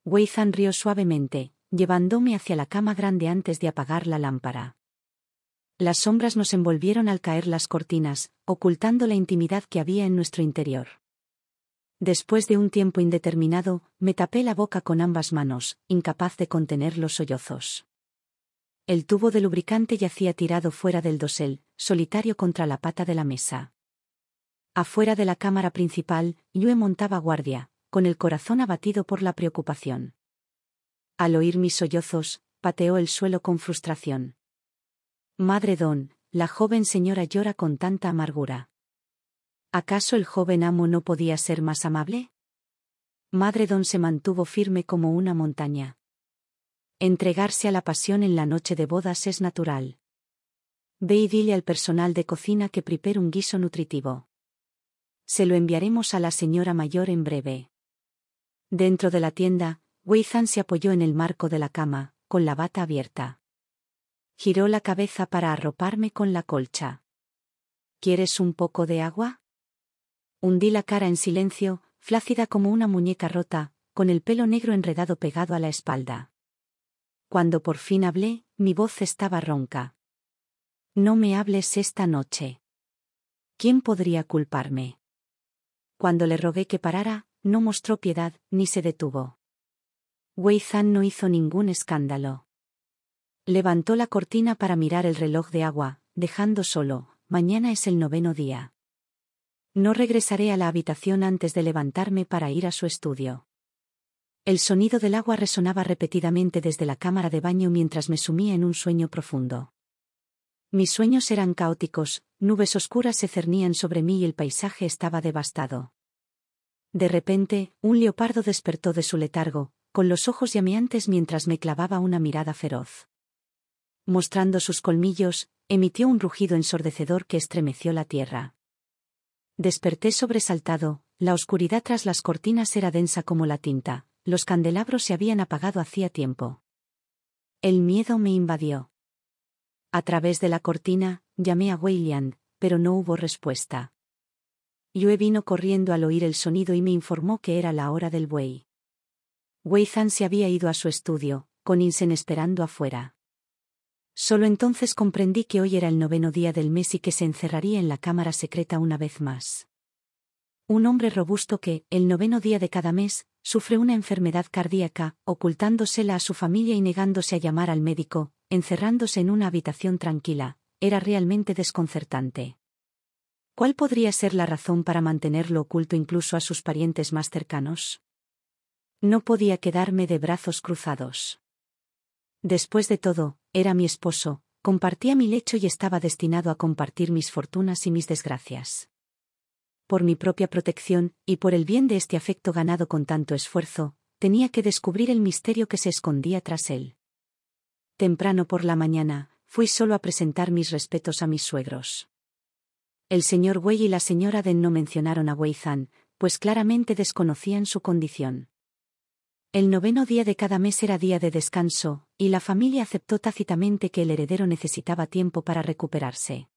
Wei-Zan rió suavemente, llevándome hacia la cama grande antes de apagar la lámpara. Las sombras nos envolvieron al caer las cortinas, ocultando la intimidad que había en nuestro interior. Después de un tiempo indeterminado, me tapé la boca con ambas manos, incapaz de contener los sollozos. El tubo de lubricante yacía tirado fuera del dosel, solitario contra la pata de la mesa. Afuera de la cámara principal, Yue montaba guardia, con el corazón abatido por la preocupación. Al oír mis sollozos, pateó el suelo con frustración. Madre Don, la joven señora llora con tanta amargura. ¿Acaso el joven amo no podía ser más amable? Madre Don se mantuvo firme como una montaña. Entregarse a la pasión en la noche de bodas es natural. Ve y dile al personal de cocina que prepare un guiso nutritivo. Se lo enviaremos a la señora mayor en breve. Dentro de la tienda, Wei-Zan se apoyó en el marco de la cama, con la bata abierta. Giró la cabeza para arroparme con la colcha. ¿Quieres un poco de agua? Hundí la cara en silencio, flácida como una muñeca rota, con el pelo negro enredado pegado a la espalda. Cuando por fin hablé, mi voz estaba ronca. No me hables esta noche. ¿Quién podría culparme? Cuando le rogué que parara, no mostró piedad, ni se detuvo. Wei-Zan no hizo ningún escándalo. Levantó la cortina para mirar el reloj de agua, dejando solo: mañana es el 9º día. No regresaré a la habitación antes de levantarme para ir a su estudio. El sonido del agua resonaba repetidamente desde la cámara de baño mientras me sumía en un sueño profundo. Mis sueños eran caóticos, nubes oscuras se cernían sobre mí y el paisaje estaba devastado. De repente, un leopardo despertó de su letargo, con los ojos llameantes mientras me clavaba una mirada feroz. Mostrando sus colmillos, emitió un rugido ensordecedor que estremeció la tierra. Desperté sobresaltado, la oscuridad tras las cortinas era densa como la tinta, los candelabros se habían apagado hacía tiempo. El miedo me invadió. A través de la cortina, llamé a Wei-Lian, pero no hubo respuesta. Yue vino corriendo al oír el sonido y me informó que era la hora del buey. Wei-Zan se había ido a su estudio, con Insen esperando afuera. Solo entonces comprendí que hoy era el 9º día del mes y que se encerraría en la cámara secreta una vez más. Un hombre robusto que, el 9º día de cada mes, sufre una enfermedad cardíaca, ocultándosela a su familia y negándose a llamar al médico, encerrándose en una habitación tranquila, era realmente desconcertante. ¿Cuál podría ser la razón para mantenerlo oculto incluso a sus parientes más cercanos? No podía quedarme de brazos cruzados. Después de todo, era mi esposo, compartía mi lecho y estaba destinado a compartir mis fortunas y mis desgracias. Por mi propia protección, y por el bien de este afecto ganado con tanto esfuerzo, tenía que descubrir el misterio que se escondía tras él. Temprano por la mañana, fui solo a presentar mis respetos a mis suegros. El señor Wei y la señora Den no mencionaron a Wei-Zan, pues claramente desconocían su condición. El 9º día de cada mes era día de descanso, y la familia aceptó tácitamente que el heredero necesitaba tiempo para recuperarse.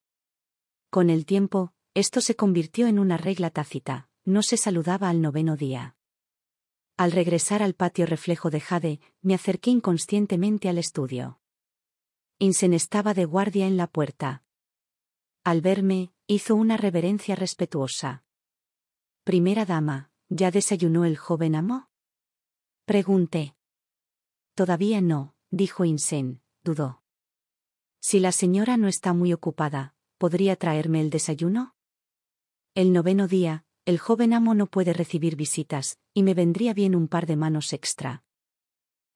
Con el tiempo, esto se convirtió en una regla tácita: no se saludaba al 9º día. Al regresar al patio reflejo de jade, me acerqué inconscientemente al estudio. Insen estaba de guardia en la puerta. Al verme, hizo una reverencia respetuosa. «Primera dama, ¿ya desayunó el joven amo?», pregunté. «Todavía no», dijo Insen, dudó. «Si la señora no está muy ocupada, ¿podría traerme el desayuno?». El 9º día, el joven amo no puede recibir visitas, y me vendría bien un par de manos extra.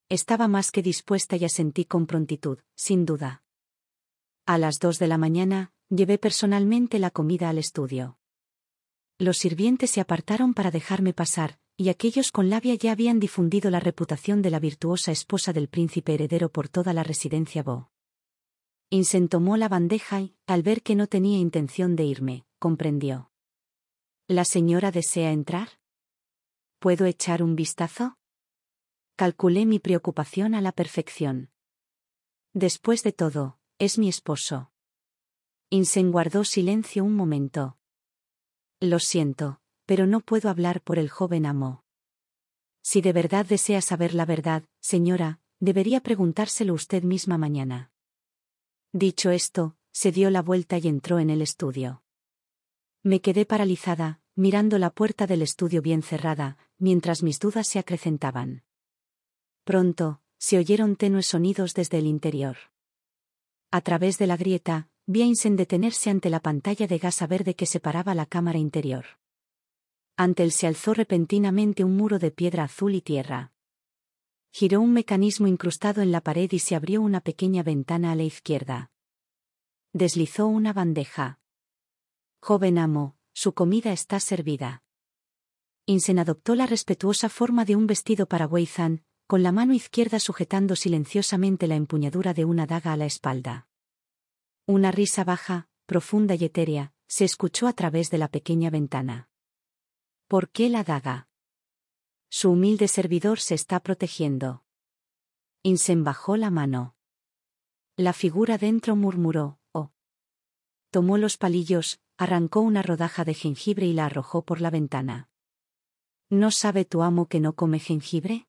Estaba más que dispuesta y asentí con prontitud, sin duda. A las 2 de la mañana, llevé personalmente la comida al estudio. Los sirvientes se apartaron para dejarme pasar, y aquellos con labia ya habían difundido la reputación de la virtuosa esposa del príncipe heredero por toda la residencia Bo. Insen tomó la bandeja y, al ver que no tenía intención de irme, comprendió. ¿La señora desea entrar? ¿Puedo echar un vistazo? Calculé mi preocupación a la perfección. Después de todo, es mi esposo. Insen guardó silencio un momento. Lo siento, pero no puedo hablar por el joven amo. Si de verdad desea saber la verdad, señora, debería preguntárselo usted misma mañana. Dicho esto, se dio la vuelta y entró en el estudio. Me quedé paralizada, mirando la puerta del estudio bien cerrada, mientras mis dudas se acrecentaban. Pronto, se oyeron tenues sonidos desde el interior. A través de la grieta, vi a Insen detenerse ante la pantalla de gasa verde que separaba la cámara interior. Ante él se alzó repentinamente un muro de piedra azul y tierra. Giró un mecanismo incrustado en la pared y se abrió una pequeña ventana a la izquierda. Deslizó una bandeja. Joven amo, su comida está servida. Insen adoptó la respetuosa forma de un vestido para Wei Zhan, con la mano izquierda sujetando silenciosamente la empuñadura de una daga a la espalda. Una risa baja, profunda y etérea, se escuchó a través de la pequeña ventana. ¿Por qué la daga? Su humilde servidor se está protegiendo. Insen bajó la mano. La figura dentro murmuró, «Oh». Tomó los palillos, arrancó una rodaja de jengibre y la arrojó por la ventana. ¿No sabe tu amo que no come jengibre?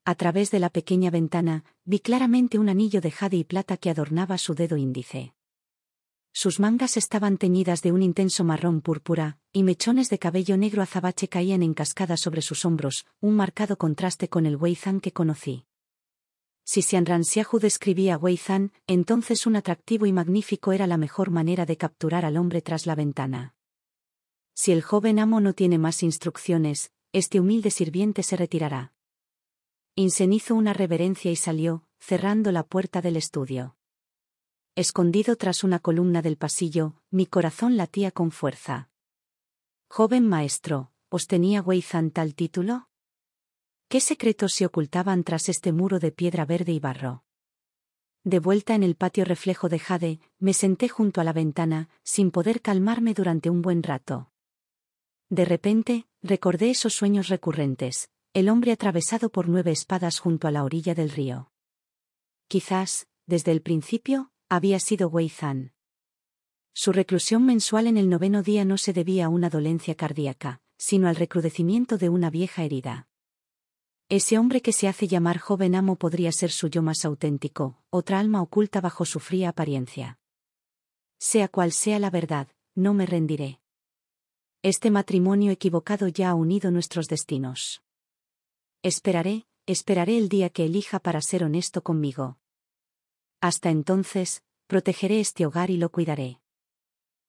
A través de la pequeña ventana, vi claramente un anillo de jade y plata que adornaba su dedo índice. Sus mangas estaban teñidas de un intenso marrón púrpura, y mechones de cabello negro azabache caían en cascada sobre sus hombros, un marcado contraste con el Wei Zhan que conocí. Si Xian Ranxiaju describía a Wei Zhan, entonces un atractivo y magnífico era la mejor manera de capturar al hombre tras la ventana. Si el joven amo no tiene más instrucciones, este humilde sirviente se retirará. Insen hizo una reverencia y salió, cerrando la puerta del estudio. Escondido tras una columna del pasillo, mi corazón latía con fuerza. Joven maestro, ¿os tenía Wei Zhan tal título? ¿Qué secretos se ocultaban tras este muro de piedra verde y barro? De vuelta en el patio reflejo de jade, me senté junto a la ventana, sin poder calmarme durante un buen rato. De repente, recordé esos sueños recurrentes, el hombre atravesado por 9 espadas junto a la orilla del río. Quizás, desde el principio, había sido Wei Zhan. Su reclusión mensual en el 9º día no se debía a una dolencia cardíaca, sino al recrudecimiento de una vieja herida. Ese hombre que se hace llamar joven amo podría ser su yo más auténtico, otra alma oculta bajo su fría apariencia. Sea cual sea la verdad, no me rendiré. Este matrimonio equivocado ya ha unido nuestros destinos. Esperaré el día que elija para ser honesto conmigo. Hasta entonces, protegeré este hogar y lo cuidaré.